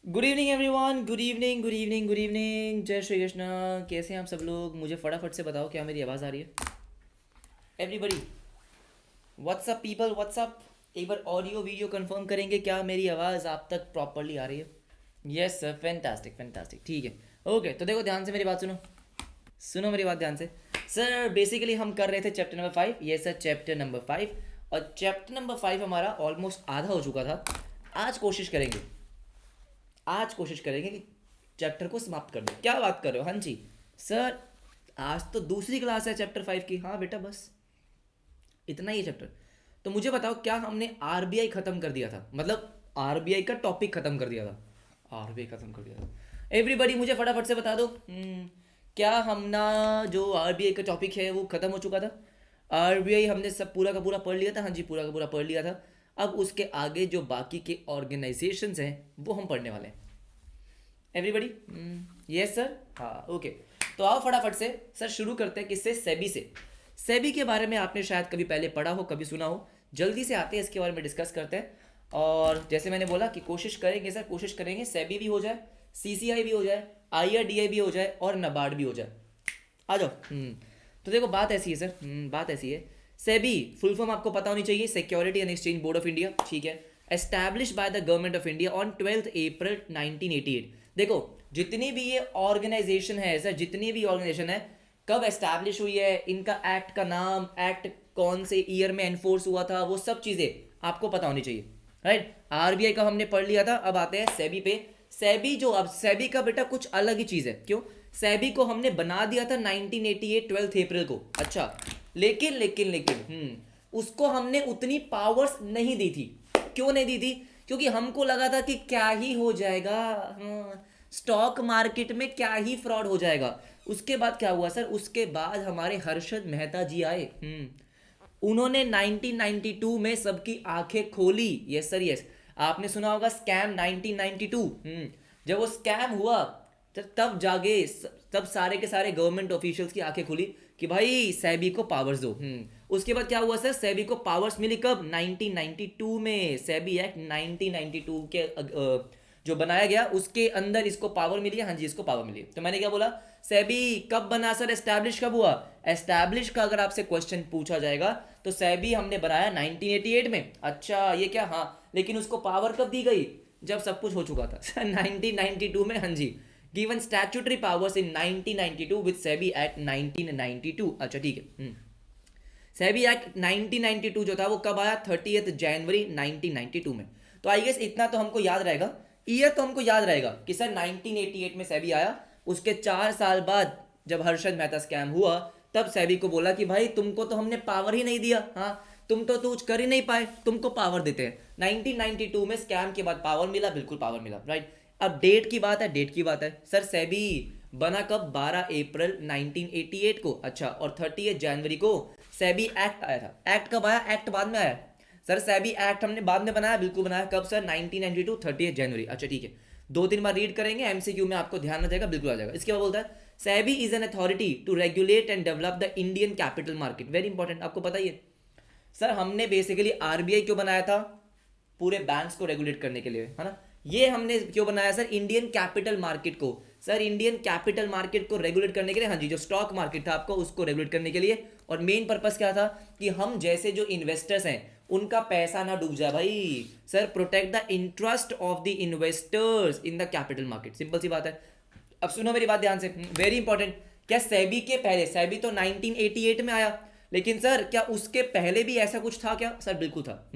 Good evening everyone, good evening, good evening, good evening. जय श्री कृष्णा। कैसे हैं आप सब लोग? मुझे फटाफट से बताओ, क्या मेरी आवाज़ आ रही है? Everybody, what's up people, what's up. एक बार ऑडियो वीडियो कंफर्म करेंगे क्या मेरी आवाज़ आप तक प्रॉपरली आ रही है? यस सर, फैंटास्टिक फैंटास्टिक, ठीक है। ओके, तो देखो ध्यान से मेरी बात सुनो। सुनो मेरी बात ध्यान से। सर बेसिकली हम कर रहे थे चैप्टर नंबर 5। ये सर चैप्टर नंबर 5, और चैप्टर नंबर 5 हमारा ऑलमोस्ट आधा हो चुका था। आज कोशिश करेंगे, आज कोशिश करेंगे कि चैप्टर को समाप्त कर दें। क्या बात कर रहे हो? हाँ जी सर, आज तो दूसरी क्लास है चैप्टर 5 की। हाँ बेटा, बस इतना ही है चैप्टर। तो मुझे बताओ, क्या हमने आरबीआई खत्म कर दिया था? मतलब आरबीआई का टॉपिक खत्म कर दिया था? आरबीआई खत्म कर दिया था? एवरीबडी मुझे फटाफट से बता दो। क्या हमना जो आरबीआई का टॉपिक है वो खत्म हो चुका था? आरबीआई हमने सब पूरा का पूरा पढ़ लिया था। हाँ जी, पूरा का पूरा पढ़ लिया था। अब उसके आगे जो बाकी के ऑर्गेनाइजेशंस हैं वो हम पढ़ने वाले हैं। एवरीबडी, यस सर, हाँ ओके। तो आओ फटाफट से सर शुरू करते हैं किससे? सेबी से। सेबी के बारे में आपने शायद कभी पहले पढ़ा हो, कभी सुना हो। जल्दी से आते हैं इसके बारे में डिस्कस करते हैं। और जैसे मैंने बोला कि कोशिश करेंगे सर, कोशिश करेंगे सेबी भी हो जाए, सीसीआई भी हो जाए, आईआरडीआई भी हो जाए और नाबार्ड भी हो जाए। आ जाओ। तो देखो बात ऐसी है सर, बात ऐसी है। सेबी फुल फॉर्म आपको पता होनी चाहिए, security and exchange board of India, ठीक है। Establish by the government of India on 12 अप्रैल 1988। देखो जितनी भी ये ऑर्गेनाइजेशन है सर, जितनी भी ऑर्गेनाइजेशन है, कब एस्टैब्लिश हुई है, इनका एक्ट का नाम, एक्ट कौन से ईयर में एनफोर्स हुआ था, वो सब चीज़ें आपको पता होनी चाहिए, राइट। आरबीआई का हमने पढ़ लिया था। अब आते हैं सेबी पे। सेबी जो, अब सेबी का बेटा कुछ अलग ही चीज़ है। क्यों? सेबी को हमने बना दिया था 1988 12 अप्रैल को। अच्छा, लेकिन लेकिन लेकिन उसको हमने उतनी पावर्स नहीं दी थी। क्यों नहीं दी थी? क्योंकि हमको लगा था कि क्या ही हो जाएगा, हाँ, स्टॉक मार्केट में क्या ही फ्रॉड हो जाएगा। उसके बाद क्या हुआ सर? उसके बाद हमारे हर्षद मेहता जी आए। उन्होंने 1992 में सबकी आंखें खोली। Yes sir, yes. आपने सुना होगा स्कैम 1992। जब वो स्कैम हुआ तब जागे, तब सारे के सारे गवर्नमेंट ऑफिशियल्स की आंखें खुली कि भाई सेबी को पावर्स दो। उसके बाद क्या हुआ सर? सेबी को पावर्स मिली कब? 1992 में। सेबी एक्ट 1992 के जो बनाया गया उसके अंदर इसको पावर मिली है। हाँ जी, इसको पावर मिली है। तो मैंने क्या बोला? सेबी कब बना सर? एस्टैब्लिश कब हुआ? एस्टैब्लिश का अगर आपसे क्वेश्चन पूछा जाएगा तो सेबी हमने बनाया 1988 में। अच्छा, ये क्या? हाँ, लेकिन उसको पावर कब दी गई? जब सब कुछ हो चुका था सर 1992 में। हाँ जी, given statutory powers in 1992 with SEBI act 1992। अच्छा ठीक है। सेबी एक्ट 1992 जो था वो कब आया? 30 जनवरी 1992 में। तो आई गेस इतना तो हमको याद रहेगा, ईयर तो हमको याद रहेगा कि सर 1988 में सेबी आया। उसके 4 साल बाद जब हर्षद मेहता स्कैम हुआ, तब सेबी को बोला कि भाई तुमको तो हमने पावर ही नहीं दिया, हाँ, तुम तो कुछ कर ही नहीं पाए, तुमको पावर देते हैं। 1992 में स्कैम के बाद पावर मिला, बिल्कुल पावर मिला, राइट। अब डेट की बात है, डेट की बात है सर। सेबी बना कब? 12 अप्रैल 1988 को। अच्छा, और 30 जनवरी को सेबी एक्ट आया था। एक्ट कब आया? एक्ट बाद में आया सर। सेबी एक्ट हमने बाद में बनाया, बिल्कुल बनाया। कब सर? 1992 30 जनवरी। अच्छा ठीक है, 2-3 बार रीड करेंगे, एमसीक्यू में आपको ध्यान आ जाएगा, बिल्कुल आ जाएगा। इसके बाद बोलता है SEBI is an authority to regulate and develop the Indian capital market. Very important, आपको पता ही है सर। हमने बेसिकली आरबीआई क्यों बनाया था? पूरे बैंक्स को रेगुलेट करने के लिए, है ना। ये हमने क्यों बनाया सर? इंडियन कैपिटल मार्केट को। सर इंडियन कैपिटल मार्केट को रेगुलेट करने के लिए, हाँ जी, जो स्टॉक मार्केट था आपको उसको रेगुलेट करने के लिए। और मेन पर्पस क्या था? कि हम जैसे जो इन्वेस्टर्स हैं उनका पैसा ना डूब जाए भाई। Sir protect the interest of the investors in the capital market, simple सी बात है। अब सुनो मेरी बात ध्यान से, वेरी इंपॉर्टेंट। क्या सेबी के पहले, सेबी तो 1988 में आया, लेकिन सर क्या उसके पहले भी ऐसा कुछ था क्या? सर बिल्कुल था।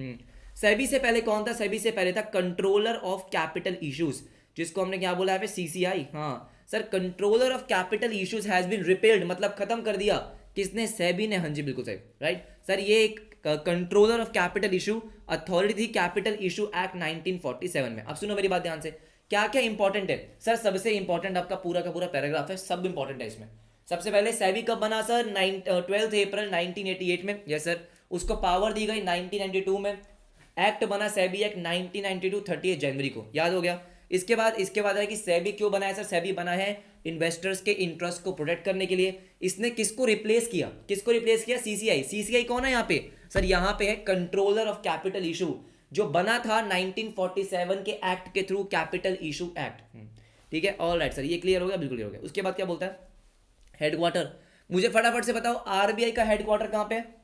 सेबी से पहले कौन था? सेबी से पहले था कंट्रोलर ऑफ कैपिटल इश्यूज, जिसको हमने क्या बोला है? सीसीआई। हाँ sir, controller of capital issues has been repealed, मतलब खत्म कर दिया। किसने? सेबी ने। हाँ जी बिल्कुल सही, राइट सर। ये एक controller of capital issue authority थी कैपिटल इशू एक्ट 1947 में। अब सुनो मेरी बात ध्यान से, क्या क्या इंपॉर्टेंट है सर? सबसे इंपॉर्टेंट आपका पूरा का पूरा पैराग्राफ है, सब इंपॉर्टेंट है इसमें। सबसे पहले सेबी कब बना सर? 12 अप्रैल 1988 में। Yes sir. उसको पावर दी गई 1992 में। एक्ट बना सेबी एक्ट 1992 30 जनवरी को, याद हो गया। इसके बाद है कि सेबी क्यों बना है सर? सेबी बना है इन्वेस्टर्स के इंटरेस्ट को प्रोटेक्ट करने के लिए। इसने किसको रिप्लेस किया? किसको रिप्लेस किया? सीसीआई। सीसीआई कौन है यहाँ पे सर? यहाँ पे है कंट्रोलर ऑफ कैपिटल इशू। जो बना था 1947 के एक्ट के थ्रू, कैपिटल इशू एक्ट। ठीक है, ऑल राइट सर, ये क्लियर हो गया, बिल्कुल क्लियर हो गया। उसके बाद क्या बोलता है, हेडक्वार्टर। मुझे फटाफट से बताओ आरबीआई का हेडक्वार्टर कहाँ पे है?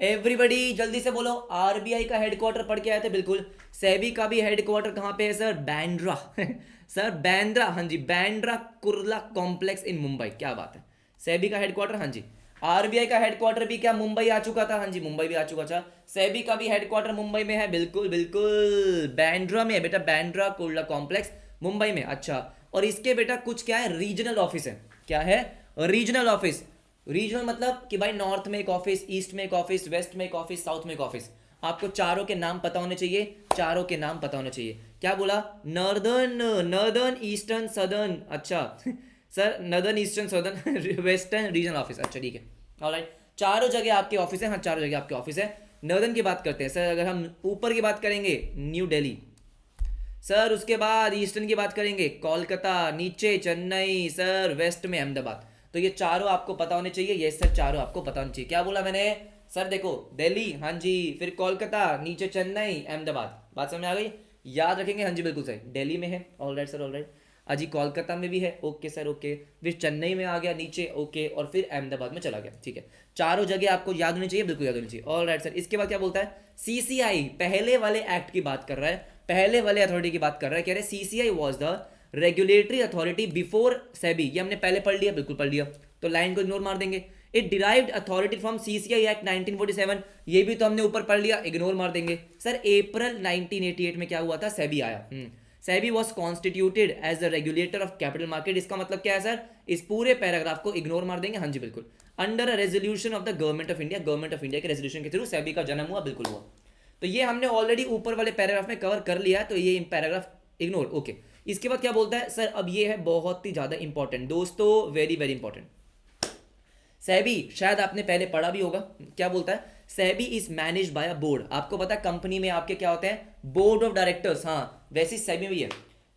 एवरीबडी जल्दी से बोलो, आरबीआई का हेडक्वार्टर पढ़ के आए थे, बिल्कुल। सेबी का भी हेडक्वार्टर कहाँ पे है सर? बैंड्रा सर बैंड्रा, हाँ जी, बैंड्रा कुर्ला कॉम्प्लेक्स इन मुंबई। क्या बात है, सेबी का हेडक्वार्टर, हाँ जी। आरबीआई का हेडक्वार्टर भी क्या मुंबई आ चुका था? हाँ जी, मुंबई भी आ चुका था। सेबी का भी हेडक्वार्टर मुंबई में है, बिल्कुल बिल्कुल, बैंड्रा में है बेटा, बैंड्रा कुर्ला कॉम्प्लेक्स मुंबई में। अच्छा, और इसके बेटा कुछ क्या है, रीजनल ऑफिस है। क्या है? Regional office. रीजनल मतलब कि भाई नॉर्थ में एक ऑफिस, ईस्ट में एक ऑफिस, वेस्ट में एक ऑफिस, साउथ में एक ऑफिस। आपको चारों के नाम पता होने चाहिए, चारों के नाम पता होने चाहिए। क्या बोला? Northern, northern, eastern, southern. अच्छा sir, northern, eastern, southern, western regional office. अच्छा ठीक है, ऑलराइट, चारों जगह आपके ऑफिस है। हाँ, चारों जगह आपके ऑफिस है। नॉर्दर्न की बात करते हैं सर, अगर हम ऊपर की बात करेंगे न्यू दिल्ली सर, उसके बाद ईस्टर्न की बात करेंगे कोलकाता, नीचे चेन्नई सर, वेस्ट में अहमदाबाद। तो ये चारों आपको पता होने चाहिए, ये सर चारों आपको पता होने चाहिए। क्या बोला मैंने सर? देखो, दिल्ली, हाँ जी, फिर कोलकाता, नीचे चेन्नई, अहमदाबाद। बात समझ में आ गई? याद रखेंगे, हाँ जी बिल्कुल सही, दिल्ली में है, all right sir, all right. अजी कोलकाता में भी है, ओके सर, ओके। फिर चेन्नई में आ गया नीचे, ओके, और फिर अहमदाबाद में चला गया। ठीक है, चारों जगह आपको याद होनी चाहिए, बिल्कुल याद होनी चाहिए, ऑल राइट सर। इसके बाद क्या बोलता है? सीसीआई, पहले वाले एक्ट की बात कर रहा है, पहले वाले अथॉरिटी की बात कर रहा है। कह रहे CCI was the regulatory authority before SEBI. ये हमने पहले पढ़ लिया, बिल्कुल पढ़ लिया, तो लाइन को इग्नोर मार देंगे। It derived authority from CCI act 1947, ये भी तो हमने ऊपर पढ़ लिया, इग्नोर मार देंगे। सर अप्रैल 1988 में क्या हुआ था? सेबी आया। SEBI was constituted as the regulator of capital market. इसका मतलब क्या है सर? इस पूरे पैराग्राफ को इग्नोर मार देंगे, हाँ जी बिल्कुल। Under a resolution of the government of India, government of India के रेजोल्यूशन के थ्रू सेबी का जन्म हुआ, बिल्कुल हुआ। तो ये हमने ऑलरेडी ऊपर वाले पैराग्राफ में कवर कर लिया है, तो ये पैराग्राफ इग्नोर, ओके। इसके बाद क्या बोलता है सर? अब ये है बहुत ही ज्यादा इंपॉर्टेंट दोस्तों, वेरी वेरी इंपॉर्टेंट। सेबी, शायद आपने पहले पढ़ा भी होगा, क्या बोलता है? SEBI is manage by a board. आपको पता है कंपनी में आपके क्या होते हैं? Board of directors. हाँ, वैसे सेबी में भी है,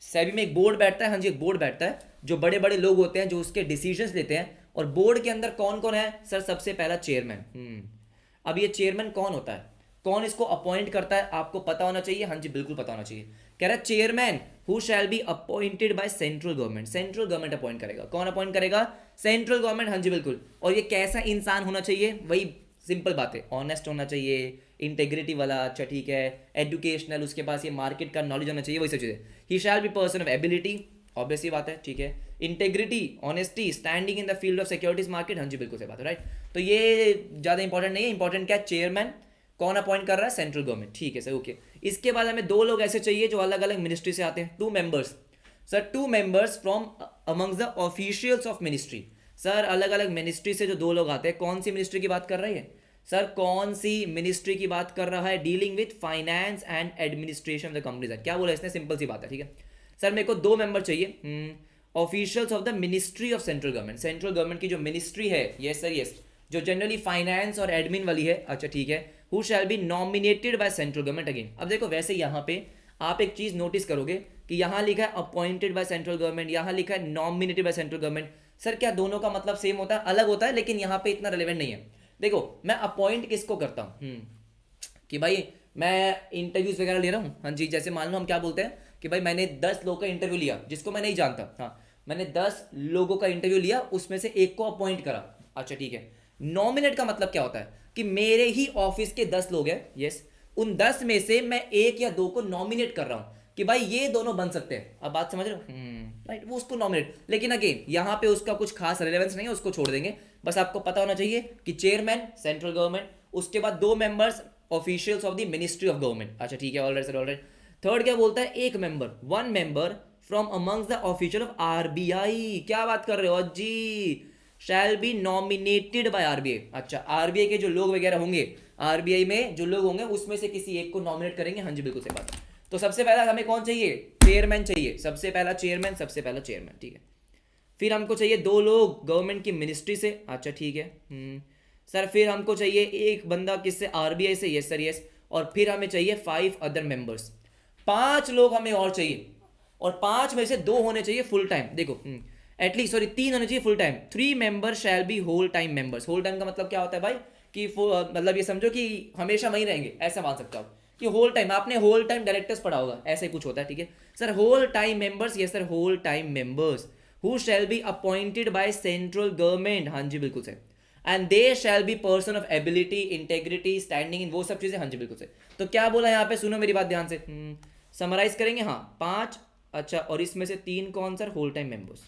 सेबी में एक बोर्ड बैठता है, हाँ जी, एक बोर्ड बैठता है, जो बड़े बड़े लोग होते हैं जो उसके डिसीजंस लेते हैं। और बोर्ड के अंदर कौन कौन है सर? सबसे पहला चेयरमैन। अब ये चेयरमैन कौन होता है, कौन इसको अपॉइंट करता है? आपको पता होना चाहिए, हाँ जी बिल्कुल पता होना चाहिए। कह रहा है chairman who shall be appointed by central government. Central government appoint करेगा। कौन अपॉइंट करेगा? सेंट्रल गवर्नमेंट, हाँ जी बिल्कुल। और ये कैसा इंसान होना चाहिए? वही सिंपल बात है, ऑनेस्ट होना चाहिए, इंटेग्रिटी वाला, अच्छा ठीक है, एजुकेशनल, उसके पास ये मार्केट का नॉलेज होना चाहिए, वही सब चीज़ें। He shall be person of ability, obvious ही बात है, ठीक है। Integrity, honesty, standing in the field of securities market, हाँ जी बिल्कुल सही बात है, राइट। तो ये ज़्यादा इंपॉर्टेंट नहीं है, इंपॉर्टेंट क्या है? चेयरमैन कौन अपॉइंट कर रहा है? सेंट्रल गवर्नमेंट, ठीक है सर, ओके। इसके बाद हमें दो लोग ऐसे चाहिए जो अलग अलग मिनिस्ट्री से आते हैं, 2 members sir, 2 members from amongst the officials of ministry. Sir अलग अलग मिनिस्ट्री से जो 2 लोग आते हैं, कौन सी मिनिस्ट्री की बात कर रही है सर? कौन सी मिनिस्ट्री की बात कर रहा है? Dealing with finance and administration of the companies. क्या बोला इसने? सिंपल सी बात है, ठीक है सर, मेरे को 2 मेंबर चाहिए, officials of the ministry of central government. Central government की जो मिनिस्ट्री है, यस सर, यस, जो जनरली फाइनेंस और एडमिन वाली है, अच्छा ठीक है, who shall be nominated bye central government. Again अब देखो, वैसे यहाँ पे आप एक चीज नोटिस करोगे कि यहाँ लिखा है अपॉइंटेड बाय सेंट्रल गवर्नमेंट, यहाँ लिखा है nominated by central government. Sir क्या दोनों का मतलब सेम होता है? अलग होता है, लेकिन यहाँ पे इतना रिलेवेंट नहीं है। देखो मैं अपॉइंट किसको करता हूँ, कि भाई मैं इंटरव्यूज वगैरह ले रहा हूँ, हाँ जी, जैसे मान लो हम क्या बोलते हैं कि भाई मैंने 10 लोगों का इंटरव्यू लिया जिसको मैं नहीं जानता, हाँ, मैंने 10 लोगों का इंटरव्यू लिया, उसमें से एक को अपॉइंट करा, अच्छा ठीक है। नॉमिनेट का मतलब क्या होता है? कि मेरे ही ऑफिस के 10 लोग हैं, यस, उन 10 में से मैं 1 या 2 को नॉमिनेट कर रहा हूं कि भाई ये दोनों बन सकते हैं। अब बात समझ रहे हो? राइट, वो उसको नॉमिनेट, लेकिन अगेन यहाँ पे उसका कुछ खास रिलेवेंस नहीं है, उसको छोड़ देंगे। बस आपको पता होना चाहिए कि चेयरमैन सेंट्रल गवर्नमेंट, उसके बाद 2 members officials of the ministry of government, अच्छा ठीक है, ऑलराइट सर, ऑलराइट। थर्ड क्या बोलता है? 1 member, 1 member from amongst the official of RBI. क्या बात कर रहे हो जी? Shall be nominated by RBI. अच्छा, आरबीआई के जो लोग वगैरह होंगे, आरबीआई में जो लोग होंगे उसमें से किसी एक को नॉमिनेट करेंगे, हाँ जी बिल्कुल सही बात है। तो सबसे पहला हमें कौन चाहिए? चेयरमैन चाहिए, सबसे पहला चेयरमैन, सबसे पहला चेयरमैन, ठीक है। फिर हमको चाहिए 2 लोग गवर्नमेंट की मिनिस्ट्री से, अच्छा ठीक है, सर। फिर हमको चाहिए 1 बंदा किससे? आरबीआई से, यस सर, यस। और फिर हमें चाहिए 5 अदर मेंबर्स, 5 लोग हमें और चाहिए, और 5 में से 2 होने चाहिए फुल टाइम। देखो एटलीस्ट, सॉरी 3 होने चाहिए full time. 3 member shall be whole time members. Whole time का मतलब क्या होता है भाई? कि मतलब ये समझो कि हमेशा वहीं रहेंगे, ऐसा मान सकते हो आप, कि होल टाइम, आपने होल टाइम डायरेक्टर्स पढ़ा होगा, ऐसे कुछ होता है, ठीक है sir. Whole time members, yes sir, whole time members who shall be appointed by central government, हाँ जी बिल्कुल sir. And they shall be person of ability, integrity, standing in, वो सब चीजें, हाँ जी बिल्कुल सर। तो क्या बोला यहाँ पे, सुनो मेरी बात ध्यान से, समराइज करेंगे, हाँ 5, अच्छा, और इसमें से 3 कौन sir, whole time members,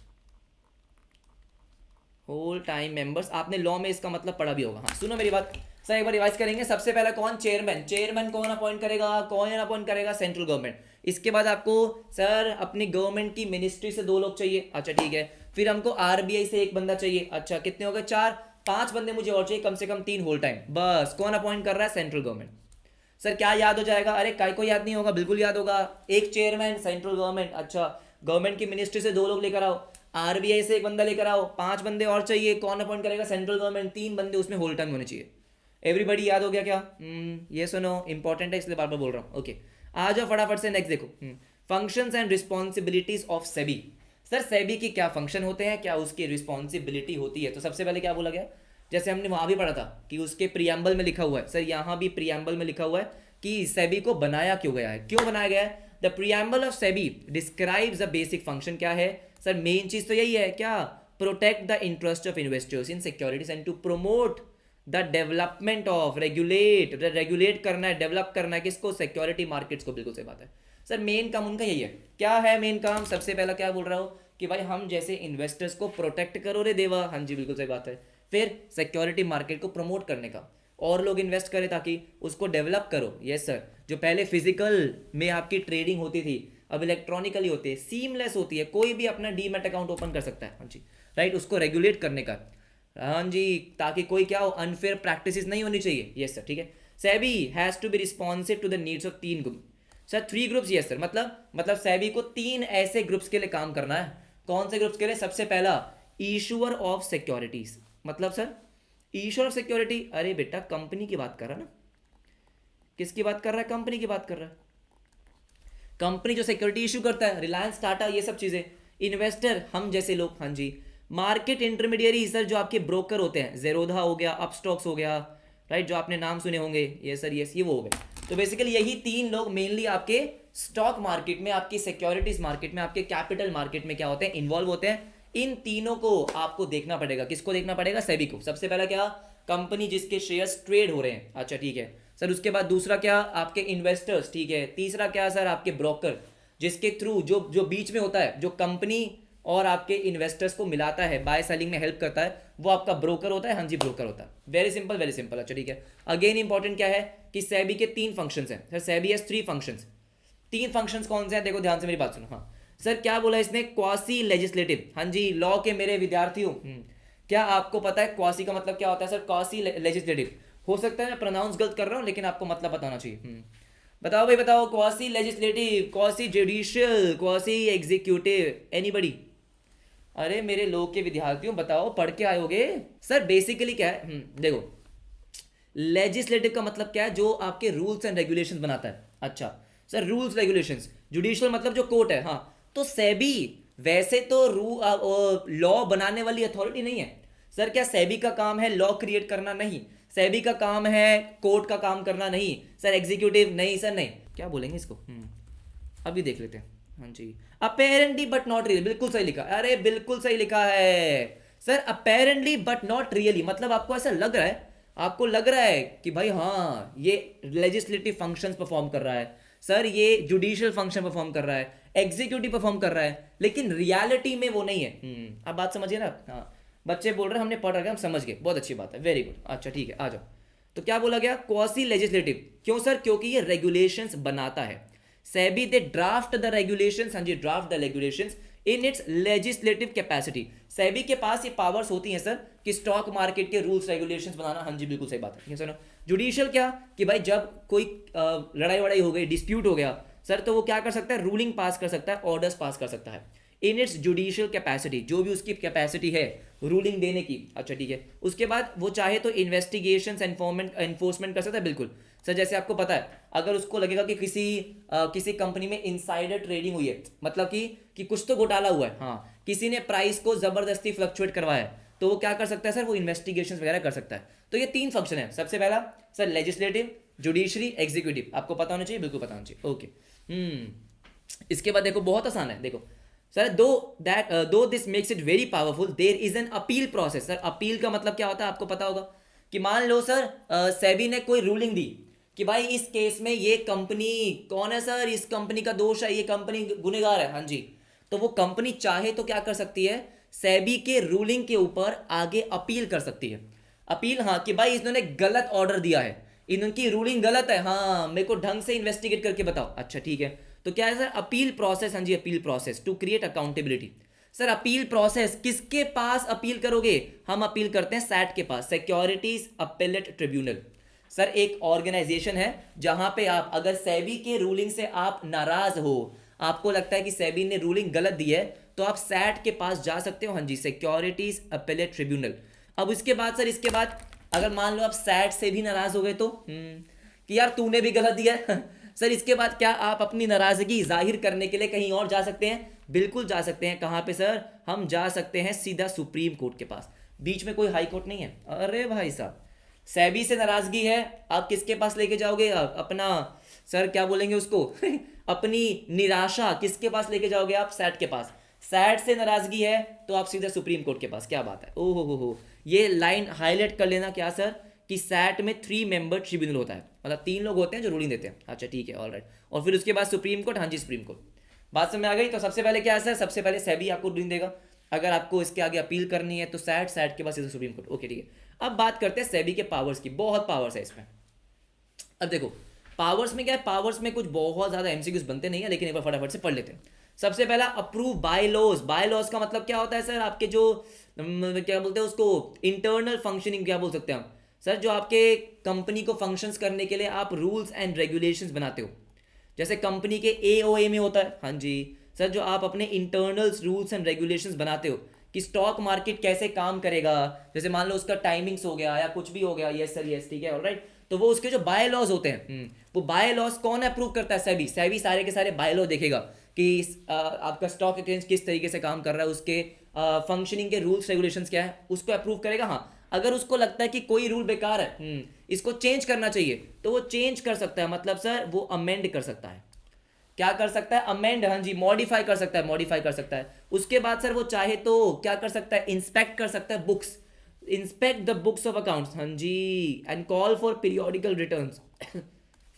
whole time members. आपने लॉ में इसका मतलब पढ़ा भी होगा, हाँ सुनो मेरी बात सर, एक बार रिवाइज करेंगे। सबसे पहला कौन, चेयरमैन, चेयरमैन कौन अपॉइंट करेगा, कौन अपॉइंट करेगा, सेंट्रल गवर्नमेंट। इसके बाद आपको सर अपनी गवर्नमेंट की मिनिस्ट्री से 2 लोग चाहिए, अच्छा ठीक है। फिर हमको आरबीआई से 1 बंदा चाहिए, अच्छा कितने हो गए, 4, 5 बंदे मुझे और चाहिए, कम से कम 3 होल टाइम, बस कौन अपॉइंट कर रहा है, सेंट्रल गवर्नमेंट। सर क्या याद हो जाएगा, अरे काय को याद नहीं होगा, बिल्कुल याद होगा। एक चेयरमैन, सेंट्रल गवर्नमेंट, अच्छा गवर्नमेंट की मिनिस्ट्री से 2 लोग लेकर आओ, आरबीआई से 1 बंदा लेकर आओ, 5 बंदे और चाहिए, कौन अपॉइंट करेगा, सेंट्रल गवर्नमेंट, 3 बंदे उसमें होल टाइम होने चाहिए। एवरीबडी याद हो गया क्या, ये सुनो इंपॉर्टेंट है इसलिए बार बार बोल रहा हूँ, ओके। आ जाओ फटाफट से नेक्स्ट देखो, functions and responsibilities of SEBI. Sir SEBI की क्या फंक्शन होते हैं, क्या उसकी रिस्पॉन्सिबिलिटी होती है, तो सबसे पहले क्या बोला गया, जैसे हमने वहां भी पढ़ा था कि उसके प्रियम्बल में लिखा हुआ है, सर यहाँ भी प्रियम्बल में लिखा हुआ है कि सेबी को बनाया क्यों गया है, क्यों बनाया गया है। The preamble of SEBI describes the basic function, क्या है सर, मेन चीज तो यही है, क्या, protect the interest of investors in securities and to promote the development of, regulate करना है, डेवलप करना है किसको, सिक्योरिटी मार्केट्स को, बिल्कुल सही बात है सर। मेन काम उनका यही है, क्या है मेन काम, सबसे पहला क्या बोल रहा हो कि भाई हम जैसे इन्वेस्टर्स को प्रोटेक्ट करो रे देवा, हाँ जी बिल्कुल सही बात है। फिर सिक्योरिटी मार्केट को प्रमोट करने का, और लोग इन्वेस्ट करें ताकि उसको डेवलप करो, यस सर। जो पहले फिजिकल में आपकी ट्रेडिंग होती थी, अब इलेक्ट्रॉनिकली होती है, सीमलेस होती है, कोई भी अपना डीमैट अकाउंट ओपन कर सकता है, हाँ जी राइट, उसको रेगुलेट करने का, हाँ जी, ताकि कोई क्या हो, अनफेयर प्रैक्टिसेस नहीं होनी चाहिए, यस सर ठीक है। SEBI has to be responsive to the needs of 3 group, sir 3 groups, yes sir, मतलब सेबी को 3 ऐसे ग्रुप्स के लिए काम करना है, कौन से ग्रुप्स के लिए, सबसे पहला इशूअर ऑफ सिक्योरिटीज, मतलब सर इशूअर ऑफ सिक्योरिटी, अरे बेटा कंपनी की बात कर रहा है ना, किसकी बात कर रहा है, कंपनी की बात कर रहा है, कंपनी जो सिक्योरिटी इशू करता है, रिलायंस, टाटा, ये सब चीजें, इन्वेस्टर हम जैसे लोग, हाँ जी। मार्केट इंटरमीडियरी सर, जो आपके ब्रोकर होते हैं, जेरोधा हो गया, अपस्टॉक्स हो गया, राइट, जो आपने नाम सुने होंगे, ये सर यस, ये वो हो गए। तो बेसिकली यही 3 लोग मेनली आपके स्टॉक मार्केट में, आपकी सिक्योरिटीज मार्केट में, आपके कैपिटल मार्केट में क्या होते हैं, इन्वॉल्व होते हैं। इन तीनों को आपको देखना पड़ेगा, किसको देखना पड़ेगा, सेबी को। सबसे पहला क्या, कंपनी जिसके शेयर्स ट्रेड हो रहे हैं, अच्छा ठीक है सर। उसके बाद दूसरा क्या, आपके इन्वेस्टर्स, ठीक है। तीसरा क्या सर, आपके ब्रोकर, जिसके थ्रू जो जो बीच में होता है, जो कंपनी और आपके इन्वेस्टर्स को मिलाता है, बाय सेलिंग में हेल्प करता है, वो आपका ब्रोकर होता है, हाँ जी ब्रोकर होता है। वेरी सिंपल, वेरी सिंपल, अच्छा ठीक है। अगेन इंपॉर्टेंट क्या है कि सेबी के 3 फंक्शंस हैं sir, SEBI has 3 functions. 3 functions कौन से हैं, देखो ध्यान से मेरी बात सुनो, हाँ सर क्या बोला इसने, क्वासी लेजिस्लेटिव, हाँ जी लॉ के मेरे विद्यार्थियों, क्या आपको पता है क्वासी का मतलब क्या होता है सर, क्वासी लेजिस्लेटिव। हो सकता है मैं प्रोनाउंस गलत कर रहा हूं, लेकिन आपको मतलब बताना चाहिए। बताओ भाई बताओ, quasi legislative, quasi judicial, quasi executive, anybody. अरे मेरे लोग के विद्यार्थियों बताओ, पढ़ के आयोगे सर। बेसिकली क्या है, देखो लेजिस्लेटिव का मतलब क्या है, जो आपके रूल्स एंड रेगुलेशंस बनाता है, अच्छा सर रूल्स रेगुलेशंस। जुडिशियल मतलब जो कोर्ट है, हाँ। तो सेबी वैसे तो लॉ बनाने वाली अथॉरिटी नहीं है सर। क्या सेबी का काम है लॉ क्रिएट करना, नहीं। सेबी का काम है कोर्ट का काम करना, नहीं सर। एग्जीक्यूटिव नहीं सर, नहीं। क्या बोलेंगे इसको, अभी देख लेते हैं, हाँ जी। अपेरेंटली बट नॉट रियली, बिल्कुल सही लिखा, अरे बिल्कुल सही लिखा है sir. Apparently but not really मतलब आपको ऐसा लग रहा है, आपको लग रहा है कि भाई हाँ ये लेजिस्लेटिव फंक्शंस परफॉर्म कर रहा है सर, ये जुडिशियल फंक्शन परफॉर्म कर रहा है, एग्जीक्यूटिव परफॉर्म कर रहा है, लेकिन रियलिटी में वो नहीं है। अब बात समझिए ना, हाँ बच्चे बोल रहे हैं हमने पढ़ रखा है, हम समझ गए, बहुत अच्छी बात है, वेरी गुड, अच्छा ठीक है, आ जाओ। तो क्या बोला गया, क्वासी लेजिस्लेटिव, क्यों सर, क्योंकि ये रेगुलेशंस बनाता है। SEBI they draft the regulations, हाँ जी draft the regulations in its legislative capacity. SEBI के पास ये पावर्स होती हैं सर कि स्टॉक मार्केट के रूल्स रेगुलेशंस बनाना, हाँ जी बिल्कुल सही बात है, सर। जुडिशियल क्या, कि भाई जब कोई लड़ाई वड़ाई हो गई, डिस्प्यूट हो गया सर, तो वो क्या कर सकता है, रूलिंग पास कर सकता है, ऑर्डर्स पास कर सकता है इन इट्स जुडिशियल कैपेसिटी, जो भी उसकी कैपेसिटी है रूलिंग देने की, अच्छा ठीक है। उसके बाद वो चाहे तो इन्वेस्टिगेशन एनफोर्समेंट कर सकता है, बिल्कुल सर। जैसे आपको पता है, अगर उसको लगेगा कि किसी कंपनी में इनसाइडर ट्रेडिंग हुई है, मतलब कि कुछ तो घोटाला हुआ है, हाँ किसी ने प्राइस को जबरदस्ती फ्लक्चुएट करवाया है, तो वो क्या कर सकता है सर, वो इन्वेस्टिगेशन वगैरह कर सकता है। तो ये 3 फंक्शन है, सबसे पहला सर लेजिस्लेटिव, जुडिशरी, एग्जीक्यूटिव, आपको पता होना चाहिए, बिल्कुल पता होना चाहिए। ओके, इसके बाद देखो बहुत आसान है, देखो sir, though this makes it very powerful, there is an appeal process. Sir appeal का मतलब क्या होता है आपको पता होगा, कि मान लो सर सेबी ने कोई रूलिंग दी कि भाई इस केस में ये कंपनी कौन है सर, इस कंपनी का दोष है, ये कंपनी गुनहगार है, हाँ जी, तो वो कंपनी चाहे तो क्या कर सकती है, सेबी के रूलिंग के ऊपर आगे अपील कर सकती है। अपील, हाँ, कि भाई इन्होंने गलत ऑर्डर दिया है, इनकी रूलिंग गलत है, हाँ मेरे को ढंग से इन्वेस्टिगेट करके बताओ। अच्छा ठीक है, तो क्या है सर, अपील प्रोसेस, हाँ जी appeal process to create accountability. Sir appeal process किसके पास अपील करोगे, हम अपील करते हैं सैट के पास, सिक्योरिटीज अपेलेट ट्रिब्यूनल। सर एक ऑर्गेनाइजेशन है जहां पे आप अगर सेबी के रूलिंग से आप नाराज हो, आपको लगता है कि सेबी ने रूलिंग गलत दी है, तो आप सैट के पास जा सकते हो, हाँ जी, सिक्योरिटीज अपेलेट ट्रिब्यूनल। अब इसके बाद सर, इसके बाद अगर मान लो आप सैट से भी नाराज हो गए तो कि यार तूने भी गलत दिया है सर इसके बाद क्या आप अपनी नाराजगी जाहिर करने के लिए कहीं और जा सकते हैं, बिल्कुल जा सकते हैं। कहां पे सर, हम जा सकते हैं सीधा सुप्रीम कोर्ट के पास, बीच में कोई हाई कोर्ट नहीं है। अरे भाई साहब, सेबी से नाराजगी है, आप किसके पास लेके जाओगे, अपना सर क्या बोलेंगे उसको अपनी निराशा किसके पास लेके जाओगे आप, सैट के पास। सैट से नाराजगी है तो आप सीधा सुप्रीम कोर्ट के पास, क्या बात है, ओहो हो, ये लाइन हाईलाइट कर लेना, क्या सर, कि सैट में 3 मेंबर ट्रिब्यूनल होता है, मतलब 3 लोग होते हैं जो रूलिंग देते हैं। अच्छा ठीक है, ऑलराइट, और फिर उसके बाद सुप्रीम कोर्ट, हाँ जी सुप्रीम कोर्ट। बात समझ में आ गई। तो सबसे पहले क्या है सर, सबसे पहले सेबी आपको रूलिंग देगा, अगर आपको इसके आगे अपील करनी है तो सैट के पास सीधा सुप्रीम कोर्ट। ओके ठीक है, अब बात करते हैं सेबी के पावर्स की, बहुत पावर्स है इसमें। अब देखो पावर्स में क्या है, पावर्स में कुछ बहुत ज़्यादा एमसीक्यूज बनते नहीं है, लेकिन एक बार फटाफट से पढ़ लेते हैं। सबसे पहला approve bylaws. Bylaws का मतलब क्या होता है सर, आपके जो क्या बोलते हैं उसको, इंटरनल फंक्शनिंग क्या बोल सकते हैं हम सर, जो आपके कंपनी को फंक्शंस करने के लिए आप रूल्स एंड रेगुलेशंस बनाते हो, जैसे कंपनी के एओए में होता है, हाँ जी सर, जो आप अपने इंटरनल रूल्स एंड रेगुलेशंस बनाते हो कि स्टॉक मार्केट कैसे काम करेगा, जैसे मान लो उसका टाइमिंग्स हो गया या कुछ भी हो गया, यस सर यस ठीक है ऑलराइट, तो वो उसके जो बाय लॉज होते हैं, वो बाय लॉज कौन अप्रूव करता है, सेबी। सेबी सारे के सारे बाय लॉ देखेगा कि आपका स्टॉक एक्सचेंज किस तरीके से काम कर रहा है, उसके फंक्शनिंग के रूल्स रेगुलेशंस क्या है, उसको अप्रूव करेगा। हाँ, अगर उसको लगता है कि कोई रूल बेकार है, इसको चेंज करना चाहिए, तो वो चेंज कर सकता है, मतलब सर वो अमेंड कर सकता है, क्या कर सकता है, अमेंड, हाँ जी, मॉडिफाई कर सकता है, मॉडिफाई कर सकता है। उसके बाद सर वो चाहे तो क्या कर सकता है, इंस्पेक्ट कर सकता है books, inspect the books of accounts, हाँ जी, and call for periodical returns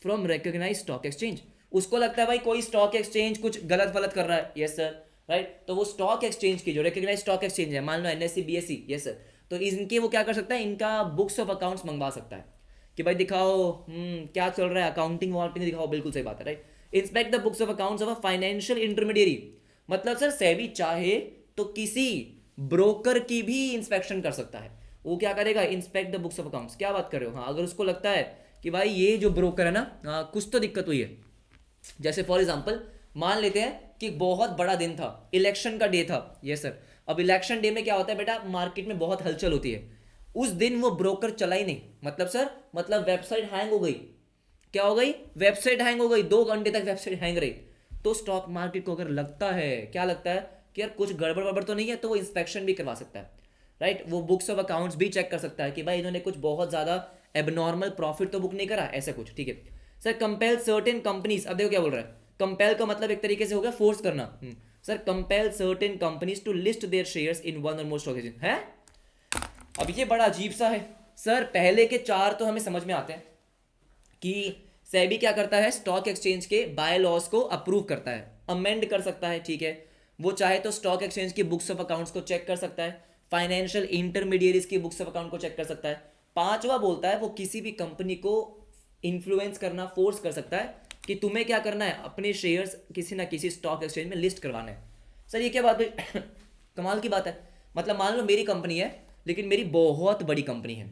from recognised stock exchange. उसको लगता है भाई कोई स्टॉक एक्सचेंज कुछ गलत वलत कर रहा है, यस सर राइट, तो वो स्टॉक एक्सचेंज की जो रिकॉग्नाइज्ड स्टॉक एक्सचेंज है, मान लो एनएससी बीएससी, यस सर, तो इनके वो क्या कर सकता है, इनका बुक्स ऑफ अकाउंट्स मंगवा सकता है कि भाई दिखाओ क्या चल रहा है, अकाउंटिंग वाउंटिंग दिखाओ, बिल्कुल सही बात है right. Inspect the books of accounts of a financial intermediary, मतलब सर सेबी चाहे तो किसी ब्रोकर की भी इंस्पेक्शन कर सकता है, वो क्या करेगा, inspect the books of accounts. क्या बात कर रहे हो, हाँ, अगर उसको लगता है कि भाई ये जो ब्रोकर है ना, कुछ तो दिक्कत हुई है, जैसे फॉर एग्जांपल मान लेते हैं कि बहुत बड़ा दिन था, इलेक्शन का डे था, यस सर, अब इलेक्शन डे में क्या होता है बेटा, मार्केट में बहुत हलचल होती है, उस दिन वो ब्रोकर चला ही नहीं, मतलब सर, मतलब वेबसाइट हैंग हो गई, क्या हो गई, वेबसाइट हैंग हो गई, 2 घंटे तक वेबसाइट हैंग रही, तो स्टॉक मार्केट को अगर लगता है, क्या लगता है कि यार कुछ गड़बड़ वड़बड़ तो नहीं है, तो वो इंस्पेक्शन भी करवा सकता है राइट, वो बुक्स ऑफ अकाउंट्स भी चेक कर सकता है कि भाई इन्होंने कुछ बहुत ज़्यादा एबनॉर्मल प्रॉफिट तो बुक नहीं करा, ऐसा कुछ, ठीक है सर। कंपेल सर्टेन कंपनीज, अब देखो क्या बोल रहा है, कंपेल का मतलब एक तरीके से हो गया फोर्स करना, sir compel certain companies to list their shares in one or more stock exchange है। अब ये बड़ा अजीब सा है सर, पहले के 4 तो हमें समझ में आते हैं कि सेबी क्या करता है, स्टॉक एक्सचेंज के बाय लॉज को अप्रूव करता है, अमेंड कर सकता है, ठीक है, वो चाहे तो स्टॉक एक्सचेंज की बुक्स ऑफ अकाउंट्स को चेक कर सकता है, फाइनेंशियल इंटरमीडिएरीज की बुक्स ऑफ अकाउंट को चेक कर सकता है। 5वां बोलता है वो किसी भी कंपनी को इन्फ्लुएंस करना, फोर्स कर सकता है कि तुम्हें क्या करना है, अपने शेयर्स किसी ना किसी स्टॉक एक्सचेंज में लिस्ट करवाना है। सर ये क्या बात है कमाल की बात है, मतलब मान लो मेरी कंपनी है, लेकिन मेरी बहुत बड़ी कंपनी है,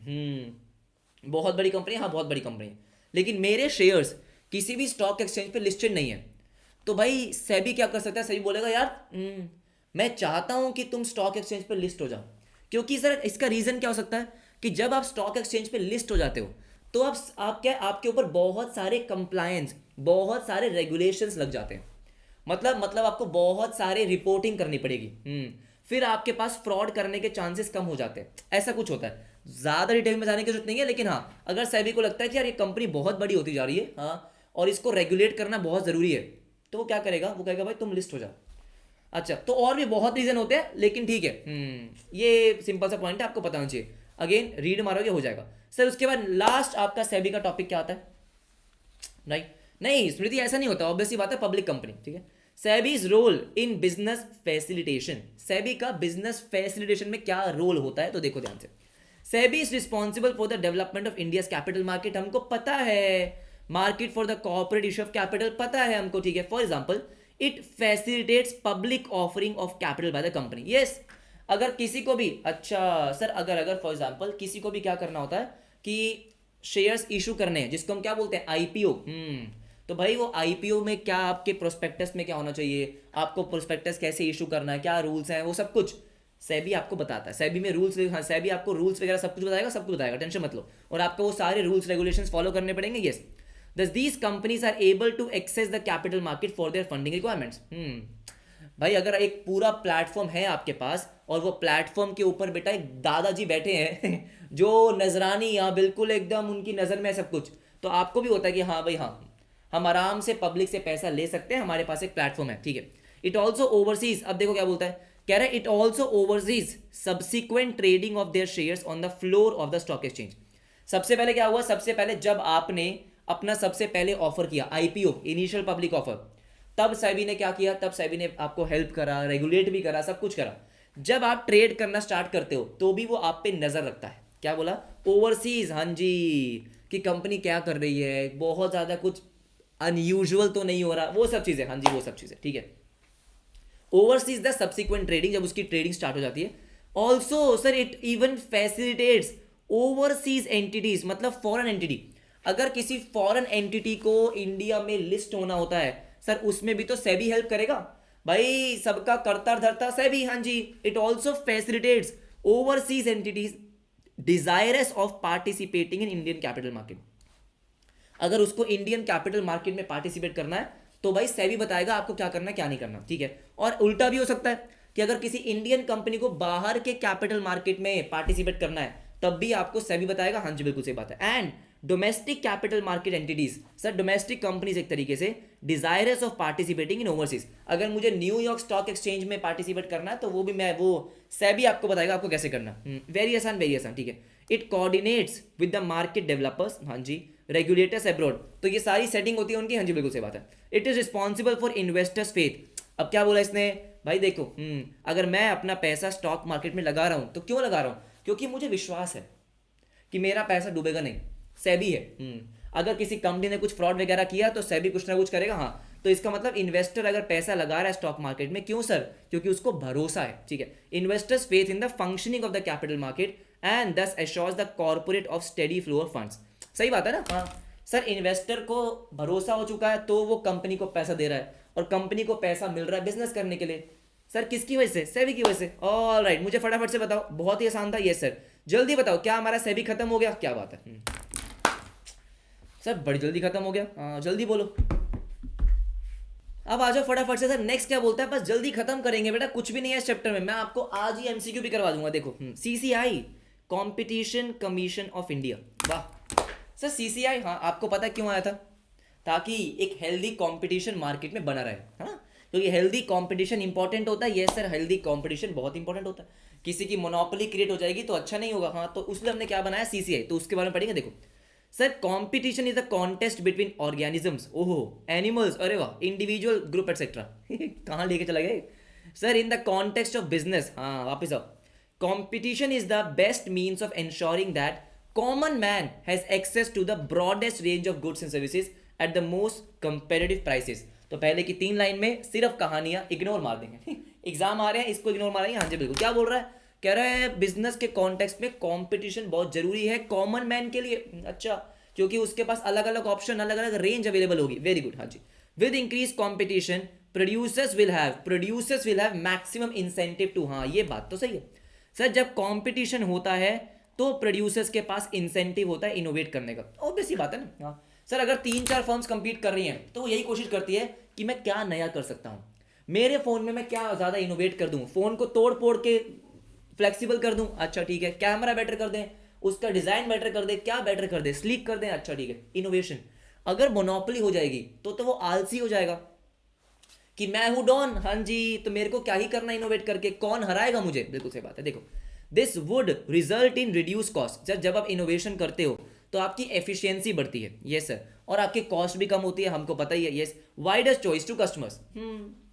बहुत बड़ी कंपनी है, हाँ बहुत बड़ी कंपनी है, लेकिन मेरे शेयर्स किसी भी स्टॉक एक्सचेंज पे लिस्टेड नहीं है, तो भाई सेबी क्या कर सकता है, सेबी बोलेगा यार मैं चाहता हूं कि तुम स्टॉक एक्सचेंज पे लिस्ट हो जाओ, क्योंकि सर इसका रीजन क्या हो सकता है कि जब आप स्टॉक एक्सचेंज पे लिस्ट हो जाते हो तो आप क्या, आपके ऊपर बहुत सारे कंप्लायंस, बहुत सारे रेगुलेशंस लग जाते हैं, मतलब आपको बहुत सारे रिपोर्टिंग करनी पड़ेगी, फिर आपके पास फ्रॉड करने के चांसेस कम हो जाते हैं, ऐसा कुछ होता है। ज़्यादा डिटेल में जाने की जरूरत नहीं है, लेकिन हाँ अगर सेबी को लगता है कि यार ये कंपनी बहुत बड़ी होती जा रही है, हाँ, और इसको रेगुलेट करना बहुत ज़रूरी है, तो वो क्या करेगा, वो कहेगा भाई तुम लिस्ट हो जाओ। अच्छा, तो और भी बहुत रीज़न होते हैं, लेकिन ठीक है, ये सिंपल सा पॉइंट है, आपको पता होना चाहिए। अगेन रीड मारोगे हो जाएगा सर। उसके बाद लास्ट आपका सेबी का टॉपिक क्या आता है, राइट? नहीं स्मृति, ऐसा नहीं होता, ऑब्वियसली बात है, पब्लिक कंपनी, ठीक है। SEBI's role in business facilitation, SEBI का बिजनेस फैसिलिटेशन में क्या रोल होता है, तो देखो ध्यान से। SEBI is responsible for the development of India capital market, हमको पता है। Market for the corporate issue of capital, पता है हमको, ठीक है। For example, it facilitates public offering of capital by the company, yes. अगर किसी को भी, अच्छा सर, अगर फॉर एग्जाम्पल किसी को भी क्या करना होता है कि शेयर्स इशू करने हैं, जिसको हम क्या बोलते हैं, आईपीओ, तो भाई वो आईपीओ में क्या आपके प्रोस्पेक्टस में क्या होना चाहिए, आपको प्रोस्पेक्टस कैसे इशू करना है, क्या रूल्स हैं, वो सब कुछ सेबी आपको बताता है। सेबी में रूल्स, हाँ, सेबी आपको रूल्स वगैरह सब कुछ बताएगा, सब कुछ बताएगा, टेंशन मत लो। और आपको वो सारे रूल्स रेगुलेशंस फॉलो करने पड़ेंगे, yes. Thus these companies are able to access the capital market for their funding requirements. भाई अगर एक पूरा प्लेटफॉर्म है आपके पास, और वो प्लेटफॉर्म के ऊपर बेटा एक दादाजी बैठे हैं जो नजरानी, यहाँ बिल्कुल एकदम उनकी नज़र में है सब कुछ, तो आपको भी होता है कि हाँ भाई हाँ, हम आराम से पब्लिक से पैसा ले सकते हैं, हमारे पास एक प्लेटफॉर्म है, ठीक है। इट ऑल्सो ओवरसीज, अब देखो क्या बोलता है, कह रहा है it also overseas subsequent trading of their shares on the floor of the stock exchange. सबसे पहले क्या हुआ, सबसे पहले जब आपने अपना सबसे पहले ऑफर किया आईपीओ, इनिशियल पब्लिक ऑफर, तब सेबी ने क्या किया, तब सेबी ने आपको हेल्प करा, रेगुलेट भी करा, सब कुछ करा। जब आप ट्रेड करना स्टार्ट करते हो तो भी वो आप पे नजर रखता है। क्या बोला, ओवरसीज, हाँ जी, कि कंपनी क्या कर रही है, बहुत ज्यादा कुछ अनयूजुअल तो नहीं हो रहा, वो सब चीजें, हाँ जी वो सब चीजें, ठीक है। ओवरसीज द सब्सिक्वेंट ट्रेडिंग, जब उसकी ट्रेडिंग स्टार्ट हो जाती है। Also sir it even facilitates overseas entities, मतलब फॉरेन एंटिटी, अगर किसी फॉरेन एंटिटी को इंडिया में लिस्ट होना होता है सर, उसमें भी तो सेबी हेल्प करेगा भाई, सबका करता धरता सेबी, हाँ जी। It also facilitates overseas entities desirous of participating in Indian capital market, अगर उसको इंडियन कैपिटल मार्केट में पार्टिसिपेट करना है तो भाई सेबी बताएगा आपको क्या करना है क्या नहीं करना, ठीक है। और उल्टा भी हो सकता है कि अगर किसी इंडियन कंपनी को बाहर के कैपिटल मार्केट में पार्टिसिपेट करना है, तब भी आपको सेबी बताएगा, हाँ जी बिल्कुल सही बात है। And domestic capital market entities, sir domestic companies एक तरीके से desirous of participating in overseas, अगर मुझे न्यूयॉर्क स्टॉक एक्सचेंज में पार्टिसिपेट करना है तो वो भी मैं, वो सेबी आपको बताएगा आपको कैसे करना, वेरी आसान, ठीक है। It coordinates with the market developers, हाँ जी, रेगुलेटर्स अब्रॉड, तो ये सारी सेटिंग होती है उनकी, हाँ जी बिल्कुल सही बात है। It is responsible for investors faith, अब क्या बोला इसने, भाई देखो, अगर मैं अपना पैसा स्टॉक मार्केट में लगा रहा हूं तो क्यों लगा रहा हूं, क्योंकि मुझे विश्वास है कि मेरा पैसा डूबेगा नहीं, सेबी है। अगर किसी कंपनी ने कुछ फ्रॉड वगैरह किया तो सेबी कुछ ना कुछ करेगा, हाँ, तो इसका मतलब इन्वेस्टर अगर पैसा लगा रहा है स्टॉक मार्केट में, क्यों सर, क्योंकि उसको भरोसा है, ठीक है। Investors faith in the functioning of the capital market and this assures the corporate of steady flow of funds, सही बात है ना, हाँ। सर इन्वेस्टर को भरोसा हो चुका है तो वो कंपनी को पैसा दे रहा है, और कंपनी को पैसा मिल रहा है बिजनेस करने के लिए, सर किसकी वजह से, सेबी की वजह से। ऑल राइट, मुझे फटाफट से बताओ, बहुत ही आसान था ये सर, जल्दी बताओ, क्या हमारा सेबी खत्म हो गया, क्या बात है, सर बड़ी जल्दी खत्म हो गया, जल्दी बोलो, अब आ जाओ फटाफट से। सर नेक्स्ट क्या बोलता है, बस जल्दी खत्म करेंगे बेटा, कुछ भी नहीं है इस चैप्टर में, मैं आपको आज ही एमसीक्यू भी करवा दूंगा, देखो। CCI, competition commission of India, वाह सर, सीसीआई, हाँ आपको पता क्यों आया था, ताकि एक हेल्दी कंपटीशन मार्केट में बना रहे, हाँ, क्योंकि हेल्दी कंपटीशन इंपॉर्टेंट होता है, यस सर, हेल्दी कंपटीशन बहुत इंपॉर्टेंट होता है, किसी की मोनोपोली क्रिएट हो जाएगी तो अच्छा नहीं होगा, हाँ, तो उसलिए हमने क्या बनाया, सीसीआई, तो उसके बारे में पढ़ेंगे। देखो sir, competition is the contest between organisms, ओहो, एनिमल्स, अरे वाह, इंडिविजुअल, ग्रुप एटसेट्रा कहाँ लेके चला गए sir, in the context of business, हाँ वापिस आओ। Competition is the best means of ensuring that common man has access to the broadest range of goods and services at the most competitive prices। तो पहले की 3 line में सिर्फ कहानियां ignore मार देंगे एग्जाम आ रहे हैं, इसको इग्नोर मारेंगे, हाँ जी बिल्कुल। क्या बोल रहा है, कह रहा है बिजनेस के कॉन्टेक्स्ट में कंपटीशन बहुत जरूरी है कॉमन मैन के लिए, अच्छा, क्योंकि उसके पास अलग अलग ऑप्शन, अलग अलग रेंज अवेलेबल होगी, वेरी गुड, हाँ जी। With increase competition producers will have maximum incentive to, हाँ ये बात तो सही है सर, जब कंपटीशन होता है तो प्रोड्यूसर्स के पास इंसेंटिव होता है इनोवेट करने का, ऑब्वियस सी बात है ना, हाँ सर। अगर 3-4 फर्म्स कंपीट कर रही हैं तो यही कोशिश करती है कि मैं क्या नया कर सकता हूँ, मेरे फोन में मैं क्या ज़्यादा इनोवेट कर दूँ, फोन को तोड़ फोड़ के फ्लेक्सिबल कर दूँ, अच्छा ठीक है, कैमरा बेटर कर दें, उसका डिजाइन बेटर कर दे, क्या बेटर कर दे, स्लीक कर दे, अच्छा ठीक है, इनोवेशन। अगर मोनोपोली हो जाएगी तो वो आलसी हो जाएगा कि मैं हूं डॉन, हाँ जी, तो मेरे को क्या ही करना इनोवेट करके, कौन हराएगा मुझे। बिल्कुल सही बात है। देखो, this would result in reduce cost. जब आप इनोवेशन करते हो तो आपकी एफिशिएंसी बढ़ती है, यस सर, और आपकी कॉस्ट भी कम होती है, हमको पता ही है, yes. Wider choice to customers,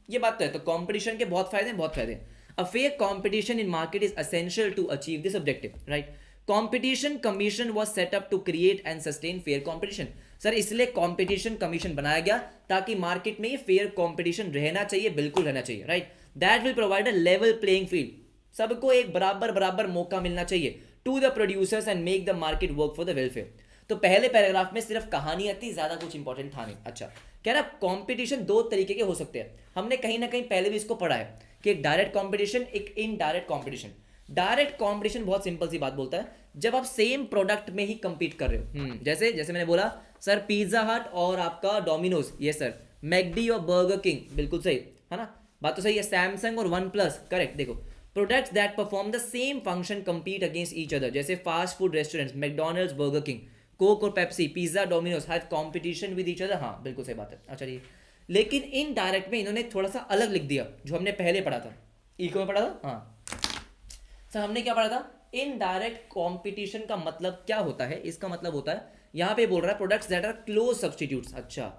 ये बात तो है। तो कंपटीशन के बहुत फायदे हैं, बहुत फायदे हैं। A fair competition in market is essential to achieve this objective, right. Competition commission was set up to create and sustain fair competition. Sir इसलिए कंपटीशन कमीशन बनाया गया ताकि मार्केट में ये फेयर कंपटीशन रहना चाहिए, बिल्कुल रहना चाहिए, right. That will provide a level playing field, सबको एक बराबर बराबर मौका मिलना चाहिए to the producers and make the market work for the welfare. तो पहले पैराग्राफ में सिर्फ कहानी आती, ज्यादा कुछ इंपॉर्टेंट था नहीं। अच्छा, कह रहा कंपटीशन दो तरीके के हो सकते हैं, हमने कहीं ना कहीं पहले भी इसको पढ़ा है कि एक डायरेक्ट कंपटीशन, एक इनडायरेक्ट कंपटीशन। डायरेक्ट कंपटीशन बहुत सिंपल सी बात बोलता है, जब आप सेम प्रोडक्ट में ही कंपीट कर रहे हो, जैसे जैसे मैंने बोला सर, पिज्जा हट और आपका डोमिनोज, ये सर, मैकडी और बर्गर किंग, बिल्कुल सही है ना, बात तो सही है, सैमसंग और वन प्लस, करेक्ट। देखो, products that perform the same function compete against each other, जैसे fast food restaurants, McDonald's, Burger King, Coke और Pepsi, pizza, Domino's have competition with each other. हाँ बिल्कुल सही बात है। अच्छा ये, लेकिन इन डायरेक्ट में इन्होंने थोड़ा सा अलग लिख दिया, जो हमने पहले पढ़ा था, इको में पढ़ा था। हाँ सर, हमने क्या पढ़ा था, इनडायरेक्ट कंपटीशन का मतलब क्या होता है, इसका मतलब होता है, यहाँ पे बोल रहा है products that are close substitutes. अच्छा,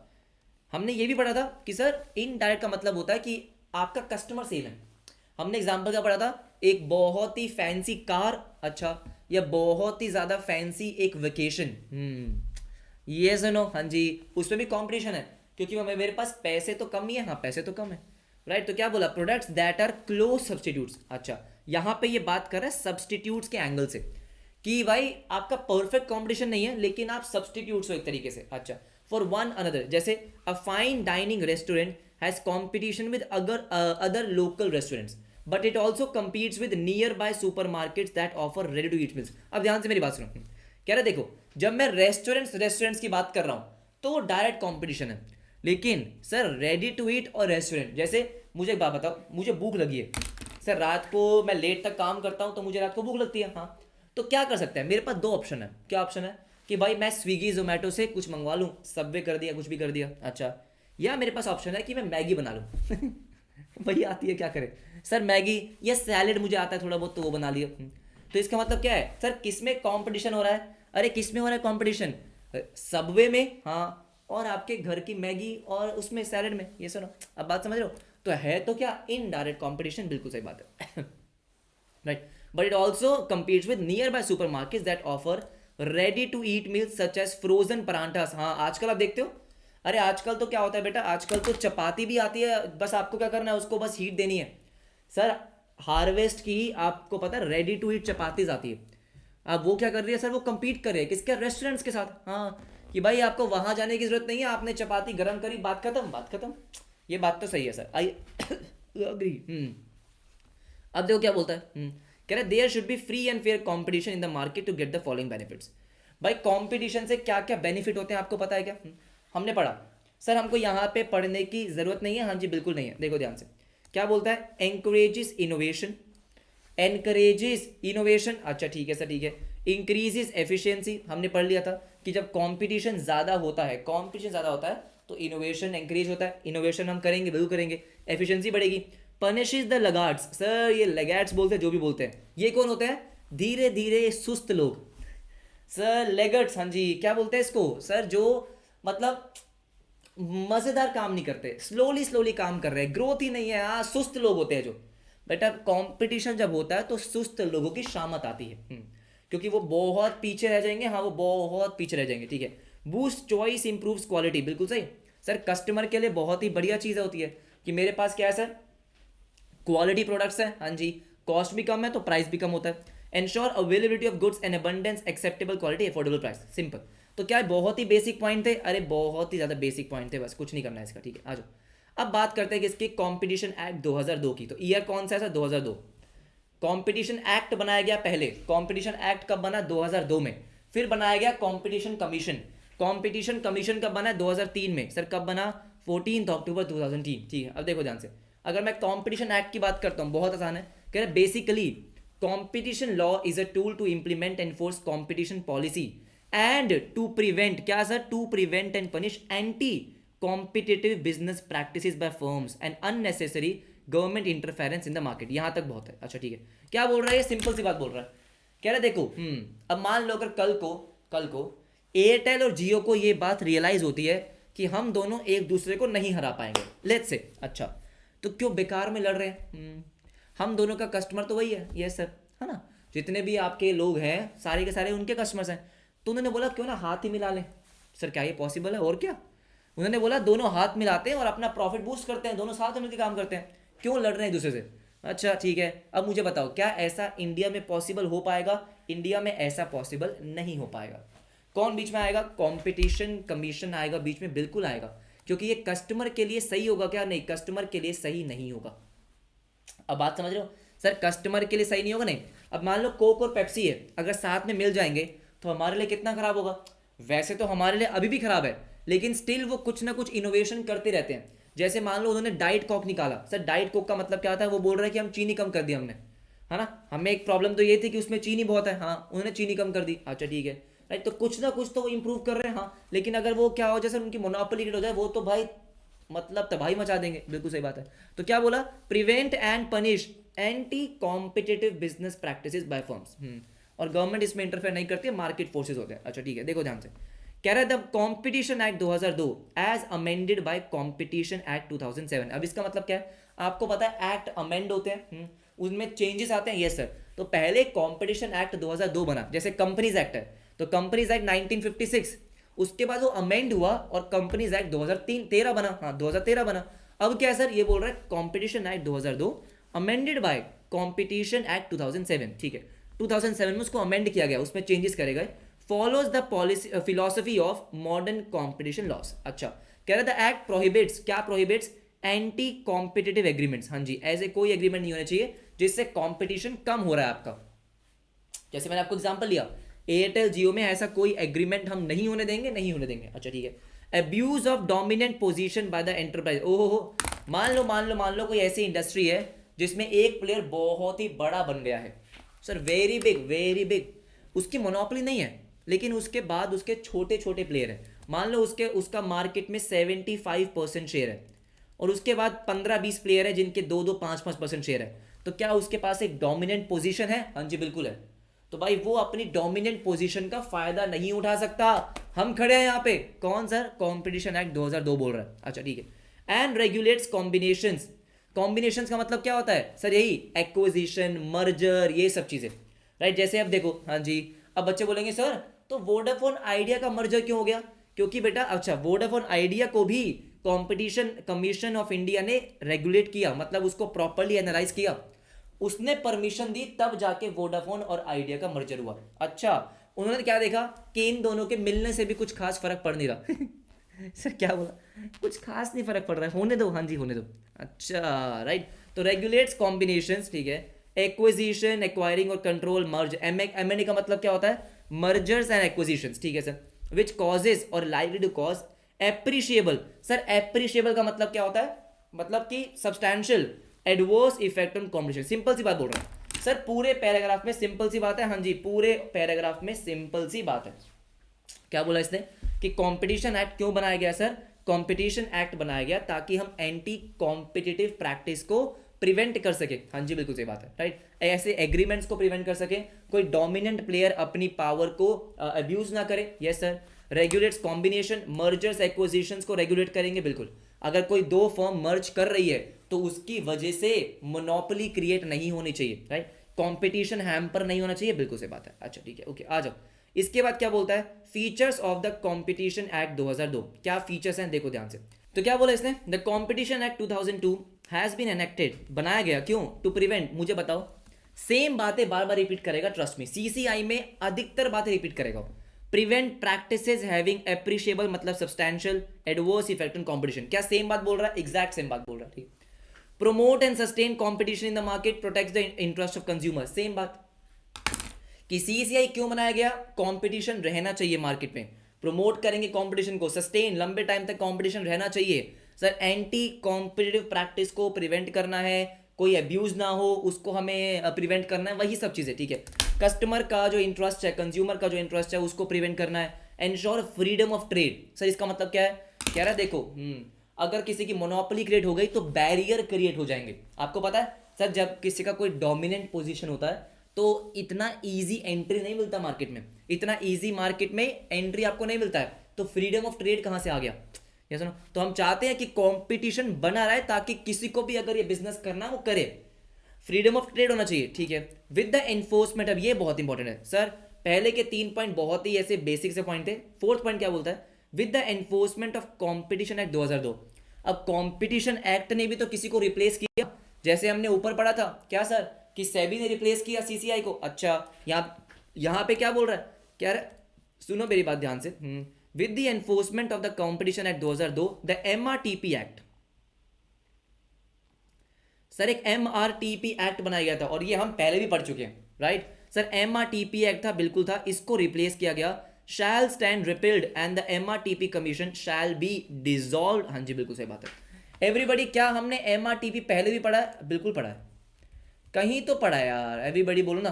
हमने ये भी पढ़ा था कि सर इनडायरेक्ट का मतलब होता है कि आपका कस्टमर सेम है। हमने एग्जांपल क्या पढ़ा था, एक बहुत ही फैंसी कार, अच्छा, या बहुत ही ज्यादा फैंसी एक वेकेशन, ये सुनो, हाँ जी, उसमें भी कंपटीशन है क्योंकि मेरे पास पैसे तो कम ही है, हाँ पैसे तो कम है, राइट। तो क्या बोला, products that are close substitutes. अच्छा, यहाँ पे ये बात कर रहा है सब्स्टिट्यूट्स के एंगल से कि भाई आपका परफेक्ट कंपटीशन नहीं है लेकिन आप सब्स्टिट्यूट्स हो एक तरीके से। अच्छा, फॉर वन अनदर, जैसे a fine dining restaurant has competition with other local restaurants but it also competes with nearby supermarkets that offer ready to eat meals. अब ध्यान से मेरी बात सुनो, कह रहे देखो, जब मैं रेस्टोरेंट्स की बात कर रहा हूं तो डायरेक्ट कंपटीशन है, लेकिन सर रेडी टू ईट और रेस्टोरेंट, जैसे मुझे एक बात बताओ, मुझे भूख लगी है सर, रात को मैं लेट तक काम करता हूं तो मुझे रात को भूख लगती है, हाँ, तो क्या कर सकते हैं, मेरे पास दो ऑप्शन है। क्या ऑप्शन है कि भाई मैं स्विगी जोमेटो से कुछ मंगवा लूँ, सबवे कर दिया, कुछ भी कर दिया, अच्छा, या मेरे पास ऑप्शन है कि मैं मैगी बना लूँ वही आती है, क्या करें सर, मैगी या सैलेड मुझे आता है थोड़ा बहुत, तो वो बना लिया। तो इसका मतलब क्या है सर, किसमें कंपटीशन हो रहा है, अरे किसमें हो रहा है कंपटीशन, सबवे में, हाँ, और आपके घर की मैगी और उसमें सैलेड में, ये सुनो, अब बात समझ रहे हो, तो है तो क्या इनडायरेक्ट कंपटीशन, बिल्कुल सही बात है right. But it also competes with nearby supermarket that offer ready to eat meals such as frozen parathas. हाँ आजकल आप देखते हो, अरे आजकल तो क्या होता है बेटा, आजकल तो चपाती भी आती है, बस आपको क्या करना है, उसको बस हीट देनी है सर। हार्वेस्ट की आपको पता है रेडी टू ईट चपातीज आती है, अब वो क्या कर रही है सर, वो compete कर रही है किसके, रेस्टोरेंट्स के साथ, हाँ, कि भाई आपको वहां जाने की जरूरत नहीं है, आपने चपाती गर्म करी, बात खत्म, बात खत्म। ये बात तो सही है सर, आई अग्री। अब देखो क्या बोलता है, कह रहा है there should be free and fair competition in the market to get the following benefits. भाई कंपटीशन से क्या क्या बेनिफिट होते हैं आपको पता है क्या, हमने पढ़ा सर, हमको यहाँ पे पढ़ने की जरूरत नहीं है, हाँ जी बिल्कुल नहीं है। देखो ध्यान से क्या बोलता है, एनकरेजेस इनोवेशन, एनकरेजेस इनोवेशन, अच्छा ठीक है सर, ठीक है, इंक्रीजेस एफिशिएंसी, हमने पढ़ लिया था कि जब कंपटीशन ज़्यादा होता है, कंपटीशन ज़्यादा होता है तो इनोवेशन इंक्रीज होता है, इनोवेशन हम करेंगे बिल्कुल करेंगे, एफिशिएंसी बढ़ेगी। पनिशेस द लगार्ड्स, सर ये लगार्ड्स बोलते हैं, जो भी बोलते हैं, ये कौन होते हैं, धीरे धीरे सुस्त लोग, सर लेगर्ट्स, हाँ जी, क्या बोलते हैं इसको सर, जो मतलब मजेदार काम नहीं करते, स्लोली स्लोली काम कर रहे हैं, ग्रोथ ही नहीं है, हाँ, सुस्त लोग होते हैं जो। बेटा कंपटीशन जब होता है तो सुस्त लोगों की शामत आती है, क्योंकि वो बहुत पीछे रह जाएंगे, हाँ वो बहुत पीछे रह जाएंगे, ठीक है। बूस्ट चॉइस इंप्रूव्स क्वालिटी, बिल्कुल सही सर, कस्टमर के लिए बहुत ही बढ़िया चीज़ होती है कि मेरे पास क्या है सर, क्वालिटी प्रोडक्ट्स है, हाँ जी, कॉस्ट भी कम है तो प्राइस भी कम होता है। Ensure availability of goods and abundance, acceptable quality, affordable price, simple. तो क्या है, बहुत ही बेसिक पॉइंट थे, अरे बहुत ही ज़्यादा बेसिक पॉइंट थे, बस कुछ नहीं करना है इसका, ठीक है। आ जाओ, अब बात करते हैं कि इसके कॉम्पिटिशन एक्ट 2002 की। तो ईयर कौन सा है सर, 2002। कॉम्पिटिशन एक्ट बनाया गया पहले, कॉम्पिटिशन एक्ट कब बना, 2002 में। फिर बनाया गया कॉम्पिटिशन कमीशन, कॉम्पिटिशन कमीशन कब बना, 2003 में। सर कब बना, 14 अक्टूबर 2003, ठीक है। अब देखो ध्यान से, अगर मैं कॉम्पिटिशन एक्ट की बात करता हूँ, बहुत आसान है, कह रहे basically competition law is a tool to implement enforce competition policy and to prevent, क्या sir, to prevent and punish anti competitive business practices by firms and unnecessary government interference in the market. यहां तक बहुत है। अच्छा ठीक है, क्या बोल रहा है ये, सिंपल सी बात बोल रहा है। कह रहा है देखो, अब मान लो अगर कल को एयरटेल और जियो को ये बात रियलाइज होती है कि हम दोनों एक दूसरे को नहीं हरा पाएंगे, लेट्स से, अच्छा, तो क्यों बेकार में लड़ रहे हैं? हम दोनों का कस्टमर तो वही है, यस सर, है ना, जितने भी आपके लोग हैं सारे के सारे उनके कस्टमर्स हैं। तो उन्होंने बोला क्यों ना हाथ ही मिला लें। सर क्या ये पॉसिबल है? और क्या, उन्होंने बोला दोनों हाथ मिलाते हैं और अपना प्रॉफिट बूस्ट करते हैं, दोनों साथ में मिलकर काम करते हैं। क्यों लड़ रहे हैं एक दूसरे से? अच्छा ठीक है, अब मुझे बताओ क्या ऐसा इंडिया में पॉसिबल हो पाएगा? इंडिया में ऐसा पॉसिबल नहीं हो पाएगा। कौन बीच में आएगा? कंपटीशन कमीशन आएगा बीच में, बिल्कुल आएगा, क्योंकि ये कस्टमर के लिए सही होगा क्या? नहीं, कस्टमर के लिए सही नहीं होगा। अब बात समझ रहे हो सर, कस्टमर के लिए सही नहीं होगा। नहीं, अब मान लो कोक और पेप्सी है, अगर साथ में मिल जाएंगे तो हमारे लिए कितना खराब होगा? वैसे तो हमारे लिए अभी भी खराब है, लेकिन स्टिल वो कुछ ना कुछ इनोवेशन करते रहते हैं। जैसे मान लो उन्होंने डाइट कोक निकाला, सर डाइट कोक का मतलब क्या होता है? वो बोल रहा है कि हम चीनी कम कर दी हमने, है ना, हमें एक प्रॉब्लम तो ये थी कि उसमें चीनी बहुत है, हाँ उन्होंने चीनी कम कर दी, अच्छा ठीक है, राइट, तो कुछ ना कुछ तो वो इंप्रूव कर रहे हैं, हाँ, लेकिन अगर वो क्या हो जाए सर, उनकी मोनोपोली हो जाए, वो तो भाई मतलब तबाही मचा देंगे। बिल्कुल सही बात है। तो क्या बोला? Prevent and punish anti competitive business practices by firms, और गवर्नमेंट इसमें इंटरफेयर नहीं करती है, मार्केट फोर्सेस होते हैं। अच्छा ठीक है, देखो ध्यान से, कह रहा है the competition act 2002 as amended by competition act 2007। अब इसका मतलब क्या है? आपको पता है एक्ट अमेंड होते हैं, उनमें चेंजेस आते हैं, यस सर। तो पहले कॉम्पिटिशन एक्ट 2002 बना, जैसे कंपनीज एक्ट है, तो कंपनीज एक्ट 1956, उसके बाद वो अमेंड हुआ और कंपनीज एक्ट 2013 बना, हाँ 2013 बना। अब क्या है सर? ये बोल रहा है competition act 2002 amended by competition act 2007, ठीक है, 2007 में उसको अमेंड किया गया, उसमें चेंजेस करे गए, follows the policy philosophy of modern competition loss. अच्छा, कह रहा था एक्ट प्रोहिबिट्स, क्या प्रोहिबिट्स? एंटी कॉम्पिटिटिव एग्रीमेंट्स, हाँ जी, ऐसे कोई एग्रीमेंट नहीं होना चाहिए जिससे कॉम्पिटिशन कम हो रहा है आपका। जैसे मैंने आपको एग्जांपल लिया, एयरटेल जियो में ऐसा कोई एग्रीमेंट हम नहीं होने देंगे, नहीं होने देंगे। अच्छा ठीक है, abuse of dominant position by the enterprise, ओहो, मान लो कोई ऐसी इंडस्ट्री है जिसमें एक प्लेयर बहुत ही बड़ा बन गया है, सर वेरी बिग, उसकी मोनोपोली नहीं है, लेकिन उसके बाद उसके छोटे छोटे प्लेयर हैं, मान लो उसका मार्केट में 75% शेयर है, और उसके बाद 15-20 प्लेयर है जिनके 2-2, 5-5% शेयर है, तो क्या उसके पास एक डोमिनेंट पोजीशन है? हाँ जी बिल्कुल है। तो भाई वो अपनी डोमिनेंट पोजीशन का फायदा नहीं उठा सकता। हम खड़े हैं यहाँ पे, कौन सर? कॉम्पिटिशन एक्ट 2002 बोल रहा है। अच्छा ठीक है, एंड रेगुलेट्स कॉम्बिनेशंस। कॉम्बिनेशंस का मतलब क्या होता है सर? यही एक्विजिशन, मर्जर, ये सब चीजें, राइट। जैसे अब देखो, हाँ जी, अब बच्चे बोलेंगे सर तो वोडाफोन आइडिया का मर्जर क्यों हो गया? क्योंकि बेटा, अच्छा, वोडाफोन आइडिया को भी कंपटीशन कमीशन ऑफ इंडिया ने रेगुलेट किया, मतलब उसको प्रॉपर्ली एनालाइज किया, उसने परमिशन दी, तब जाके वोडाफोन और आइडिया का मर्जर हुआ। अच्छा, उन्होंने क्या देखा कि इन दोनों के मिलने से भी कुछ खास फर्क पड़ नहीं रहा। सर क्या बोला? कुछ खास नहीं फर्क पड़ रहा है, होने दो, हाँ जी होने दो। अच्छा राइट, तो रेगुलेट्स कॉम्बिनेशंस, ठीक है, एक्विजिशन, एक्वायरिंग और कंट्रोल, मर्ज, एमएनए का मतलब क्या होता है? मर्जर्स एंड एक्विजिशंस, ठीक है sir, which causes or likely to cause appreciable. Sir appreciable का मतलब क्या होता है? मतलब कि substantial adverse effect on competition. Simple सी बात बोल रहा हूं सर, पूरे पैराग्राफ में सिंपल सी बात है, हाँ जी, पूरे पैराग्राफ में सिंपल सी बात है। क्या बोला इसने कि कंपटीशन एक्ट क्यों बनाया गया सर? कंपटीशन एक्ट बनाया गया ताकि हम एंटी कॉम्पिटिटिव प्रैक्टिस को प्रिवेंट कर सके, हाँ जी बिल्कुल सही बात है, राइट, ऐसे एग्रीमेंट्स को प्रिवेंट कर सके, कोई डोमिनेंट प्लेयर अपनी पावर को अब्यूज ना करे, yes sir. Regulates combination, mergers, acquisitions को रेगुलेट करेंगे, बिल्कुल। अगर कोई दो फर्म मर्ज कर रही है तो उसकी वजह से मोनोपोली क्रिएट नहीं होनी चाहिए, राइट, कंपटीशन हैम्पर नहीं होना चाहिए, बिल्कुल सही बात है। अच्छा ठीक है, ओके, आ जाओ। इसके बाद क्या बोलता है? Features of the competition act 2002। क्या फीचर्स हैं देखो ध्यान से। तो क्या बोला इसने? The competition act 2002 has been enacted, बनाया गया क्यों? टू प्रिवेंट, मुझे बताओ, सेम बातें बार बार रिपीट करेगा, ट्रस्ट मी, सीसीआई में अधिकतर बातें रिपीट करेगा। प्रिवेंट प्रैक्टिसेस हैविंग एप्रिशिएबल, मतलब substantial adverse effect on competition, क्या सेम बात बोल रहा है? एग्जैक्ट सेम बात बोल रहा है, ठीक। Promote and sustain competition in the market, protects the interest of consumer, same बात। कि सीसीआई क्यों बनाया गया? कंपटीशन रहना चाहिए मार्केट में, प्रमोट करेंगे कंपटीशन को, सस्टेन, लंबे टाइम तक कंपटीशन रहना चाहिए सर, एंटी कॉम्पिटिटिव प्रैक्टिस को प्रिवेंट करना है, कोई अब्यूज ना हो, उसको हमें प्रिवेंट करना है, वही सब चीज़ें, ठीक है। कस्टमर का जो इंटरेस्ट है, कंज्यूमर का जो इंटरेस्ट है, उसको प्रिवेंट करना है। Ensure freedom of trade. Sir इसका मतलब क्या है? कह रहा है देखो, अगर किसी की मोनोपोली क्रिएट हो गई तो बैरियर क्रिएट हो जाएंगे। आपको पता है सर, जब किसी का कोई डोमिनेंट पोजीशन होता है तो इतना इजी एंट्री नहीं मिलता मार्केट में, इतना इजी मार्केट में एंट्री आपको नहीं मिलता है। तो फ्रीडम ऑफ ट्रेड कहाँ से आ गया? ये सुनो, तो हम चाहते हैं कि कंपटीशन बना रहे ताकि किसी को भी अगर ये बिजनेस करना है वो करे। फ्रीडम ऑफ ट्रेड होना चाहिए, ठीक है, विद द एनफोर्समेंट। अब ये बहुत इंपॉर्टेंट है सर, पहले के 3 पॉइंट बहुत ही ऐसे बेसिक से पॉइंट थे। फोर्थ पॉइंट क्या बोलता है? With the enforcement of competition act 2002। अब कॉम्पिटिशन एक्ट ने भी तो किसी को रिप्लेस किया, जैसे हमने ऊपर पढ़ा था क्या सर, कि सेबी ने रिप्लेस किया सीसीआई को। अच्छा, यहाँ पे क्या बोल रहा है? कह रहा है, सुनो मेरी बात ध्यान से, with the enforcement of the competition act 2002, the MRTP act. Sir एक एमआरटीपी एक्ट बनाया गया था और ये हम पहले भी पढ़ चुके हैं, राइट सर। एमआरटीपी एक्ट था, बिल्कुल था, इसको रिप्लेस किया गया। Shall stand repealed and the MRTP commission shall be dissolved. हाँ जी, बिल्कुल सही बात है। एवरीबडी, क्या हमने एमआरटीपी पहले भी पढ़ा है? बिल्कुल पढ़ा है, कहीं तो पढ़ा है यार। एवरीबडी बोलो ना।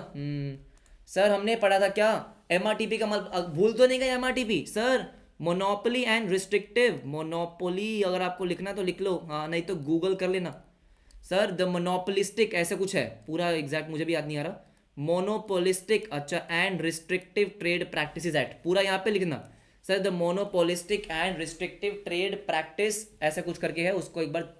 सर हमने पढ़ा था क्या एमआरटीपी का मतलब? भूल तो नहीं गए MRTP sir? Monopoly and restrictive. Monopoly अगर आपको लिखना तो लिख लो, हाँ, नहीं तो गूगल कर लेना सर। द मोनोपोलिस्टिक ऐसे कुछ है, पूरा एग्जैक्ट मुझे भी याद नहीं आ रहा। मोनोपोलिस्टिक, अच्छा, and restrictive trade practices act, पूरा यहाँ पे लिखना sir. The monopolistic and restrictive trade practice ऐसा कुछ करके है, उसको एक बार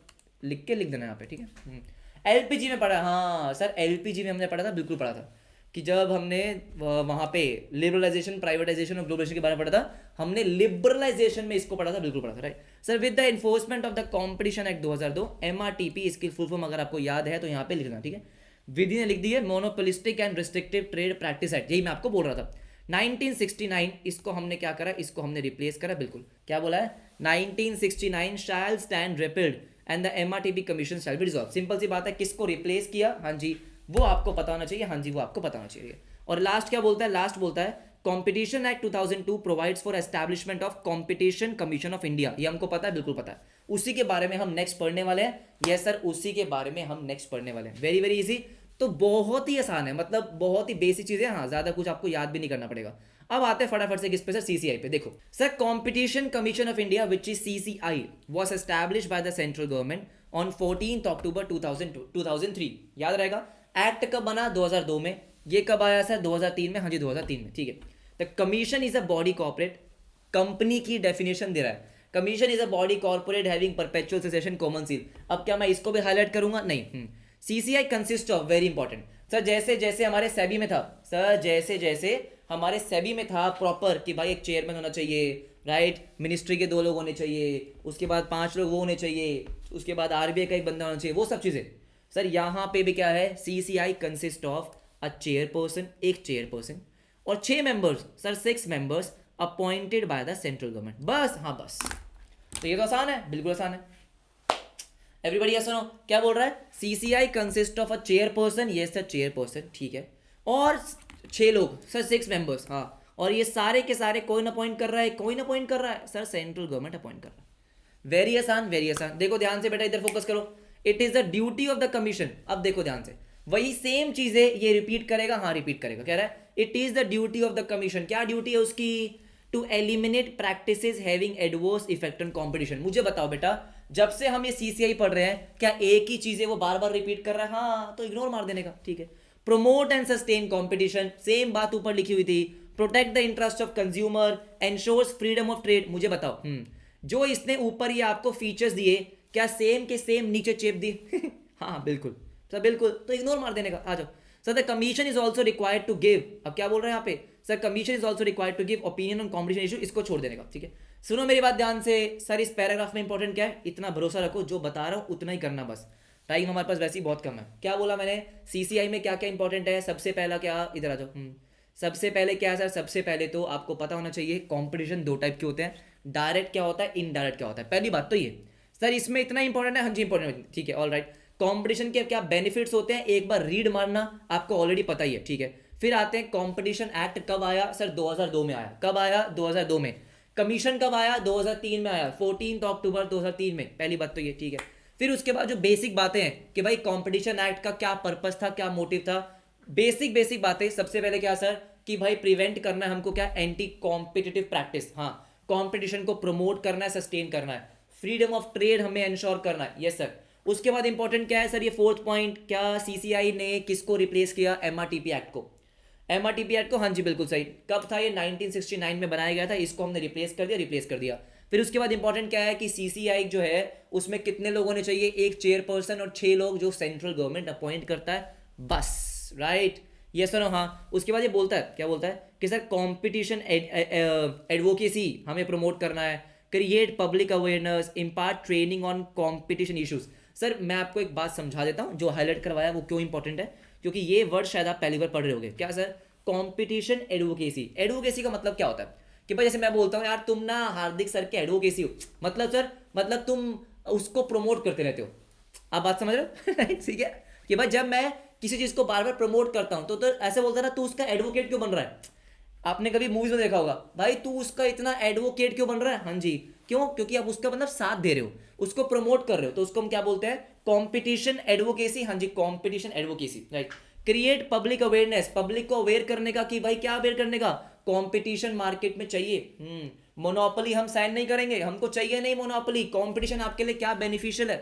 लिख के लिख देना यहाँ पे, ठीक है। एलपीजी में पढ़ा, हाँ सर, एलपीजी में हमने पढ़ा था, बिल्कुल पढ़ा था, कि जब हमने वहाँ पे लिबरलाइजेशन, प्राइवेटाइजेशन और ग्लोबलाइजेशन के बारे में पढ़ा था, हमने लिबरलाइजेशन में इसको पढ़ा था, बिल्कुल पढ़ा था, right sir. With the enforcement of the competition act 2002, MRTP, इसकी फुल फॉर्म अगर आपको याद है तो यहाँ पे लिखना, ठीक है। विधि ने लिख दी है monopolistic and restrictive trade practice act, यही मैं आपको बोल रहा था। 1969 इसको हमने क्या करा? इसको हमने रिप्लेस करा, बिल्कुल क्या बोला है? 1969 shall stand repealed and the MRTP commission shall be dissolve. Simple सी बात है, किसको रिप्लेस किया? हाँ जी, वो आपको पता होना चाहिए, हाँ जी, वो आपको पता होना चाहिए। और लास्ट क्या बोलता है? लास्ट बोलता है competition act 2002 provides for establishment of competition commission of India. ये हमको पता है, बिल्कुल पता है, उसी के बारे में हम नेक्स्ट पढ़ने वाले हैं। यस सर, उसी के बारे में हम नेक्स्ट पढ़ने वाले हैं। वेरी वेरी इजी, तो बहुत ही आसान है, मतलब बहुत ही बेसिक चीजें, हाँ, ज्यादा कुछ आपको याद भी नहीं करना पड़ेगा। अब आते हैं फटाफट से किस पे? सर सीसीआई पे। देखो sir, competition commission of India which is CCI was established by the central government on 14 अक्टूबर 2003। याद रहेगा, एक्ट कब बना? 2002 में। ये कब आया सर? 2003 में। हाँ जी, 2003 में, ठीक है। The commission is a body corporate, company की डेफिनेशन दे रहा है। Commission is a body corporate having perpetual cessation common seal. अब क्या मैं इसको भी हाईलाइट करूंगा? नहीं। CCI consist of, very important sir, जैसे जैसे हमारे सेबी में था सर, जैसे जैसे हमारे सेबी में था प्रॉपर कि भाई एक चेयरमैन होना चाहिए, राइट, मिनिस्ट्री के 2 लोग होने चाहिए, उसके बाद 5 लोग वो होने चाहिए, उसके बाद आरबीआई का एक बंदा होना चाहिए, वो सब चीज़ें सर यहाँ पे भी क्या है? CCI consist of a chairperson, एक चेयरपर्सन, और 6 members sir, 6 members appointed by the central government, बस। हाँ बस, तो ये तो आसान है, बिल्कुल आसान है। एवरीबॉडी ये सुनो, क्या बोल रहा है? CCI consist of a chairperson, ये सर चेयरपर्सन, ठीक है, और 6 लोग सर, 6 मेंबर्स, हाँ, और ये सारे के सारे कोई ना अपॉइंट कर रहा है, कोई ना अपॉइंट कर रहा है सर, सेंट्रल गवर्नमेंट अपॉइंट कर रहा है। वेरी आसान, वेरी आसान। देखो ध्यान से बेटा, इधर फोकस करो। It is the duty of the commission. अब देखो ध्यान से, वही सेम चीजें ये रिपीट करेगा, हाँ रिपीट करेगा। कह रहा है it is the duty of the commission, क्या ड्यूटी है उसकी? To eliminate practices having adverse effect on competition. मुझे बताओ बेटा, जब से हम ये सीसीआई पढ़ रहे हैं, क्या एक ही चीजें वो बार बार रिपीट कर रहा है? हाँ, तो इग्नोर मार देने का, ठीक है। Promote and sustain competition, same बात ऊपर लिखी हुई थी। Protect the interest of consumer, ensures freedom of trade. मुझे बताओ, जो इसने ऊपर ये आपको फीचर्स दिए, क्या सेम के सेम नीचे चेप दिए? हाँ बिल्कुल सर, बिल्कुल, तो इग्नोर मार देने का। आ जाओ sir. The commission is also required to give, अब क्या बोल रहे हैं यहाँ पे sir? Commission is also required to give opinion on competition issue, इसको छोड़ देने का, ठीक है। सुनो मेरी बात ध्यान से सर, इस पैराग्राफ में इंपॉर्टेंट क्या है? इतना भरोसा रखो, जो बता रहा हूँ उतना ही करना, बस। टाइम हमारे पास वैसे ही बहुत कम है। क्या बोला मैंने? सीसीआई में क्या क्या इंपॉर्टेंट है? सबसे पहला क्या, इधर आ जाओ, सबसे पहले क्या है सर? सबसे पहले तो आपको पता होना चाहिए कंपटीशन 2 टाइप के होते हैं, डायरेक्ट क्या होता है, इनडायरेक्ट क्या होता है। पहली बात तो ये सर, इसमें इतना इंपॉर्टेंट है, हाँ जी इंपॉर्टेंट, ठीक है, ऑल राइट। कंपटीशन के क्या बेनिफिट्स होते हैं, एक बार रीड मारना, आपको ऑलरेडी पता ही है, ठीक है। फिर आते हैं कंपटीशन एक्ट कब आया सर? 2002 में आया। कब आया? 2002 में। कमीशन कब आया? 2003 में आया, 14 अक्टूबर 2003 में। पहली बात तो ये, ठीक है। फिर उसके बाद जो बेसिक बातें हैं कि भाई कंपटीशन एक्ट का क्या पर्पस था, क्या मोटिव था, बेसिक बेसिक बातें। सबसे पहले क्या सर कि भाई प्रिवेंट करना है हमको, क्या एंटी कॉम्पिटिटिव प्रैक्टिस, हाँ कंपटीशन को प्रमोट करना है, सस्टेन करना है, फ्रीडम ऑफ ट्रेड हमें इंश्योर करना है, यस सर। उसके बाद इंपॉर्टेंट क्या है सर, ये फोर्थ पॉइंट, क्या सीसीआई ने किसको रिप्लेस किया, एमआरटीपी एक्ट को, एमआरटीपी एक्ट को, हाँ जी बिल्कुल सही। कब था ये, 1969 में बनाया गया था, इसको हमने रिप्लेस कर दिया। फिर उसके बाद इंपॉर्टेंट क्या है कि सीसीआई जो है उसमें कितने लोग होने चाहिए, एक चेयरपर्सन और 6 लोग जो सेंट्रल गवर्नमेंट अपॉइंट करता है, बस राइट, ये सुनो हाँ। उसके बाद ये बोलता है, क्या बोलता है कि सर कॉम्पिटिशन एडवोकेसी हमें प्रमोट करना है, create public awareness, impart training on competition issues. Sir मैं आपको एक बात समझा देता हूँ, जो हाईलाइट करवाया वो क्यों इंपॉर्टेंट है, क्योंकि ये वर्ड शायद आप पहली बार पढ़ रहे होगे। क्या सर, कॉम्पिटिशन एडवोकेसी, एडवोकेसी का मतलब क्या होता है कि भाई जैसे मैं बोलता हूँ यार तुम ना हार्दिक सर के एडवोकेसी हो, मतलब सर मतलब तुम उसको प्रमोट करते रहते हो, आप बात समझ रहे हो ठीक है, कि भाई जब मैं किसी चीज को बार बार प्रमोट करता हूं तो ऐसे बोलता ना तू उसका एडवोकेट क्यों बन रहा है। आपने कभी मूवीज में देखा होगा, भाई तू उसका इतना एडवोकेट क्यों बन रहा है, हाँ जी क्यों, क्योंकि आप उसका मतलब साथ दे रहे हो, उसको प्रमोट कर रहे हो, तो उसको हम क्या बोलते हैं, कंपटीशन एडवोकेसी, हाँ जी competition advocacy right. Create public awareness, public को अवेयर करने का, कि भाई क्या अवेयर करने का, कंपटीशन मार्केट में चाहिए, मोनोपोली हम साइन नहीं करेंगे, हमको चाहिए नहीं मोनोपोली, कंपटीशन आपके लिए क्या बेनिफिशियल है,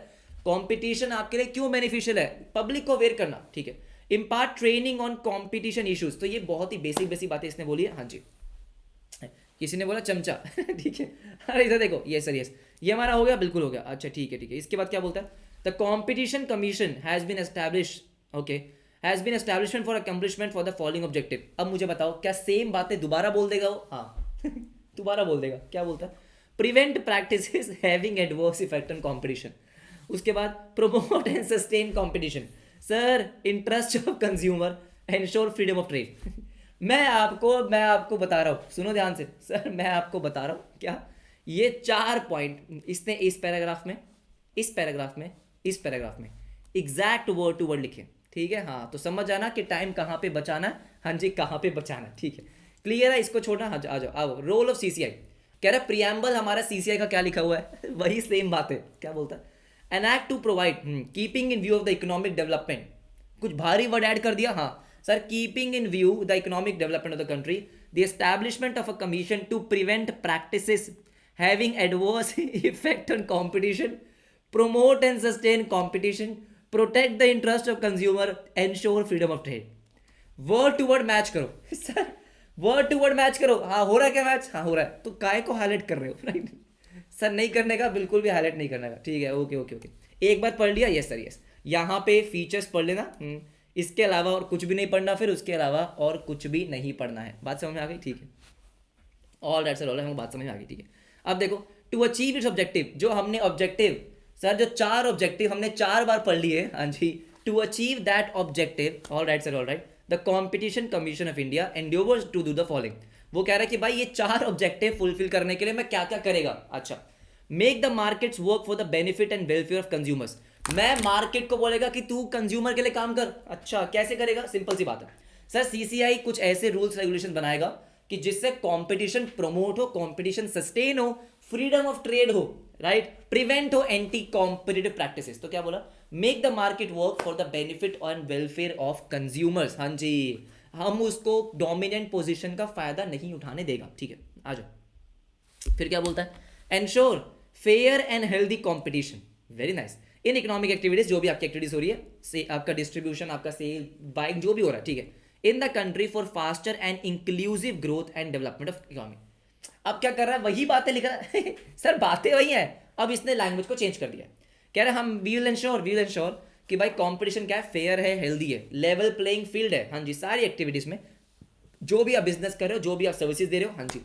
कंपटीशन आपके लिए क्यों बेनिफिशियल है, पब्लिक को अवेयर करना, ठीक है। Impart training on competition issues, तो ये बहुत ही बेसिक बेसिक बातें इसने बोली है, हाँ जी। किसी ने बोला चमचा ठीक है, अरे इधर देखो, ये सर यस, ये हमारा हो गया, बिल्कुल हो गया, अच्छा ठीक है ठीक है। इसके बाद क्या बोलता है, the competition commission has been establish, okay, has been establishment for accomplishment for the following objective. अब मुझे बताओ क्या सेम बातें दोबारा बोल देगा वो, हाँ दोबारा बोल देगा, क्या बोलता है, prevent practices having adverse effect on competition, उसके बाद promote and sustain competition, sir interest of consumer, ensure freedom of trade मैं आपको बता रहा हूँ, सुनो ध्यान से सर, मैं आपको बता रहा हूँ क्या, ये 4 पॉइंट इसने इस पैराग्राफ में, इस पैराग्राफ में, इस पैराग्राफ में एग्जैक्ट वर्ड टू वर्ड लिखे, ठीक है। हाँ तो समझ जाना कि टाइम कहाँ पे बचाना है, हाँ जी कहाँ पे बचाना है, ठीक है क्लियर है, इसको छोड़ना, हाँ आ जाओ आओ। रोल ऑफ सीसीआई, कह रहा है प्रियम्बल हमारा सीसीआई का क्या लिखा हुआ है वही सेम बात है, क्या बोलता है, an act to provide, keeping in view of the economic development, कुछ भारी वर्ड ऐड कर दिया, हाँ sir, keeping in view the economic development of the country, the establishment of a commission to prevent practices having adverse effect on competition, promote and sustain competition, protect the interest of consumer, ensure freedom of trade। Word to word match करो sir, word to word match करो, हाँ हो रहा है क्या match, हाँ हो रहा है, तो काय को हाईलाइट कर रहे हो राइट सर, नहीं करने का, बिल्कुल भी हाईलाइट नहीं करने का, ठीक है ओके ओके ओके। एक बार पढ़ लिया, यस सर यस, यहाँ पे फीचर्स पढ़ लेना, इसके अलावा और कुछ भी नहीं पढ़ना, फिर उसके अलावा और कुछ भी नहीं पढ़ना है, बात समझ में आ गई, ठीक है all right sir, all right, बात समझ में आ गई, ठीक है। अब देखो टू अचीव इट्स ऑब्जेक्टिव, जो हमने ऑब्जेक्टिव सर, जो 4 ऑब्जेक्टिव हमने 4 बार पढ़ लिए, हाँ जी, to achieve that objective, all right sir all right, the competition commission of India endeavours to do the following. वो कह रहा है कि भाई ये 4 ऑब्जेक्टिव फुलफिल करने के लिए मैं क्या क्या करेगा, अच्छा, make the markets work for the benefit and welfare of consumers, मैं मार्केट को बोलेगा कि तू कंज्यूमर के लिए काम कर, अच्छा कैसे करेगा, सिंपल सी बात है सर, सीसीआई कुछ ऐसे रूल्स रेगुलेशन बनाएगा कि जिससे कंपटीशन प्रमोट हो, कंपटीशन सस्टेन हो, फ्रीडम ऑफ ट्रेड हो, राइट, प्रिवेंट हो एंटी कॉम्पिटिटिव प्रैक्टिसेस, तो क्या बोला, make the market work for the benefit and welfare of consumers, हाँ जी, हम उसको डोमिनेंट पोजीशन का फायदा नहीं उठाने देगा, ठीक है आ जाओ। फिर क्या बोलता है, ensure fair and healthy competition, very nice, in economic activities, जो भी आपकी एक्टिविटीज हो रही है, से आपका डिस्ट्रीब्यूशन, आपका सेल बाइंग जो भी हो रहा है, ठीक है, इन the country for faster and inclusive growth and development of economy. अब क्या कर रहा है, वही बातें लिख रहा है सर, बातें वही हैं, अब इसने लैंग्वेज को चेंज कर दिया, कह रहा है हम वील एंश्योर कि भाई कंपटीशन क्या है, फेयर है, हेल्दी है, लेवल प्लेइंग फील्ड है, हाँ जी, सारी एक्टिविटीज में जो भी आप बिजनेस कर रहे हो, जो भी आप सर्विसेज दे रहे हो, हाँ जी,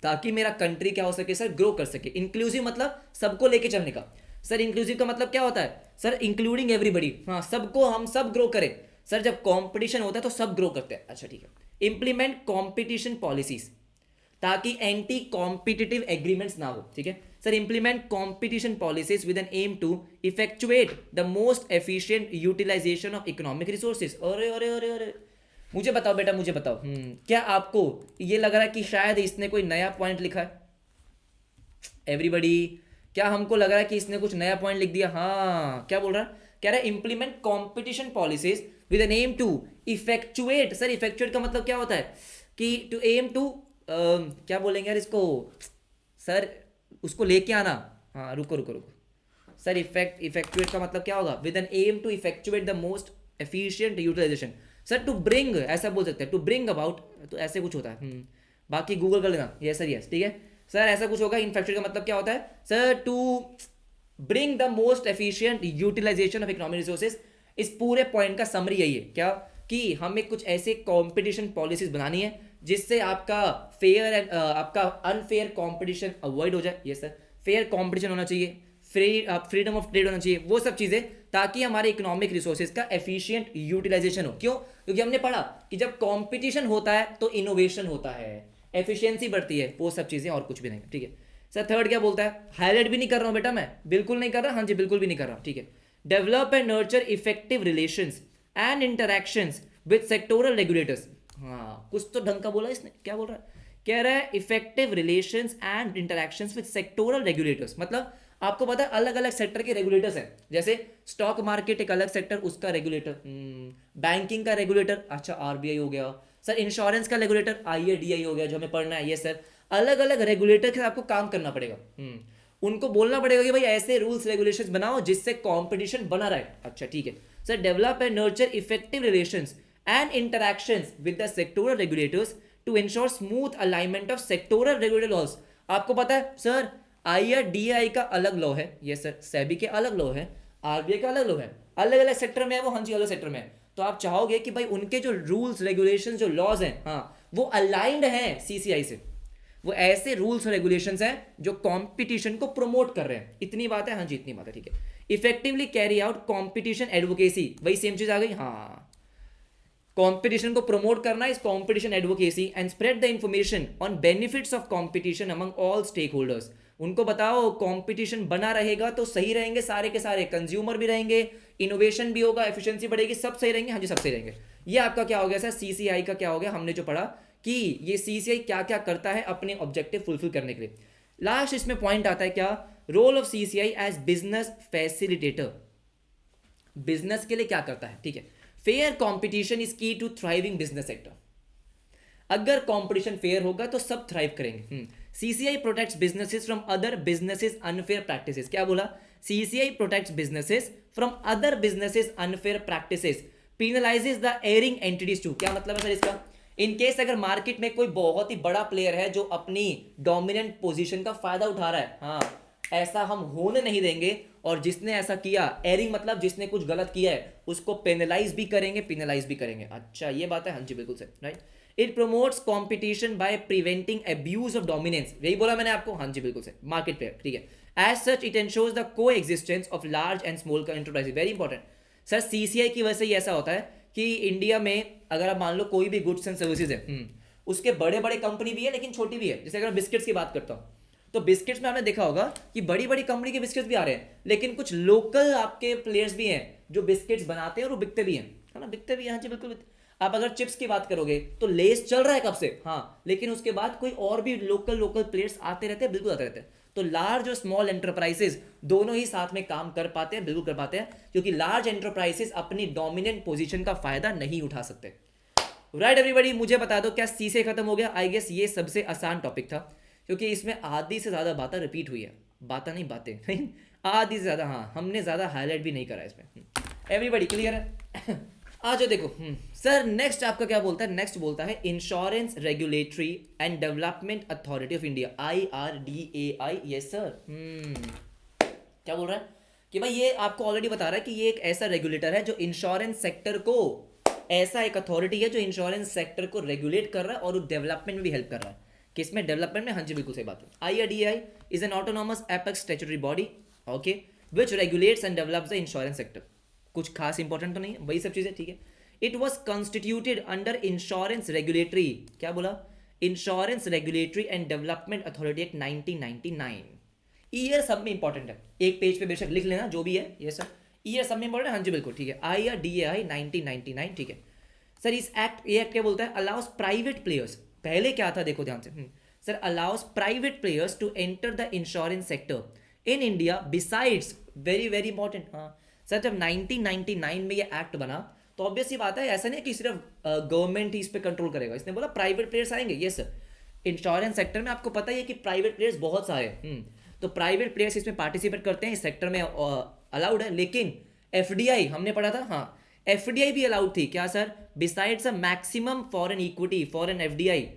ताकि मेरा कंट्री क्या हो सके सर, ग्रो कर सके। इंक्लूसिव मतलब सबको लेके चलने का, सर इंक्लूसिव का मतलब क्या होता है सर, इंक्लूडिंग एवरीबडी, हाँ सबको, हम सब ग्रो करें सर, जब कंपटीशन होता है तो सब ग्रो करते हैं, अच्छा ठीक है। इंप्लीमेंट कंपटीशन पॉलिसीज, ताकि एंटी कॉम्पिटिटिव एग्रीमेंट्स ना हो, ठीक है sir, implement competition policies with an aim to effectuate the most efficient utilisation of economic resources. अरे अरे अरे अरे, मुझे बताओ बेटा, मुझे बताओ, क्या आपको ये लग रहा है कि शायद इसने कोई नया पॉइंट लिखा है, एवरीबडी, क्या हमको लग रहा है कि इसने कुछ नया पॉइंट लिख दिया? हाँ, क्या बोल रहा है? कह रहा है implement competition policies with an aim to effectuate. Sir effectuate का मतलब क्या होता है? कि टू एम टू, क्या बोलेंगे यार इसको सर, उसको लेके आना। हाँ रुको रुको रुको सर, इफेक्चुएट का मतलब क्या होगा? With an aim to effectuate the most efficient utilisation. Sir to bring, ऐसा बोल सकते हैं, टू ब्रिंग अबाउट, तो ऐसे कुछ होता है। बाकी गूगल कर लेना। यस सर, यस ठीक है सर, ऐसा कुछ होगा। इनफेक्चुएट का मतलब क्या होता है sir? To bring the most efficient utilisation of economic resources. इस पूरे पॉइंट का समरी यही है क्या? कि हमें कुछ ऐसे कंपटीशन पॉलिसीज बनानी है जिससे आपका फेयर एंड आपका अनफेयर कंपटीशन अवॉइड हो जाए। ये सर, फेयर कंपटीशन होना चाहिए, फ्रीडम ऑफ ट्रेड होना चाहिए, वो सब चीज़ें, ताकि हमारे इकोनॉमिक रिसोर्सेज का एफिशिएंट यूटिलाइजेशन हो। क्यों? क्योंकि हमने पढ़ा कि जब कंपटीशन होता है तो इनोवेशन होता है, एफिशिएंसी बढ़ती है, वो सब चीज़ें, और कुछ भी नहीं। ठीक है सर, थर्ड क्या बोलता है? हाईलाइट भी नहीं कर रहा हूँ बेटा मैं, बिल्कुल नहीं कर रहा। हाँ जी, बिल्कुल भी नहीं कर रहा हूँ। ठीक है, develop and nurture effective relations and interactions with sectoral regulators. हाँ, कुछ तो ढंग का बोला इसने। क्या बोल रहा है? कह रहा है effective relations and interactions with sectoral regulators. मतलब आपको पता है अलग अलग सेक्टर के रेगुलेटर्स हैं। जैसे स्टॉक मार्केट एक अलग सेक्टर, उसका रेगुलेटर। बैंकिंग का रेगुलेटर, अच्छा आरबीआई हो गया सर। इंश्योरेंस का रेगुलेटर आईएडीआई हो गया, जो हमें पढ़ना है। ये सर, अलग अलग रेगुलेटर के साथ आपको काम करना पड़ेगा। उनको बोलना पड़ेगा कि भाई ऐसे रूल्स रेगुलेशंस बनाओ जिससे कंपटीशन बना रहे। अच्छा ठीक है sir, develop and nurture effective relations and interactions with the sectoral regulators to ensure smooth alignment of sectoral regulatory laws. आपको पता है सर, आईआरडीआई का अलग लॉ है, ये सर, सेबी के अलग लॉ है, आरबीआई का अलग लॉ है, अलग अलग सेक्टर में है वो। हाँ जी, अलग सेक्टर में है। तो आप चाहोगे कि भाई उनके जो रूल्स रेगुलेशन जो लॉज हैं, हाँ, वो अलाइंड हैं सीसीआई से। वो ऐसे रूल्स और रेगुलेशंस हैं जो कंपटीशन को प्रमोट कर रहे हैं। इतनी बात है। हाँ जी, इतनी बात है। ठीक है, effectively carry out competition advocacy, वही सेम चीज आ गई। हाँ, कंपटीशन को प्रमोट करना is competition advocacy and spread the information on benefits of competition among all stakeholders. उनको बताओ कंपटीशन बना रहेगा तो सही रहेंगे सारे के सारे, कंज्यूमर भी रहेंगे, इनोवेशन भी होगा, एफिशिएंसी बढ़ेगी, सब सही रहेंगे। हाँ जी, सब सही रहेंगे। ये आपका क्या हो गया सर? सीसीआई का क्या हो गया? हमने जो पढ़ा कि ये सीसीआई क्या क्या करता है अपने ऑब्जेक्टिव फुलफिल करने के लिए। लास्ट इसमें पॉइंट आता है क्या? Role of CCI as business facilitator. Business के लिए क्या करता है? ठीक है, fair competition is key to thriving business sector. अगर कंपटीशन फेयर होगा तो सब थ्राइव करेंगे। CCI protects businesses from other businesses unfair practices. क्या बोला? CCI protects businesses from other businesses unfair practices, penalises the erring entities too. क्या मतलब है सर इसका? इन केस अगर मार्केट में कोई बहुत ही बड़ा प्लेयर है जो अपनी डोमिनेंट पोजीशन का फायदा उठा रहा है, हाँ, ऐसा हम होने नहीं देंगे। और जिसने ऐसा किया, एयरिंग मतलब जिसने कुछ गलत किया है, उसको पेनलाइज भी करेंगे, पेनलाइज भी करेंगे। अच्छा, ये बात है। हाँ जी, बिल्कुल sir, right. It promotes competition by preventing abuse of dominance. यही बोला मैंने आपको। हाँ जी, बिल्कुल सर, मार्केट प्लेयर। ठीक है, as such it ensures the coexistence of large and small enterprise. Very important sir, CCI की वजह से ही ऐसा होता है कि इंडिया में अगर आप मान लो कोई भी गुड्स एंड सर्विसेज है, उसके बड़े बड़े कंपनी भी है लेकिन छोटी भी है। जैसे अगर बिस्किट्स की बात करता हूँ तो बिस्किट्स में आपने देखा होगा कि बड़ी बड़ी कंपनी के बिस्किट्स भी आ रहे हैं, लेकिन कुछ लोकल आपके प्लेयर्स भी हैं जो बिस्किट्स बनाते हैं और वो बिकते भी हैं, है ना, बिकते भी हैं। हाँ जी, बिल्कुल। आप अगर चिप्स की बात करोगे तो लेस चल रहा है कब से, हाँ, लेकिन उसके बाद कोई और भी लोकल प्लेयर्स आते रहते हैं, बिल्कुल आते रहते हैं। तो लार्ज और स्मॉल एंटरप्राइजेस दोनों ही साथ में काम कर पाते हैं, बिल्कुल कर पाते हैं, क्योंकि लार्ज एंटरप्राइजेस अपनी डोमिनेंट पोजीशन का फायदा नहीं उठा सकते। राइट एवरीबॉडी, मुझे बता दो क्या सी से खत्म हो गया? आई गेस ये सबसे आसान टॉपिक था, क्योंकि इसमें आधी से ज़्यादा बातें रिपीट हुई है। बातें नहीं, बातें आधी से ज़्यादा। हाँ, हमने ज़्यादा हाईलाइट भी नहीं करा इसमें। एवरीबॉडी क्लियर है? आ जाओ देखो। सर नेक्स्ट आपका क्या बोलता है? नेक्स्ट बोलता है insurance regulatory and development authority of India, IRDAI। Yes sir. क्या बोल रहा है कि भाई ये आपको ऑलरेडी बता रहा है कि ये एक ऐसा रेगुलेटर है जो इंश्योरेंस सेक्टर को, ऐसा एक अथॉरिटी है जो इंश्योरेंस सेक्टर को रेगुलेट कर रहा है और डेवलपमेंट में भी हेल्प कर रहा है। किसमें? डेवलपमेंट में। हाँ जी, बिल्कुल सही बात है। IRDAI is an autonomous apex statutory body, okay, which regulates and develops the insurance sector. कुछ खास इंपॉर्टेंट तो नहीं है, वही सब चीजें। ठीक है, it was constituted under insurance regulatory, क्या बोला? Insurance regulatory and development authority act 1999। Year सब में इंपॉर्टेंट है, एक पेज पे बेशक लिख लेना जो भी है। ये सर, ईयर सब में इंपॉर्टेंट है। हाँ जी, बिल्कुल ठीक है। IRDAI 1999। ठीक है सर, इस एक्ट, ये एक्ट क्या बोलता है? अलाउस प्राइवेट प्लेयर्स, पहले क्या था देखो ध्यान से, sir, allows private players to enter the insurance sector in India besides very very important, हाँ सर, जब 1999 में ये एक्ट बना तो ऑब्वियस ही बात है, ऐसा नहीं है कि सिर्फ गवर्नमेंट ही इस पे कंट्रोल करेगा, इसने बोला प्राइवेट प्लेयर्स आएंगे। ये सर इंश्योरेंस सेक्टर में आपको पता ही है कि प्राइवेट प्लेयर्स बहुत सारे हैं, तो प्राइवेट प्लेयर्स इसमें पार्टिसिपेट करते हैं, इस सेक्टर में अलाउड है। लेकिन एफडीआई हमने पढ़ा था, हाँ एफडीआई भी अलाउड थी क्या sir, besides a maximum foreign equity foreign FDI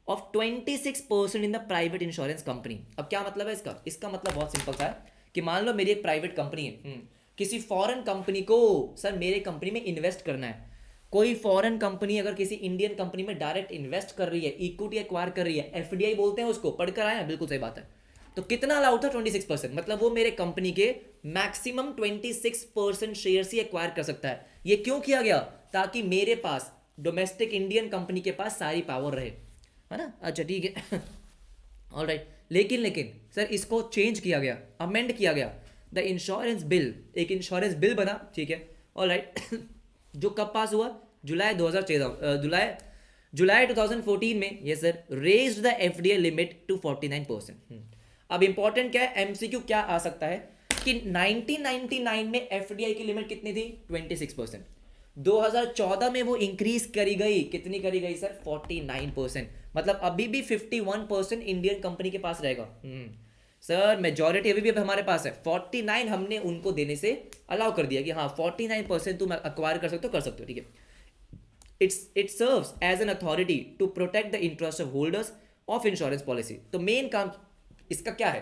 of 26% in the private insurance company. अब क्या मतलब है इसका, इसका मतलब बहुत सिंपल सा है कि मान लो मेरी एक प्राइवेट कंपनी है, किसी फॉरेन कंपनी को सर मेरे कंपनी में इन्वेस्ट करना है, कोई फॉरेन कंपनी अगर किसी इंडियन कंपनी में डायरेक्ट इन्वेस्ट कर रही है, इक्विटी एक्वायर कर रही है, एफडीआई बोलते हैं उसको, पढ़कर आए हैं, बिल्कुल सही बात है। तो कितना अलाउड था, 26%, मतलब वो मेरे कंपनी के मैक्सिमम 26% शेयर ही एक्वायर कर सकता है। ये क्यों किया गया, ताकि मेरे पास डोमेस्टिक इंडियन कंपनी के पास सारी पावर रहे, है ना। अच्छा ठीक है ऑलराइट, लेकिन सर इसको चेंज किया गया, अमेंड किया गया, द इंश्योरेंस बिल, एक इंश्योरेंस बिल बना, ठीक है ऑलराइट जो कब पास हुआ, जुलाई 2014 में, ये sir raised the FDI limit to 49%। अब इंपॉर्टेंट क्या है, एमसीक्यू क्या आ सकता है कि 1999 में एफडीआई की लिमिट कितनी थी, 26%, 2014 में वो इंक्रीज करी गई, कितनी करी गई सर, 49%, मतलब अभी भी 51% इंडियन कंपनी के पास रहेगा। सर मेजॉरिटी अभी भी हमारे पास है, 49 हमने उनको देने से अलाउ कर दिया कि हाँ 49% तुम अक्वायर कर सकते हो, ठीक है। It serves as an authority to protect the interest of holders of insurance policy. तो मेन काम इसका क्या है,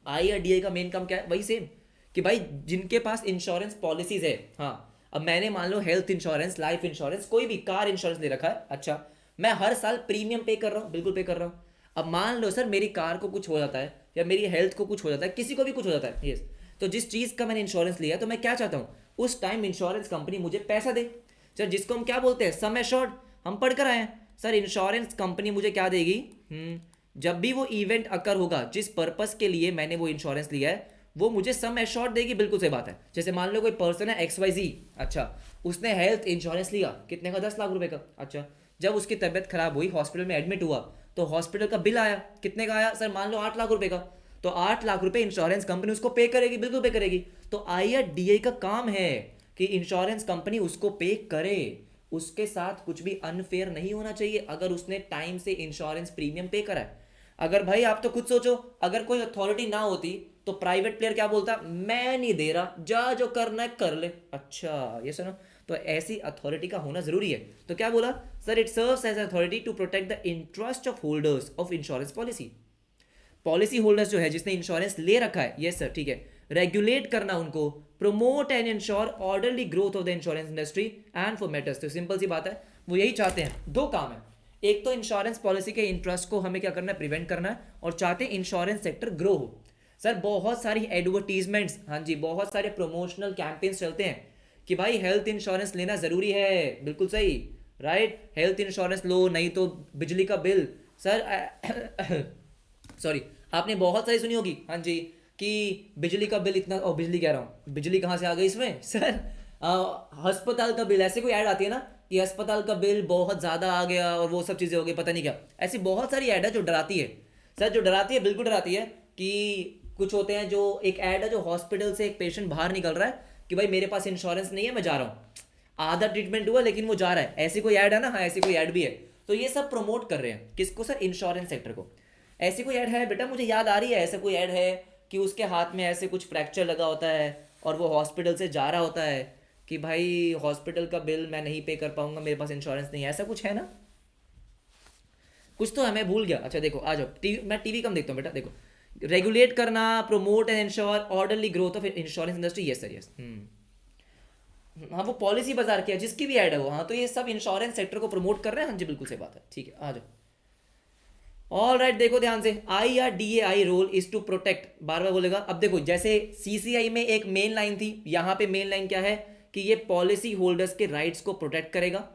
आईआरडीआई का मेन काम क्या है, वही सेम कि भाई जिनके पास इंश्योरेंस पॉलिसीज है, हाँ अब मैंने मान लो हेल्थ इंश्योरेंस, लाइफ इंश्योरेंस, कोई भी कार इंश्योरेंस ले रखा है, अच्छा मैं हर साल प्रीमियम पे कर रहा हूँ, बिल्कुल पे कर रहा हूँ। अब मान लो सर मेरी कार को कुछ हो जाता है या मेरी हेल्थ को कुछ हो जाता है, किसी को भी कुछ हो जाता है, यस, तो जिस चीज़ का मैंने इंश्योरेंस लिया तो मैं क्या चाहता हूँ, उस टाइम इंश्योरेंस कंपनी मुझे पैसा दे। सर जिसको हम क्या बोलते हैं, सम एश्योर्ड, हम पढ़ कर आए हैं सर, इंश्योरेंस कंपनी मुझे क्या देगी, जब भी वो इवेंट अकर होगा, जिस पर्पस के लिए मैंने वो इंश्योरेंस लिया है, वो मुझे सम एश्योर्ड देगी, बिल्कुल सही बात है। जैसे मान लो कोई पर्सन है XYZ, अच्छा उसने हेल्थ इंश्योरेंस लिया, कितने का, 10 लाख रुपए का, अच्छा जब उसकी तबीयत खराब हुई, हॉस्पिटल में एडमिट हुआ, तो हॉस्पिटल का बिल आया, कितने का आया सर, मान लो 8 लाख रुपए का, तो 8 लाख रुपए इंश्योरेंस कंपनी उसको पे करेगी, बिल्कुल पे करेगी। तो आईआरडीआई का काम है कि इंश्योरेंस कंपनी उसको पे करे, उसके साथ कुछ भी अनफेयर नहीं होना चाहिए अगर उसने टाइम से इंश्योरेंस प्रीमियम पे करा है। अगर भाई आप तो खुद सोचो, अगर कोई अथॉरिटी ना होती तो प्राइवेट प्लेयर क्या बोलता, मैं नहीं दे रहा, जा जो करना है कर ले, अच्छा ये सुनो, तो ऐसी अथॉरिटी का होना जरूरी है। तो क्या बोला sir, it serves as authority to protect the interest of holders of insurance policy. Policy holders जो है, जिसने इंश्योरेंस ले रखा है, ये सर ठीक है, रेगुलेट करना उनको, promote and ensure orderly growth of the insurance industry and for matters. तो सिंपल सी बात है, वो यही चाहते हैं, दो काम है, एक तो इंश्योरेंस पॉलिसी के इंटरेस्ट को हमें क्या करना है, प्रिवेंट करना है, और चाहते हैं इंश्योरेंस सेक्टर ग्रो हो। सर बहुत सारी एडवर्टीजमेंट्स, हाँ जी बहुत सारे प्रमोशनल कैंपेन्स चलते हैं कि भाई हेल्थ इंश्योरेंस लेना ज़रूरी है, बिल्कुल सही, राइट, हेल्थ इंश्योरेंस लो नहीं तो बिजली का बिल, सर सॉरी आपने बहुत सारी सुनी होगी, हाँ जी, कि बिजली का बिल इतना, और बिजली कह रहा हूँ, बिजली कहाँ से आ गई इसमें सर, अस्पताल का बिल, ऐसे कोई ऐड आती है ना कि अस्पताल का बिल बहुत ज़्यादा आ गया और वो सब चीज़ें हो गई, पता नहीं क्या, ऐसी बहुत सारी ऐड है जो डराती है सर, जो डराती है, बिल्कुल डराती है। कि कुछ होते हैं जो, एक ऐड है जो हॉस्पिटल से एक पेशेंट बाहर निकल रहा है कि भाई मेरे पास इंश्योरेंस नहीं है, मैं जा रहा हूँ, आधा ट्रीटमेंट हुआ लेकिन वो जा रहा है, ऐसी कोई ऐड है ना, हाँ ऐसी कोई ऐड भी है। तो ये सब प्रमोट कर रहे हैं किसको सर, इंश्योरेंस सेक्टर को। ऐसी कोई ऐड है बेटा, मुझे याद आ रही है, ऐसा कोई ऐड है कि उसके हाथ में ऐसे कुछ फ्रैक्चर लगा होता है और वो हॉस्पिटल से जा रहा होता है कि भाई हॉस्पिटल का बिल मैं नहीं पे कर पाऊंगा, मेरे पास इंश्योरेंस नहीं है, ऐसा कुछ है ना, कुछ तो है, मैं भूल गया। अच्छा देखो आ जाओ, मैं टीवी कम देखता हूँ बेटा, देखो रेगुलेट करना, promote and ensure orderly growth of insurance industry, yes sir yes, हाँ वो पॉलिसी बाजार की है, जिसकी भी ऐड है वो, हाँ तो ये सब इंश्योरेंस सेक्टर को प्रमोट कर रहे हैं, हाँ जी बिल्कुल सही बात है, ठीक है आ जाओ। ऑल राइट, देखो ध्यान से, IRDAI role is to protect, बार बार बोलेगा। अब देखो जैसे सीसीआई में एक मेन लाइन थी, यहाँ पे मेन लाइन क्या है कि ये पॉलिसी होल्डर्स के राइट्स को प्रोटेक्ट करेगा,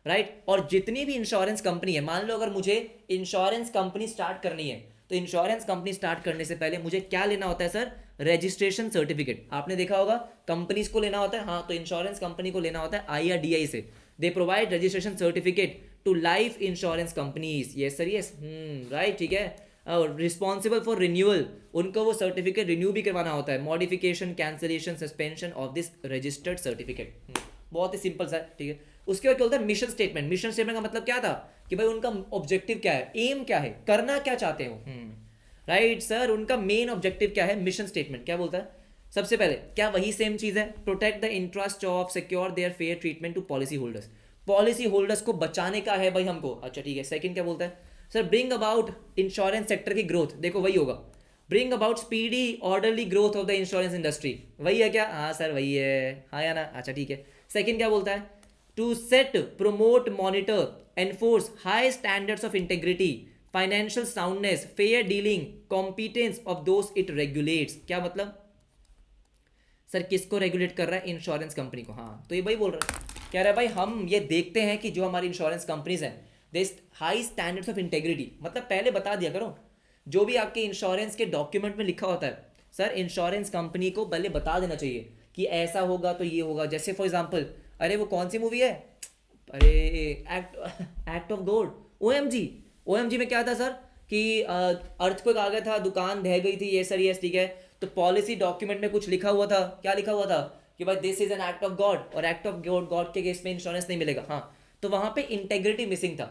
राइट। और जितनी भी इंश्योरेंस कंपनी है, मान लो अगर मुझे इंश्योरेंस कंपनी स्टार्ट करनी है, तो इंश्योरेंस कंपनी स्टार्ट करने से पहले मुझे क्या लेना होता है सर, रजिस्ट्रेशन सर्टिफिकेट, आपने देखा होगा कंपनीज को लेना होता है, हाँ तो इंश्योरेंस कंपनी को लेना होता है आईआरडीआई से, they provide registration certificate to life insurance companies, yes sir yes, right ठीक है। और रिस्पॉन्सिबल फॉर रिन्यूअल, उनको वो सर्टिफिकेट रिन्यू भी करवाना होता है, modification, cancellation, suspension of this registered certificate. बहुत ही सिंपल सा, ठीक है। उसके बाद क्या होता है मिशन स्टेटमेंट। मिशन स्टेटमेंट का मतलब क्या था कि भाई उनका ऑब्जेक्टिव क्या है, एम क्या है, करना क्या चाहते हो, राइट सर, उनका मेन ऑब्जेक्टिव क्या है। मिशन स्टेटमेंट क्या बोलता है, सबसे पहले क्या वही सेम चीज है, protect the interest of secure their fair treatment to policy holders, policy holders को बचाने का है भाई हमको। अच्छा ठीक है। सेकंड क्या बोलता है sir, bring about insurance sector की ग्रोथ, देखो वही होगा, bring about speedy orderly growth of the insurance industry, वही है क्या, हाँ सर वही है, हाँ या ना। अच्छा ठीक है। सेकंड क्या बोलता है, to set promote monitor enforce high standards of integrity, financial soundness, fair dealing, competence of those it regulates. क्या मतलब सर किसको रेगुलेट कर रहा है, इंश्योरेंस कंपनी को। हाँ तो ये भाई बोल रहा है, कह रहा है भाई हम ये देखते हैं कि जो हमारी इंश्योरेंस कंपनीज हैं दे हाई स्टैंडर्ड्स ऑफ इंटेग्रिटी, मतलब पहले बता दिया करो जो भी आपके इंश्योरेंस के डॉक्यूमेंट में लिखा होता है सर, इंश्योरेंस कंपनी को पहले बता देना चाहिए कि ऐसा होगा तो ये होगा। जैसे फॉर एग्जाम्पल, अरे वो कौन सी मूवी है, अरे act of God, OMG. OMG में क्या था सर कि अर्थक्वेक आ गया था, दुकान ढह गई थी, ये सर ये ठीक है, तो पॉलिसी डॉक्यूमेंट में कुछ लिखा हुआ था, क्या लिखा हुआ था कि भाई this is an act of God, और एक्ट ऑफ गॉड के केस में इंश्योरेंस नहीं मिलेगा। हाँ तो वहां पे इंटेग्रिटी मिसिंग था।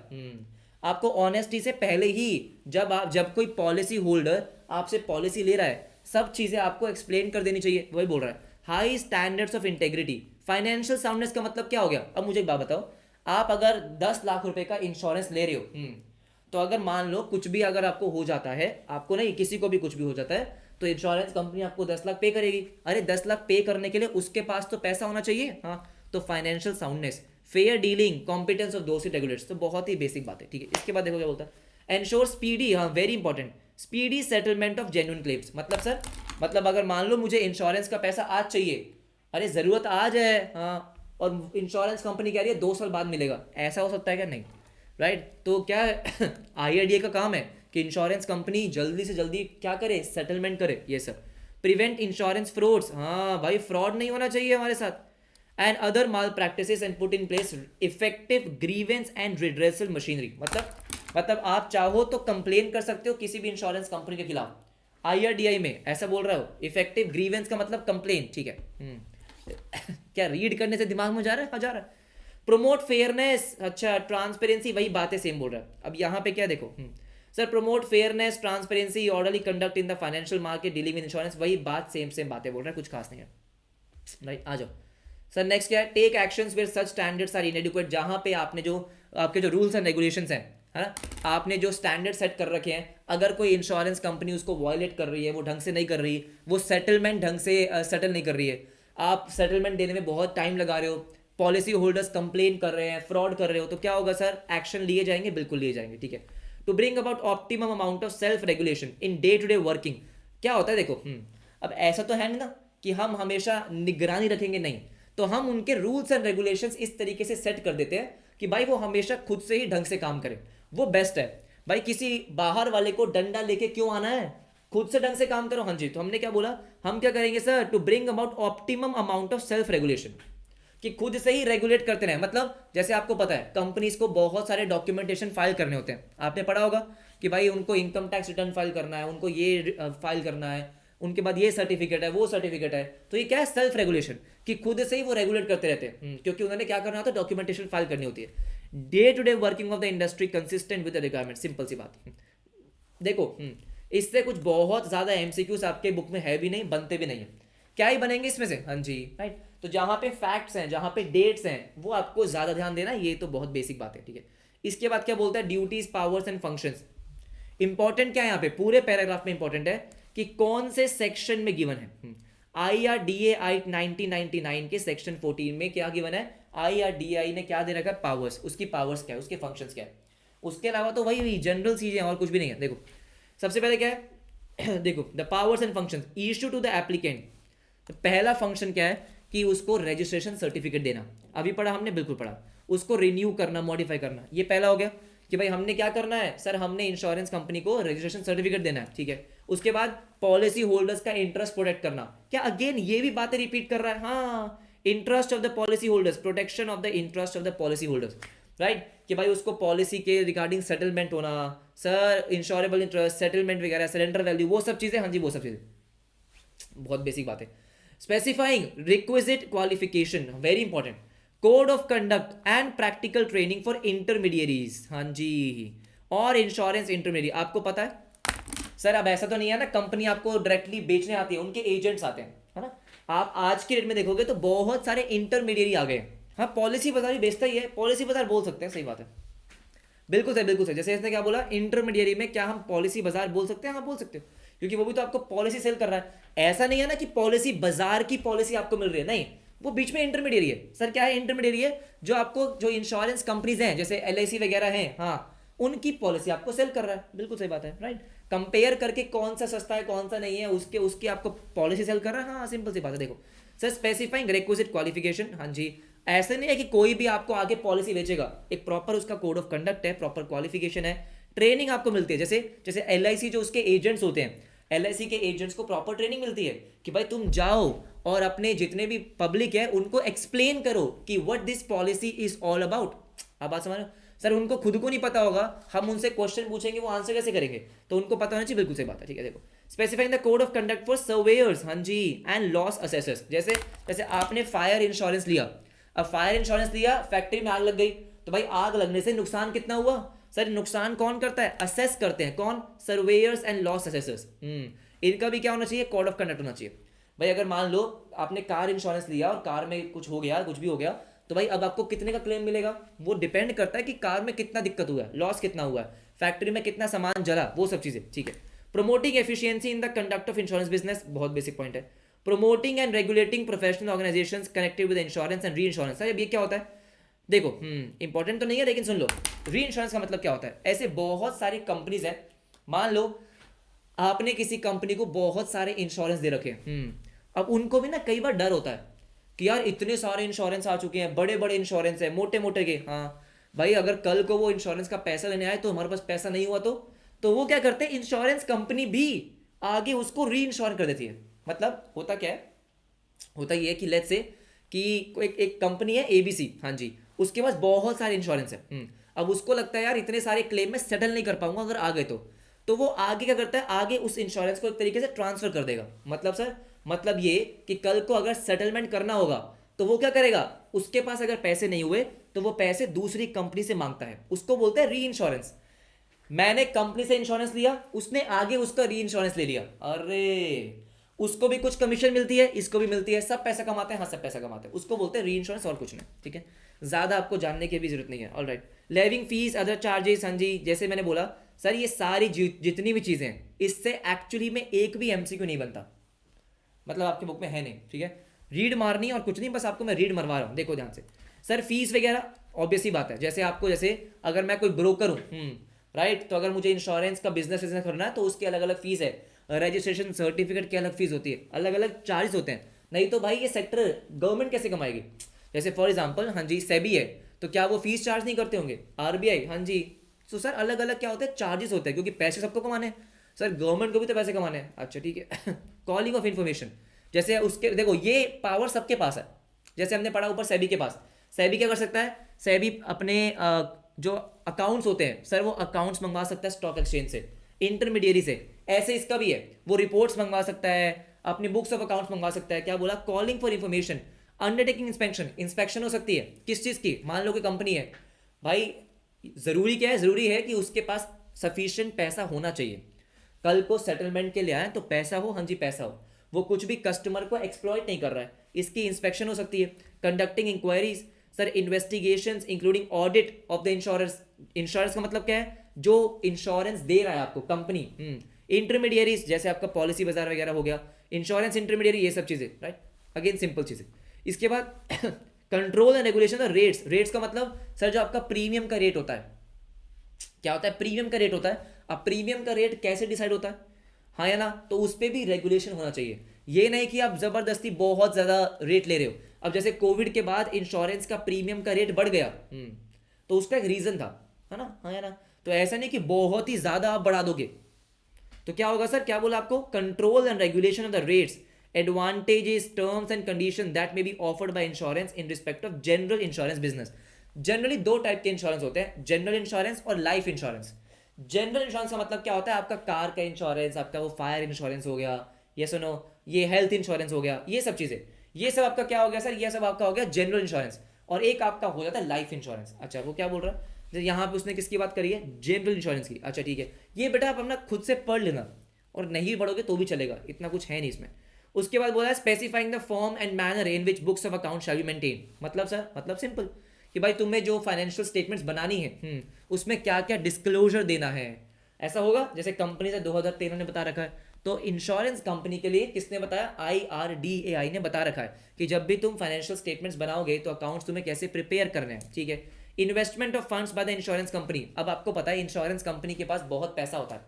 आपको ऑनेस्टी से पहले ही, जब कोई पॉलिसी होल्डर आपसे पॉलिसी ले रहा है, सब चीजें आपको एक्सप्लेन कर देनी चाहिए। वही बोल रहा है high standards of integrity. Financial soundness का मतलब क्या हो गया, अब मुझे एक बात बताओ, आप अगर 10 लाख रुपए का इंश्योरेंस ले रहे हो, तो अगर मान लो कुछ भी अगर आपको हो जाता है, आपको नहीं किसी को भी कुछ भी हो जाता है, तो इंश्योरेंस कंपनी आपको 10 लाख पे करेगी। अरे 10 लाख पे करने के लिए उसके पास तो पैसा होना चाहिए। हाँ तो financial soundness, fair dealing, competence of those regulators, तो बहुत ही बेसिक बात है, ठीक है। इसके बाद देखो क्या बोलता है, एंश्योर स्पीडी, हाँ very important, speedy settlement of genuine claims. मतलब सर, मतलब अगर मान लो मुझे इंश्योरेंस का पैसा आज चाहिए, अरे जरूरत आज है, हाँ, और इंश्योरेंस कंपनी कह रही है 2 साल बाद मिलेगा, ऐसा हो सकता है क्या, नहीं, राइट। तो क्या आईआरडीए का काम है कि इंश्योरेंस कंपनी जल्दी से जल्दी क्या करे, सेटलमेंट करे, ये सर। प्रिवेंट इंश्योरेंस फ्रॉड्स, हाँ भाई फ्रॉड नहीं होना चाहिए हमारे साथ, and other mall practices and put in place effective grievance and redressal machinery. मतलब आप चाहो तो कंप्लेन कर सकते हो किसी भी इंश्योरेंस कंपनी के खिलाफ, आईआरडीआई में ऐसा बोल रहा हो। इफेक्टिव ग्रीवेंस का मतलब कंप्लेन, ठीक है। क्या रीड करने से दिमाग में जा रहा है, हाँ जा रहा है। प्रोमोट फेयरनेस, अच्छा ट्रांसपेरेंसी, वही बातें सेम बोल रहा है। अब यहाँ पे क्या देखो sir, promote fairness, transparency, orderly conduct in the financial market, dealing with insurance, वही बात सेम बातें बोल रहा है, कुछ खास नहीं है, राइट। आ जाओ सर, नेक्स्ट क्या है, take actions where such standards are inadequate, जहां पे आपने जो आपके जो रूल्स एंड रेगुलेशंस हैं, है ना, आपने जो स्टैंडर्ड सेट कर रखे हैं, अगर कोई इंश्योरेंस कंपनी उसको वायलेट कर रही है, वो ढंग से नहीं कर रही, वो सेटलमेंट ढंग से सेटल नहीं कर रही है, आप सेटलमेंट देने में बहुत टाइम लगा रहे हो, पॉलिसी होल्डर्स कंप्लेन कर रहे हैं, फ्रॉड कर रहे हो, तो क्या होगा सर, एक्शन लिए जाएंगे, बिल्कुल लिए जाएंगे, ठीक है। To bring about optimum amount of self regulation in day to day working, क्या होता है देखो, अब ऐसा तो है नहीं ना कि हम हमेशा निगरानी रखेंगे, नहीं, तो हम उनके रूल्स एंड रेगुलेशंस इस तरीके से सेट कर देते हैं कि भाई वो हमेशा खुद से ही ढंग से काम करे, वो बेस्ट है। भाई किसी बाहर वाले को डंडा लेके क्यों आना है, खुद से ढंग से काम करो। हाँ जी, तो हमने क्या बोला, हम क्या करेंगे sir, to bring about optimum amount of self regulation, कि खुद से ही रेगुलेट करते रहे। मतलब जैसे आपको पता है कंपनीज को बहुत सारे डॉक्यूमेंटेशन फाइल करने होते हैं, आपने पढ़ा होगा कि भाई उनको इनकम टैक्स रिटर्न फाइल करना है, उनको ये फाइल करना है, उनके बाद ये सर्टिफिकेट है, वो सर्टिफिकेट है, तो ये क्या है, सेल्फ रेगुलेशन, कि खुद से ही वो रेगुलेट करते रहते हैं, क्योंकि उन्होंने क्या करना होता है, डॉक्यूमेंटेशन फाइल करनी होती है। Day to day working of the industry consistent with the requirement, simple सी बात। देखो इससे कुछ बहुत ज्यादा एमसीक्यूज आपके बुक में है भी नहीं, बनते भी नहीं है, क्या ही बनेंगे इसमें से, हाँ जी, राइट। तो जहां पे फैक्ट्स हैं, जहां पे डेट्स हैं, वो आपको ज्यादा ध्यान देना, ये तो बहुत बेसिक बात है, ठीक है। इसके बाद क्या बोलता है, duties, powers and functions. Important क्या है यहाँ पे, पूरे पैराग्राफ में इंपॉर्टेंट है कि कौन से सेक्शन में गिवन है। आईआरडीए एक्ट 1999 के सेक्शन 14 में क्या गिवन है, आईआरडीआई ने क्या दे रखा है, पावर्स, उसकी पावर्स क्या है, उसके फंक्शंस क्या है, उसके अलावा तो वही जनरल चीजें और कुछ भी नहीं है। देखो सबसे पहले क्या है देखो, the powers and functions issue to the applicant. तो पहला फंक्शन क्या है कि उसको रजिस्ट्रेशन सर्टिफिकेट देना, अभी पढ़ा हमने, बिल्कुल पढ़ा, उसको रिन्यू करना, मॉडिफाई करना, ये पहला हो गया कि भाई हमने क्या करना है सर, हमने इंश्योरेंस कंपनी को रजिस्ट्रेशन सर्टिफिकेट देना है, ठीक है। उसके बाद पॉलिसी होल्डर्स का इंटरेस्ट प्रोटेक्ट करना, क्या अगेन ये भी बातें रिपीट कर रहा है, हाँ, interest of the policy holders, protection of the interest of the policy holders. Right कि भाई उसको पॉलिसी के रिगार्डिंग सेटलमेंट होना, सर इंश्योरेबल इंटरेस्ट, सेटलमेंट वगैरह, सरेंडर वैल्यू, वो सब चीज़ें, हाँ जी वो सब चीज़ें बहुत बेसिक बात है. Specifying requisite qualification very important. Code of conduct and practical training for intermediaries, हाँ जी, और इंश्योरेंस इंटरमीडिएट. आपको पता है सर, अब ऐसा तो नहीं है ना कंपनी आपको डायरेक्टली बेचने आती है, उनके एजेंट्स आते हैं, है ना. आप आज की डेट में देखोगे तो बहुत सारे इंटरमीडिएरी आ गए. हाँ पॉलिसी बाजार भी बेचता ही है, पॉलिसी बाजार बोल सकते हैं, सही बात है, बिल्कुल सही बिल्कुल सही. जैसे इसने क्या बोला, इंटरमीडिएरी में क्या हम पॉलिसी बाजार बोल सकते हैं? हाँ बोल सकते हो, क्योंकि वो भी तो आपको पॉलिसी सेल कर रहा है. ऐसा नहीं है ना कि पॉलिसी बाजार की पॉलिसी आपको मिल रही है, नहीं, वो बीच में इंटरमीडिएरी है. सर क्या है इंटरमीडिएरी है? जो आपको जो इंश्योरेंस कंपनीज हैं जैसे LIC वगैरह हैं, हाँ उनकी पॉलिसी आपको सेल कर रहा है. बिल्कुल सही बात है, राइट. कंपेयर करके कौन सा सस्ता है कौन सा नहीं है, उसके उसकी आपको पॉलिसी सेल कर रहा है. हाँ सिंपल सी बात है. देखो सर, स्पेसिफाइंग रिक्विजिट क्वालिफिकेशन, हाँ जी, ऐसे नहीं है कि कोई भी आपको आगे पॉलिसी बेचेगा. एक प्रॉपर उसका कोड ऑफ कंडक्ट है, प्रॉपर क्वालिफिकेशन है, ट्रेनिंग आपको मिलती है. जैसे जैसे LIC जो उसके एजेंट्स होते हैं, LIC के एजेंट्स को प्रॉपर ट्रेनिंग मिलती है कि भाई तुम जाओ और अपने जितने भी पब्लिक है उनको एक्सप्लेन करो कि what this policy is all about. आप बात समझ रहे हो? सर उनको खुद को नहीं पता होगा, हम उनसे क्वेश्चन पूछेंगे वो आंसर कैसे करेंगे, तो उनको पता होना चाहिए. बिल्कुल सही बात है, ठीक है. देखो specifying the code of conduct for surveyor's, हाँ जी, एंड लॉस असेसर्स. जैसे जैसे आपने फायर इंश्योरेंस लिया, अब फायर इंश्योरेंस लिया, फैक्ट्री में आग लग गई, तो भाई आग लगने से नुकसान कितना हुआ? सर नुकसान कौन करता है? असेस करते हैं. कौन? Surveyor's and loss assessors. इनका भी क्या होना चाहिए? कोड ऑफ कंडक्ट होना चाहिए. भाई अगर मान लो आपने कार इंश्योरेंस लिया और कार में कुछ हो गया, कुछ भी हो गया, तो भाई अब आपको कितने का क्लेम मिलेगा? वो डिपेंड करता है कि कार में कितना दिक्कत हुआ है, लॉस कितना हुआ है, फैक्ट्री में कितना सामान जला, वो सब चीज़ें, ठीक है. Promoting efficiency in the conduct of insurance business, बहुत बेसिक पॉइंट है. Promoting and regulating professional organisations connected with insurance and re insurance. Sir अब ये क्या होता है? देखो इंपॉर्टेंट तो नहीं है लेकिन सुन लो. री इंश्योरेंस का मतलब क्या होता है? ऐसे बहुत सारी कंपनीज हैं, मान लो आपने किसी कंपनी को बहुत सारे इंश्योरेंस दे रखे हैं. अब उनको भी ना कई बार डर होता है कि यार इतने सारे इंश्योरेंस आ चुके हैं, बड़े बड़े इंश्योरेंस है, मोटे मोटे के. हाँ भाई अगर कल को वो इंश्योरेंस का पैसा लेने आए तो हमारे पास पैसा नहीं हुआ तो वो क्या करते हैं, इंश्योरेंस कंपनी भी आगे उसको री इंश्योर कर देती है. मतलब होता क्या है, होता ये है कि लेट्स से कि एक कंपनी है ABC, हाँ जी, उसके पास बहुत सारे इंश्योरेंस है. अब उसको लगता है यार इतने सारे क्लेम में सेटल नहीं कर पाऊंगा अगर आ गए तो वो आगे क्या करता है, आगे उस इंश्योरेंस को एक तरीके से ट्रांसफर कर देगा. मतलब सर, मतलब ये कि कल को अगर सेटलमेंट करना होगा तो वो क्या करेगा, उसके पास अगर पैसे नहीं हुए तो वो पैसे दूसरी कंपनी से मांगता है, उसको बोलते हैं री इंश्योरेंस. मैंने कंपनी से इंश्योरेंस लिया, उसने आगे उसका री इंश्योरेंस ले लिया, अरे उसको भी कुछ कमीशन मिलती है, इसको भी मिलती है, सब पैसा कमाते हैं. हाँ सब पैसा कमाते हैं, उसको बोलते हैं री इंश्योरेंस और कुछ नहीं, ठीक है. ज़्यादा आपको जानने की भी जरूरत नहीं है. All right. Levying fees, other charges, हाँ जी, जैसे मैंने बोला सर ये सारी जितनी भी चीज़ें हैं इससे एक्चुअली में एक भी MCQ नहीं बनता, मतलब आपके बुक में है नहीं, ठीक है. रीड मारनी और कुछ नहीं, बस आपको मैं रीड मरवा रहा हूँ, देखो ध्यान से. सर फीस वगैरह ऑब्वियस ही बात है, जैसे आपको जैसे अगर मैं कोई ब्रोकर हूँ, राइट, तो अगर मुझे इंश्योरेंस का बिजनेस करना है तो उसकी अलग अलग फीस है, रजिस्ट्रेशन सर्टिफिकेट की अलग फीस होती है, अलग अलग चार्जेस होते हैं. नहीं तो भाई ये सेक्टर गवर्नमेंट कैसे कमाएगी? जैसे फॉर एग्जांपल, हाँ जी, सेबी है, तो क्या वो फीस चार्ज नहीं करते होंगे? RBI, हाँ जी. तो सर अलग अलग क्या होते हैं, चार्जेस होते हैं, क्योंकि पैसे सबको कमाने हैं. सर गवर्नमेंट को भी तो पैसे कमाने हैं. अच्छा ठीक है. कॉलिंग ऑफ इन्फॉर्मेशन, जैसे उसके देखो ये पावर सबके पास है. जैसे हमने पढ़ा ऊपर सेबी के पास, सेबी क्या कर सकता है, सेबी अपने जो अकाउंट्स होते हैं सर वो अकाउंट्स मंगवा सकता है स्टॉक एक्सचेंज से, इंटरमीडिएरी से. ऐसे इसका भी है, वो रिपोर्ट्स मंगवा सकता है, अपनी बुक्स ऑफ अकाउंट्स मंगवा सकता है. क्या बोला? Calling for information. Undertaking inspection, inspection हो सकती है किस चीज़ की? मान लो कि कंपनी है भाई, ज़रूरी क्या है, ज़रूरी है कि उसके पास सफिशिएंट पैसा होना चाहिए. कल को सेटलमेंट के लिए आए तो पैसा हो, हाँ जी पैसा हो, वो कुछ भी कस्टमर को एक्सप्लॉइट नहीं कर रहा है, इसकी इंस्पेक्शन हो सकती है. Conducting inquiries, sir investigations including audit of the insurance. Insurance का मतलब क्या है, जो इंश्योरेंस दे रहा है आपको कंपनी. इंटरमीडियरीज, जैसे आपका पॉलिसी बाजार वगैरह हो गया, इंश्योरेंस इंटरमीडियरी, ये सब चीज़ें, राइट. अगेन सिंपल चीज़ें. इसके बाद control and regulation of rates. Rates का मतलब सर जो आपका प्रीमियम का रेट होता है, क्या होता है, प्रीमियम का रेट होता है. अब प्रीमियम का रेट कैसे डिसाइड होता है, हाँ या ना, तो उस पर भी रेगुलेशन होना चाहिए. ये नहीं कि आप जबरदस्ती बहुत ज़्यादा रेट ले रहे हो. अब जैसे कोविड के बाद इंश्योरेंस का प्रीमियम का रेट बढ़ गया, तो उसका एक रीज़न था, है ना, हाँ या ना. तो ऐसा नहीं कि बहुत ही ज़्यादा आप बढ़ा दोगे तो क्या होगा. सर क्या बोला आपको, control and regulation of the rates, advantages, terms and conditions that may be offered by insurance in respect of general insurance business. Generally दो टाइप के इंश्योरेंस होते हैं, जनरल इंश्योरेंस और लाइफ इंश्योरेंस। जनरल इंश्योरेंस का मतलब क्या होता है, आपका कार का इंश्योरेंस, आपका वो फायर इंश्योरेंस हो गया, ये सुनो, ये हेल्थ इंश्योरेंस हो गया, ये सब चीज़ें, ये सब आपका क्या हो गया सर, ये सब आपका हो गया जनरल इंश्योरेंस। और एक आपका हो जाता है लाइफ इंश्योरेंस। अच्छा वो क्या बोल रहा है, जैसे यहाँ पे उसने किसकी बात करी है, जनरल इंश्योरेंस की। अच्छा ठीक है, ये बेटा आप अपना खुद से पढ़ लेना, और नहीं पढ़ोगे तो भी चलेगा, इतना कुछ है नहीं इसमें। उसके बाद बोला है specifying the form and manner in which books of account shall be maintain. मतलब सर, मतलब सिंपल कि भाई तुम्हें जो फाइनेंशियल स्टेटमेंट्स बनानी है, उसमें क्या क्या डिस्क्लोजर देना है, ऐसा होगा। जैसे कंपनी से 2013 ने बता रखा है, तो इंश्योरेंस कंपनी के लिए किसने बताया, IRDAI ने बता रखा है कि जब भी तुम फाइनेंशियल स्टेटमेंट्स बनाओगे तो अकाउंट्स तुम्हें कैसे प्रिपेयर करने हैं, ठीक है। Investment of funds by the insurance company. अब आपको पता है इंश्योरेंस कंपनी के पास बहुत पैसा होता है,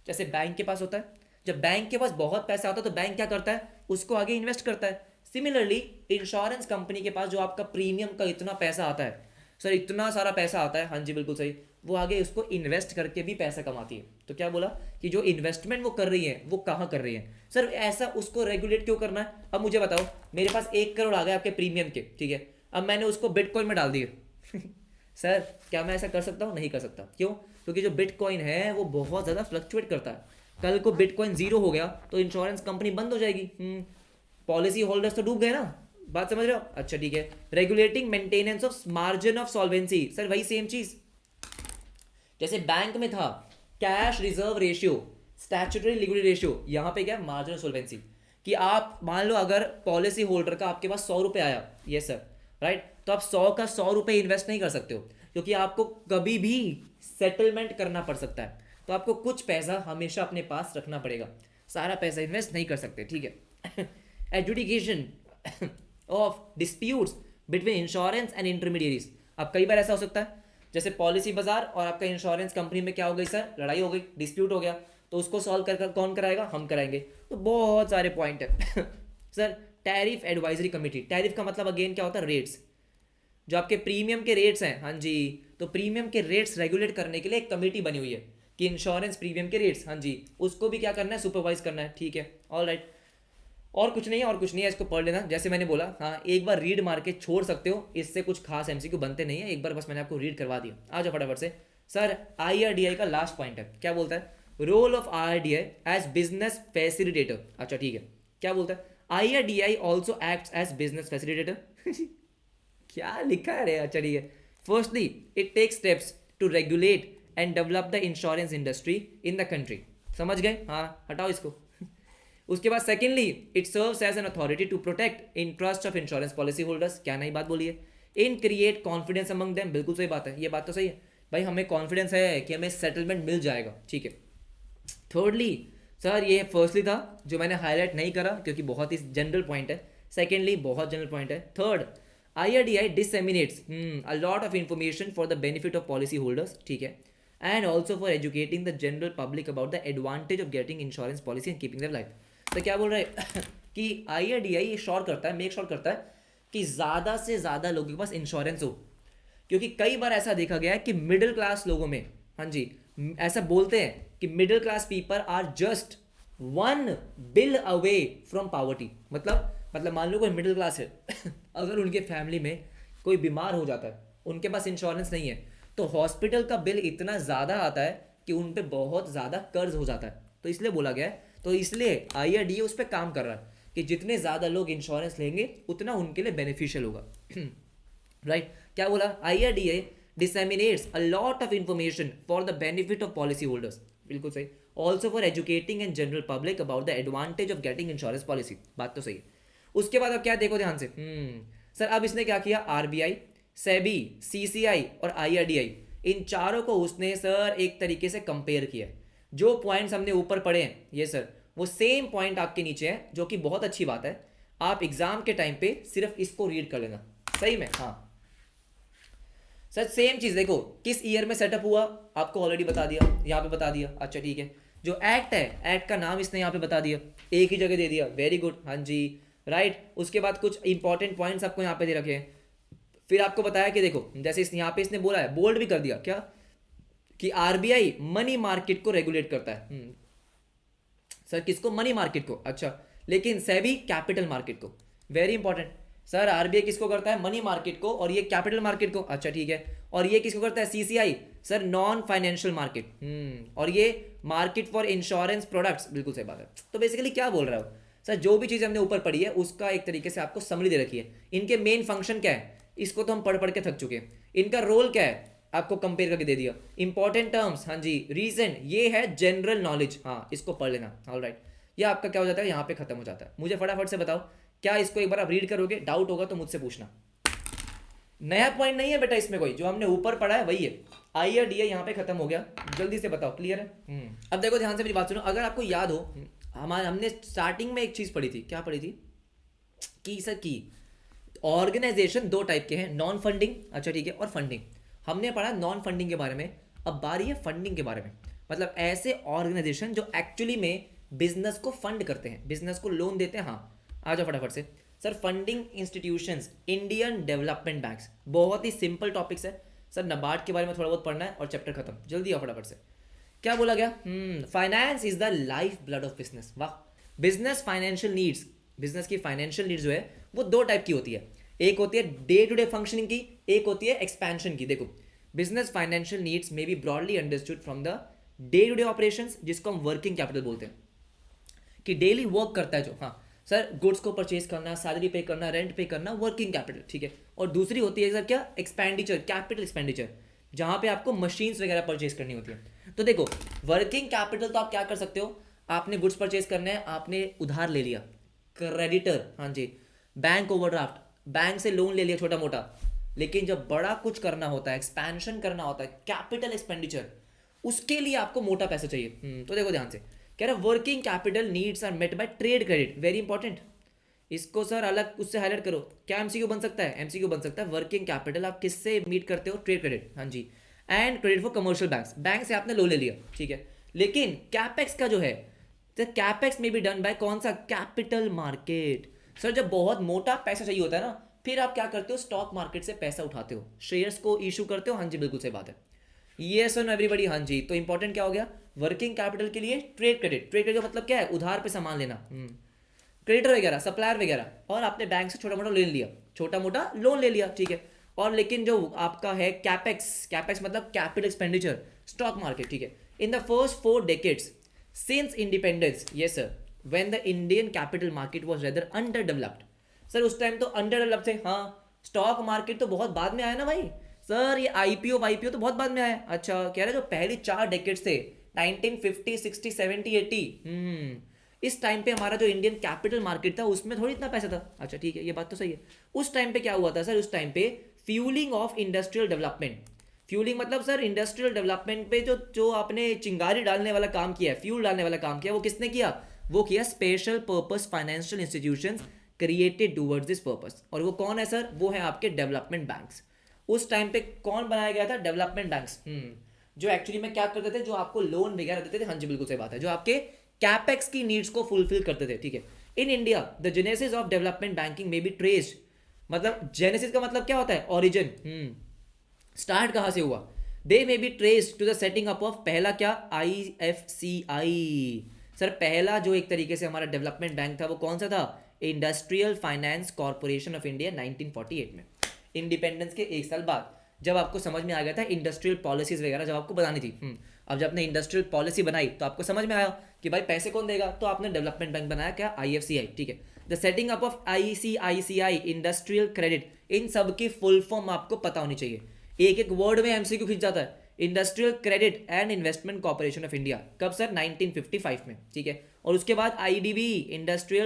जैसे बैंक के पास होता है। जब बैंक के पास बहुत पैसा होता है तो बैंक क्या करता है, उसको आगे इन्वेस्ट करता है। सिमिलरली इंश्योरेंस कंपनी के पास जो आपका प्रीमियम का इतना पैसा आता है, सर इतना सारा पैसा आता है, हाँ जी बिल्कुल सही, वो आगे उसको इन्वेस्ट करके भी पैसा कमाती है। तो क्या बोला कि जो इन्वेस्टमेंट वो कर रही है वो कहाँ कर रही है, सर ऐसा उसको रेगुलेट क्यों करना है। अब मुझे बताओ, मेरे पास 1 करोड़ आ गया आपके प्रीमियम के, ठीक है, अब मैंने उसको बिटकॉइन में डाल दिए सर क्या मैं ऐसा कर सकता हूँ, नहीं कर सकता। क्यों, क्योंकि जो बिटकॉइन है वो बहुत ज़्यादा फ्लक्चुएट करता है। कल को बिटकॉइन जीरो हो गया तो इंश्योरेंस कंपनी बंद हो जाएगी, पॉलिसी होल्डर्स तो डूब गए ना, बात समझ रहे हो। अच्छा ठीक है, regulating maintenance of margin of solvency, sir वही सेम चीज जैसे बैंक में था cash reserve ratio, statutory liquidity ratio, यहाँ पे क्या है मार्जिन ऑफ सॉल्वेंसी। कि आप मान लो अगर पॉलिसी होल्डर का आपके पास 100 रुपये आया, ये सर राइट, तो आप 100 का 100 रुपये इन्वेस्ट नहीं कर सकते हो, क्योंकि आपको कभी भी सेटलमेंट करना पड़ सकता है। तो आपको कुछ पैसा हमेशा अपने पास रखना पड़ेगा, सारा पैसा इन्वेस्ट नहीं कर सकते, ठीक है। Adjudication of disputes between insurance and intermediaries. अब कई बार ऐसा हो सकता है जैसे पॉलिसी बाजार और आपका इंश्योरेंस कंपनी में क्या हो गई सर, लड़ाई हो गई, डिस्प्यूट हो गया, तो उसको सॉल्व कर कौन कराएगा, हम कराएंगे। तो बहुत सारे पॉइंट है sir tariff advisory committee, tariff का मतलब अगेन क्या होता है, रेट्स, जो आपके प्रीमियम के रेट्स हैं, हाँ जी, तो प्रीमियम के रेट्स रेगुलेट करने के लिए एक कमेटी बनी हुई है कि इंश्योरेंस प्रीमियम के रेट्स, हाँ जी, उसको भी क्या करना है, सुपरवाइज करना है, ठीक है, ऑल राइट। और कुछ नहीं है, और कुछ नहीं है, इसको पढ़ लेना जैसे मैंने बोला। हाँ एक बार रीड मार के छोड़ सकते हो, इससे कुछ खास एमसीक्यू बनते नहीं है, एक बार बस मैंने आपको रीड करवा दिया। आ जाओ फटाफट से। सर IRDAI का लास्ट पॉइंट है, क्या बोलता है, role of IRDAI as business facilitator. अच्छा ठीक है, क्या बोलता है, IRDAI also act as business facilitator क्या लिखा है रे, अच्छा ठीक है। Firstly it takes steps to regulate and develop the insurance industry in the country. समझ गए, हाँ हटाओ इसको उसके बाद secondly it serves as an authority to protect interest of insurance policy holders. क्या नई बात बोली है, इन क्रिएट कॉन्फिडेंस अमंग देम, बिल्कुल सही बात है, ये बात तो सही है भाई, हमें कॉन्फिडेंस है कि हमें सेटलमेंट मिल जाएगा, ठीक है। थर्डली सर ये फर्स्टली था जो मैंने हाईलाइट नहीं करा क्योंकि बहुत ही जनरल पॉइंट है, सेकेंडली बहुत जनरल पॉइंट है। Third IRDAI disseminates a lot of information for the benefit of policy holders, ठीक है, and also for educating the general public about the advantage of getting insurance policy and keeping their life। तो क्या बोल रहे हैं कि IRDAI ये sure करता है, मेक श्योर करता है कि ज़्यादा से ज़्यादा लोगों के पास इंश्योरेंस हो, क्योंकि कई बार ऐसा देखा गया है कि मिडिल क्लास लोगों में, हाँ जी, ऐसा बोलते हैं कि middle class people are just 1 bill away from poverty. मतलब मान लो कोई मिडिल क्लास है अगर उनके फैमिली में कोई बीमार हो जाता है, उनके पास इंश्योरेंस नहीं है, तो हॉस्पिटल का बिल इतना ज़्यादा आता है कि उन पे बहुत ज़्यादा कर्ज हो जाता है। तो इसलिए बोला गया है, तो इसलिए IRDAI उस पर काम कर रहा है कि जितने ज़्यादा लोग इंश्योरेंस लेंगे उतना उनके लिए बेनिफिशियल होगा राइट। क्या बोला, IRDAI disseminates a lot of information for the benefit of policy holders, बिल्कुल सही, also for educating and general public about the advantage of getting insurance policy, बात तो सही है। उसके बाद अब क्या देखो ध्यान से, सर अब इसने क्या किया, RBI, SEBI, CCI और IRDAI, इन चारों को उसने सर एक तरीके से कंपेयर किया। जो पॉइंट्स हमने ऊपर पढ़े हैं ये सर वो सेम पॉइंट आपके नीचे है, जो कि बहुत अच्छी बात है। आप एग्जाम के टाइम पे सिर्फ इसको रीड कर लेना, सही में। हाँ सर सेम चीज देखो, किस ईयर में सेटअप हुआ आपको ऑलरेडी बता दिया, यहाँ पे बता दिया। अच्छा ठीक है, जो एक्ट है, एक्ट का नाम इसने यहाँ पे बता दिया, एक ही जगह दे दिया, वेरी गुड, हाँ जी राइट। उसके बाद कुछ इंपॉर्टेंट पॉइंट्स आपको यहाँ पे दे रखे हैं, फिर आपको बताया कि देखो जैसे इस यहाँ पे इसने बोला है, बोल्ड भी कर दिया क्या, कि RBI मनी मार्केट को रेगुलेट करता है। सर किसको, मनी मार्केट को, अच्छा, लेकिन सेबी कैपिटल मार्केट को, वेरी इंपॉर्टेंट। सर आरबीआई किसको करता है? मनी मार्केट को, और ये कैपिटल मार्केट को। अच्छा ठीक है। और ये किसको करता है? CCI sir non financial market. और ये मार्केट फॉर इंश्योरेंस प्रोडक्ट्स। बिल्कुल सही बात है। तो बेसिकली क्या बोल रहा हो सर, जो भी चीज़ हमने ऊपर पढ़ी है उसका एक तरीके से आपको समरी दे रखी है। इनके मेन फंक्शन क्या है इसको तो हम पढ़ पढ़ के थक चुके हैं। इनका रोल क्या है आपको कंपेयर करके दे दिया। इंपॉर्टेंट टर्म्स, हाँ जी, रीजन, ये है जनरल नॉलेज, हाँ इसको पढ़ लेना। ऑलराइट, ये आपका क्या हो जाता है, यहाँ पे खत्म हो जाता है। मुझे फटाफट से बताओ, क्या इसको एक बार आप रीड करोगे? डाउट होगा तो मुझसे पूछना। नया पॉइंट नहीं है बेटा इसमें कोई, जो हमने ऊपर पढ़ा है वही है। आई या डी है, यहाँ पे खत्म हो गया। जल्दी से बताओ, क्लियर है? अब देखो ध्यान से मेरी बात सुनो। अगर आपको याद हो, हमने स्टार्टिंग में एक चीज पढ़ी थी। क्या पढ़ी थी? की सर की ऑर्गेनाइजेशन दो टाइप के हैं, नॉन फंडिंग, अच्छा ठीक है, और फंडिंग। हमने पढ़ा नॉन फंडिंग के बारे में। अब बारी है फंडिंग के बारे में। मतलब ऐसे ऑर्गेनाइजेशन जो एक्चुअली में बिजनेस को फंड करते हैं, बिजनेस को लोन देते हैं। हाँ आ जाओ फटाफट से sir. Funding institutions, Indian development banks. बहुत ही सिंपल टॉपिक्स है सर। नाबार्ड के बारे में थोड़ा बहुत पढ़ना है और चैप्टर खत्म। जल्दी आओ फटाफट से। क्या बोला गया? Finance is the life blood of business. वाह। बिजनेस फाइनेंशियल नीड्स, बिजनेस की फाइनेंशियल नीड्स जो है वो दो टाइप की होती है। एक होती है डे टू डे फंक्शनिंग की, एक होती है एक्सपेंशन की। देखो, बिजनेस फाइनेंशियल नीड्स में be broadly understood from the day to day operations, जिसको हम वर्किंग कैपिटल बोलते हैं, कि डेली वर्क करता है जो। हाँ सर, गुड्स को परचेज करना, सैलरी पे करना, रेंट पे करना, वर्किंग कैपिटल, ठीक है। और दूसरी होती है सर क्या? एक्सपेंडिचर, कैपिटल एक्सपेंडिचर, जहां पे आपको मशीन्स वगैरह परचेज करनी होती है। तो देखो, वर्किंग कैपिटल तो आप क्या कर सकते हो, आपने गुड्स परचेज करना है, आपने उधार ले लिया, क्रेडिटर, हाँ जी, बैंक ओवरड्राफ्ट, बैंक से लोन ले लिया छोटा मोटा। लेकिन जब बड़ा कुछ करना होता है, एक्सपेंशन करना होता है, कैपिटल एक्सपेंडिचर, उसके लिए आपको मोटा पैसा चाहिए। तो देखो ध्यान से, कह रहा working capital needs are met by trade credit. Very important, इसको सर अलग उससे हाईलाइट करो। क्या एमसीक्यू बन सकता है? एमसीक्यू बन सकता है। वर्किंग कैपिटल आप किससे मीट करते हो? ट्रेड क्रेडिट, हाँ जी। And credit for commercial banks, bank से आपने लोन ले लिया, ठीक है। लेकिन कैपेक्स का जो है, तो कैपेक्स में भी डन बाय कौन सा? Capital market. सर जब बहुत मोटा पैसा चाहिए होता है ना, फिर आप क्या करते हो? स्टॉक मार्केट से पैसा उठाते हो, शेयर्स को इशू करते हो। हाँ जी बिल्कुल सही बात है। यस और नो एवरीबडी, हाँ जी। तो इंपॉर्टेंट क्या हो गया? वर्किंग कैपिटल के लिए ट्रेड क्रेडिट। ट्रेड क्रेडिट का मतलब क्या है? उधार पे सामान लेना, क्रेडिटर वगैरह, सप्लायर वगैरह, और आपने बैंक से छोटा मोटा लोन लिया, छोटा मोटा लोन ले लिया, ठीक है। और लेकिन जो आपका है कैपेक्स, कैपेक्स मतलब कैपिटल एक्सपेंडिचर, स्टॉक मार्केट, ठीक है। In the first 4 decades since independence, yes sir, when the Indian capital market was rather under developed. Sir उस टाइम तो अंडर डेवलप थे, हाँ। स्टॉक मार्केट तो बहुत बाद में आया ना भाई। सर ये आईपीओ वाईपीओ तो बहुत बाद में आया। अच्छा कह रहे जो पहली 4 डेकेड्स थे, 1950, 60, 70, 80, इस टाइम पे हमारा जो इंडियन कैपिटल मार्केट था उसमें थोड़ी इतना पैसा था। अच्छा ठीक है, ये बात तो सही है। उस टाइम पे क्या हुआ था सर? उस टाइम पे fuelling of industrial development. Fuelling मतलब सर इंडस्ट्रियल डेवलपमेंट पे जो जो आपने चिंगारी डालने वाला काम किया है, फ्यूल डालने वाला काम किया, वो किसने किया? वो किया special purpose financial institutions created towards this purpose. और वो कौन है सर? वो है आपके डेवलपमेंट बैंक्स। उस टाइम पे कौन बनाया गया था? डेवलपमेंट बैंक्स, जो एक्चुअली में क्या करते थे? जो आपको लोन वगैरह देते थे। हाँ जी बिल्कुल सही बात है, जो आपके कैपेक्स की नीड्स को फुलफिल करते थे, ठीक है। In India the genesis of development banking में बी ट्रेस्ड। मतलब जेनेसिस का मतलब क्या होता है? ओरिजिन, स्टार्ट कहां से हुआ? They may be traced to the setting up of पहला क्या? IFCI। सर पहला जो एक तरीके से हमारा डेवलपमेंट बैंक था वो कौन सा था? Industrial finance corporation of India, 1948 में, इंडिपेंडेंस के 1 साल बाद, जब आपको समझ में आ गया था इंडस्ट्रियल पॉलिसीज वगैरह जब आपको बनानी थी। अब जब आपने इंडस्ट्रियल पॉलिसी बनाई तो आपको समझ में आया कि भाई पैसे कौन देगा, तो आपने डेवलपमेंट बैंक बनाया, क्या? IFCI, ठीक है। The setting up of ICICI, industrial credit, इन सब की फुल फॉर्म आपको पता होनी चाहिए। एक एक वर्ड में एमसीक्यू खींच जाता है। Industrial credit and investment corporation of India, कब सर? 1955 में, ठीक है। और उसके बाद IDB,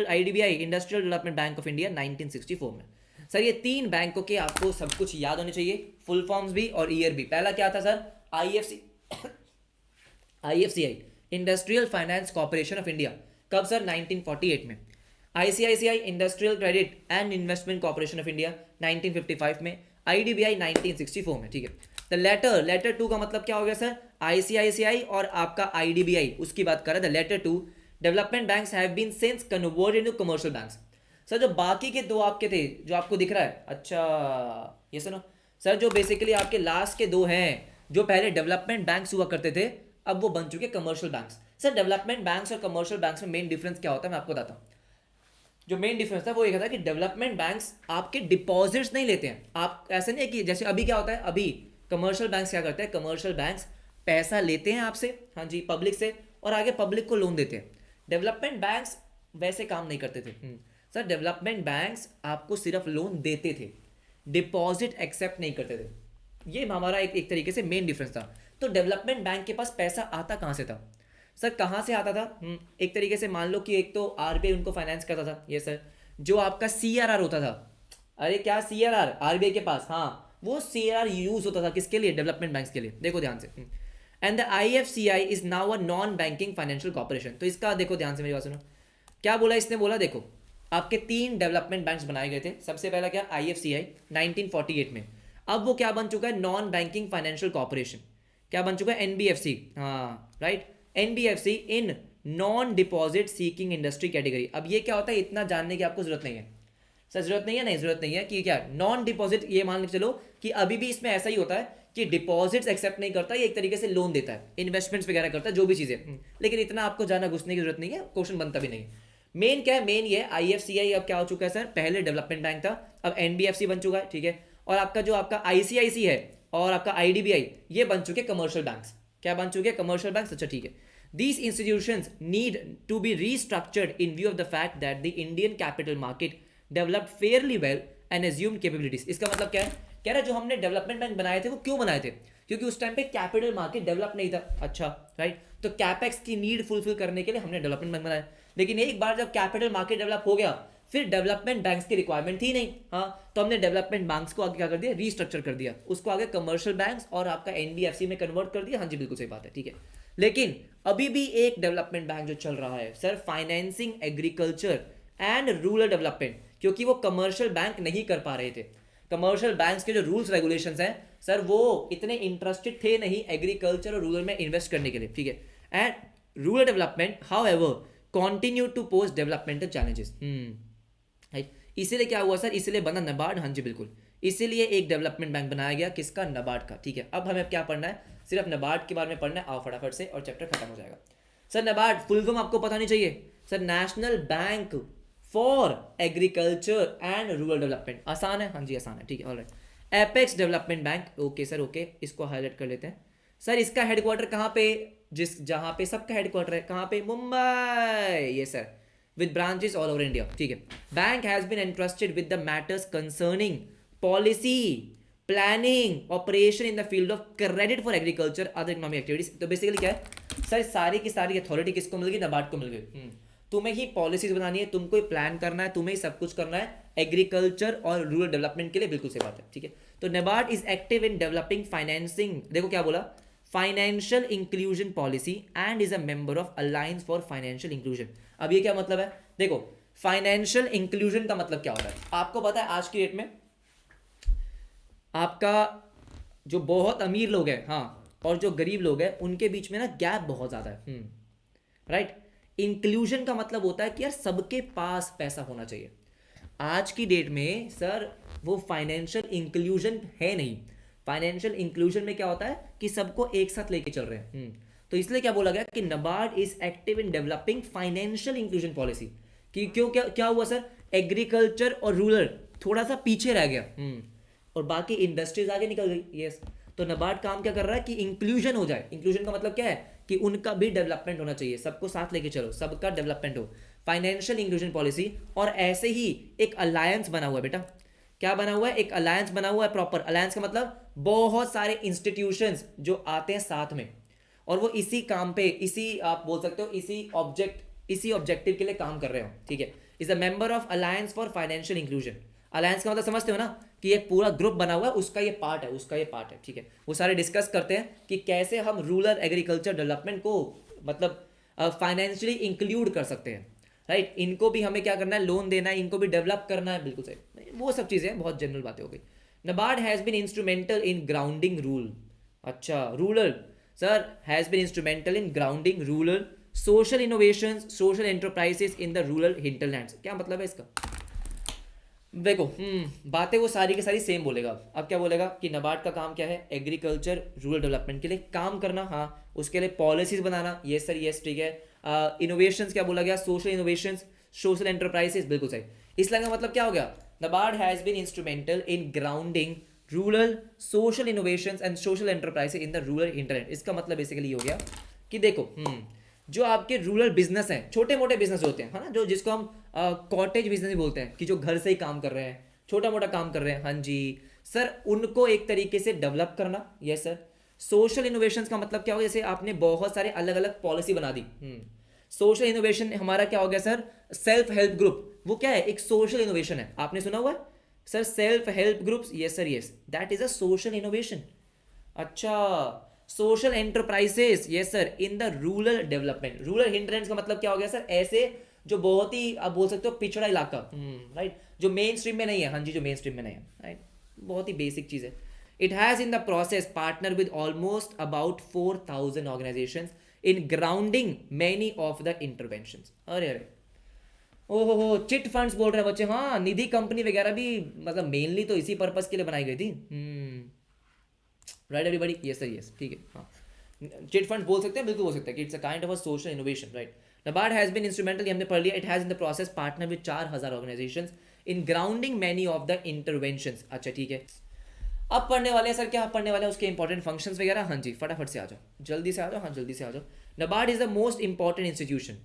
IDBI, industrial development bank of India, 1964 में। सर ये 3 बैंकों के आपको सब कुछ याद होने चाहिए, फुल फॉर्म्स भी और ईयर भी। पहला क्या था sir? IFCI, industrial finance corporation of India, कब सर? 1948 में। ICICI, industrial credit and investment corporation of India, 1955 में। IDBI 1964 में, ठीक है। द लेटर 2 का मतलब क्या हो गया सर? ICICI और आपका IDBI, उसकी बात कर रहा है। The latter 2 development banks have been since converted into commercial banks. Sir जो बाकी के 2 आपके थे, जो आपको दिख रहा है, अच्छा ये सुनो सर, जो बेसिकली आपके लास्ट के 2 हैं, जो पहले डेवलपमेंट बैंक्स हुआ करते थे, अब वो बन चुके commercial banks. Sir development banks और कमर्शियल बैंक्स में मेन डिफरेंस क्या होता है मैं आपको बताता हूँ। जो मेन डिफरेंस था वो ये था कि डेवलपमेंट बैंक्स आपके डिपॉजिट्स नहीं लेते हैं। आप ऐसे नहीं है कि जैसे अभी क्या होता है, अभी कमर्शियल बैंक्स क्या करते हैं, कमर्शियल बैंक्स पैसा लेते हैं आपसे, हाँ जी, पब्लिक से, और आगे पब्लिक को लोन देते हैं। डेवलपमेंट बैंक्स वैसे काम नहीं करते थे। सर डेवलपमेंट बैंक्स आपको सिर्फ लोन देते थे, डिपॉजिट एक्सेप्ट नहीं करते थे। ये हमारा एक तरीके से मेन डिफरेंस था। तो डेवलपमेंट बैंक के पास पैसा आता कहाँ से था सर, कहाँ से आता था? एक तरीके से मान लो कि एक तो आरबीआई उनको फाइनेंस करता था, ये सर। जो आपका सीआरआर होता था, अरे क्या सीआरआर आरबीआई के पास, हाँ, वो सीआरआर यूज होता था किसके लिए? डेवलपमेंट बैंक्स के लिए। देखो ध्यान से, and the IFCI is now a non banking financial corporation. तो इसका देखो ध्यान से, मेरी बात सुनो, क्या बोला इसने? बोला देखो आपके 3 डेवलपमेंट बैंक्स बनाए गए थे। सबसे पहला क्या? आईएफसीआई 1948 में। अब वो क्या बन चुका है? Non banking financial corporation. क्या बन चुका है? एनबीएफसी, हाँ right, NBFC in non deposit seeking industry category. अब ये क्या होता है, इतना जानने की आपको जरूरत नहीं है सर, जरूरत नहीं है, नहीं जरूरत नहीं है कि क्या नॉन डिपॉजिट, ये मान के चलो कि अभी भी इसमें ऐसा ही होता है कि डिपॉजिट्स एक्सेप्ट नहीं करता, ये एक तरीके से लोन देता है, इन्वेस्टमेंट्स वगैरह करता है, जो भी चीजें, लेकिन इतना आपको जाना घुसने की जरूरत नहीं है, क्वेश्चन बनता भी नहीं। मेन क्या है? मेन ये आईएफसीआई अब क्या हो चुका है सर, पहले डेवलपमेंट बैंक था, अब एनबीएफसी बन चुका है, ठीक है। और आपका जो आपका आईसीआईसी है और आपका आईडीबीआई, ये बन चुके कमर्शियल बैंक्स। क्या बन चुके? कमर्शियल बैंक्स, अच्छा ठीक है। These institutions need to be restructured in view of the fact that the Indian capital market developed fairly well and assumed capabilities. इसका मतलब क्या है? कह रहा है जो हमने डेवलपमेंट बैंक बनाए थे वो क्यों बनाए थे? क्योंकि उस टाइम पे कैपिटल मार्केट डेवलप नहीं था। अच्छा राइट, तो कैपेक्स की नीड फुलफिल करने के लिए हमने डेवलपमेंट बैंक बनाया। लेकिन एक बार जब कैपिटल मार्केट डेवलप हो गया, फिर डेवलपमेंट बैंक्स की रिक्वायरमेंट थी नहीं, हाँ, तो हमने डेवलपमेंट बैंक्स को आगे क्या कर दिया? रीस्ट्रक्चर कर दिया, उसको आगे कमर्शियल बैंक्स और आपका एनबीएफसी में कन्वर्ट कर दिया। हाँ जी, बिल्कुल सही बात है, ठीक है। लेकिन अभी भी एक डेवलपमेंट बैंक जो चल रहा है sir, financing agriculture and rural development, क्योंकि वो कमर्शियल बैंक नहीं कर पा रहे थे। कमर्शियल बैंक्स के जो रूल्स रेगुलेशंस हैं सर, वो इतने इंटरेस्टेड थे नहीं एग्रीकल्चर और रूरल में इन्वेस्ट करने के लिए, ठीक है। And rural development however continue to pose developmental challenges, इसीलिए क्या हुआ सर, इसीलिए बना नबार्ड। हाँ जी बिल्कुल, इसीलिए एक डेवलपमेंट बैंक बनाया गया, किसका? नबार्ड का, ठीक है। अब हमें क्या पढ़ना है? सिर्फ नबार्ड के बारे में पढ़ना है, आओ फटाफट से, और चैप्टर खत्म हो जाएगा। सर नबार्ड फुल फॉर्म आपको पता नहीं चाहिए sir, national bank for agriculture and rural development. आसान है, हाँ जी आसान है, ठीक है, alright. Apex development bank, okay sir, okay, इसको हाईलाइट कर लेते हैं। सर इसका हेडक्वार्टर कहाँ पे? जहाँ पे सबका हेडक्वार्टर है, कहाँ पे? मुंबई, ये sir, with branches all over India, ठीक है। Bank has been entrusted with the matters concerning policy, planning, operation in the field of credit for agriculture, other economic activities। तो बेसिकली क्या है सर, सारी की सारी अथॉरिटी किसको मिल गई? नबार्ड को मिल गई। तुम्हें ही पॉलिसीज बनानी है, तुमको ही प्लान करना है, तुम्हें ही सब कुछ करना है एग्रीकल्चर और रूरल डेवलपमेंट के लिए, बिल्कुल सही बात है, ठीक है। तो NABARD is active in developing financing, देखो क्या बोला, financial inclusion policy and is a member of alliance for financial inclusion. अब ये क्या मतलब है? देखो फाइनेंशियल इंक्लूजन का मतलब क्या होता है आपको पता है? आज की डेट में आपका जो बहुत अमीर लोग हैं, हाँ, और जो गरीब लोग हैं, उनके बीच में ना गैप बहुत ज्यादा है, राइट। इंक्लूजन का मतलब होता है कि यार सबके पास पैसा होना चाहिए। आज की डेट में सर वो फाइनेंशियल इंक्लूजन है नहीं। फाइनेंशियल इंक्लूजन में क्या होता है कि सबको एक साथ लेके चल रहे हैं। तो इसलिए क्या बोला गया कि NABARD is active in developing financial inclusion policy. कि क्यों, क्या हुआ सर, एग्रीकल्चर और रूरल थोड़ा सा पीछे रह गया, और बाकी इंडस्ट्रीज आगे निकल गई। यस, तो नबार्ड काम क्या कर रहा है कि इंक्लूजन हो जाए। इंक्लूजन का मतलब क्या है कि उनका भी डेवलपमेंट होना चाहिए, सबको साथ लेके चलो, सबका डेवलपमेंट हो, फाइनेंशियल इंक्लूजन पॉलिसी। और ऐसे ही एक अलायंस बना हुआ है बेटा, क्या बना हुआ है? एक अलायंस बना हुआ है, प्रॉपर अलायंस का मतलब बहुत सारे इंस्टीट्यूशंस जो आते हैं साथ में, और वो इसी काम पे, इसी आप बोल सकते हो इसी ऑब्जेक्टिव के लिए काम कर रहे हो, ठीक है। Is a member of alliance for financial inclusion. Alliance का मतलब समझते हो ना कि एक पूरा ग्रुप बना हुआ है, उसका ये पार्ट है, उसका ये पार्ट है, ठीक है। वो सारे डिस्कस करते हैं कि कैसे हम रूरल एग्रीकल्चर डेवलपमेंट को मतलब फाइनेंशियली इंक्लूड कर सकते हैं, राइट। इनको भी हमें क्या करना है? लोन देना है, इनको भी डेवलप करना है, बिल्कुल सही। वो सब चीज़ें बहुत जनरल बातें हो गई। NABARD has been instrumental in grounding rule, अच्छा rural sir, has been instrumental in grounding rural social innovations, social enterprises in the rural hinterlands. क्या मतलब है इसका? देखो बातें वो सारी की सारी सेम बोलेगा। अब क्या बोलेगा कि नबार्ड का काम क्या है? एग्रीकल्चर रूरल डेवलपमेंट के लिए काम करना, हाँ, उसके लिए पॉलिसीज बनाना, ये सर, यस ठीक है। इनोवेशंस क्या बोला गया? सोशल इनोवेशंस, सोशल एंटरप्राइजेस, बिल्कुल सही। इस लाइन का मतलब क्या हो गया, NABARD has been instrumental in grounding rural social innovations and social enterprises in the rural internet. इसका मतलब बेसिकली हो गया कि देखो जो आपके रूरल बिजनेस हैं, छोटे मोटे बिजनेस होते हैं, है ना, जो जिसको हम कॉटेज बिजनेस भी बोलते हैं, कि जो घर से ही काम कर रहे हैं, छोटा मोटा काम कर रहे हैं, हाँ जी सर, उनको एक तरीके से डेवलप करना। Yes sir. सोशल इनोवेशंस का मतलब क्या हो, जैसे आपने बहुत सारे अलग अलग पॉलिसी बना दी। सोशल इनोवेशन हमारा क्या हो गया सर, सेल्फ हेल्प ग्रुप, वो क्या है, एक सोशल इनोवेशन है, आपने सुना हुआ है sir, self help groups. Yes sir, yes, that is a social innovation. अच्छा, social enterprises, yes sir, in the rural development. Rural hindrance का मतलब क्या हो गया सर, ऐसे जो बहुत ही आप बोल सकते हो पिछड़ा इलाका, राइट, जो मेन स्ट्रीम में नहीं है, हाँ जी, जो मेन स्ट्रीम में नहीं है, राइट, बहुत ही बेसिक चीज है। It has in the process partner with almost about 4,000 organisations in grounding many of the interventions. अरे अरे, ओहो हो, चिट फंड्स बोल रहे हैं बच्चे, हाँ, निधि कंपनी वगैरह भी मतलब मेनली तो इसी पर्पस के लिए बनाई गई थी। Right everybody, yes sir, yes, ठीक है, हाँ, चिट फंड बोल सकते हैं, बिल्कुल बोल सकते हैं कि it's a kind of a social innovation, right. NABARD has been instrumental, हमने पढ़ लिया। It has in the process partner with 4,000 organisations in grounding many of the interventions. अच्छा ठीक है, अब पढ़ने वाले हैं सर, क्या पढ़ने वाले हैं, उसके इंपॉर्टेंट फंक्शंस वगैरह। हाँ जी, फटाफट से आ जाओ, जल्दी से आ जाओ, हाँ जल्दी से आ जाओ। NABARD is the most important institution,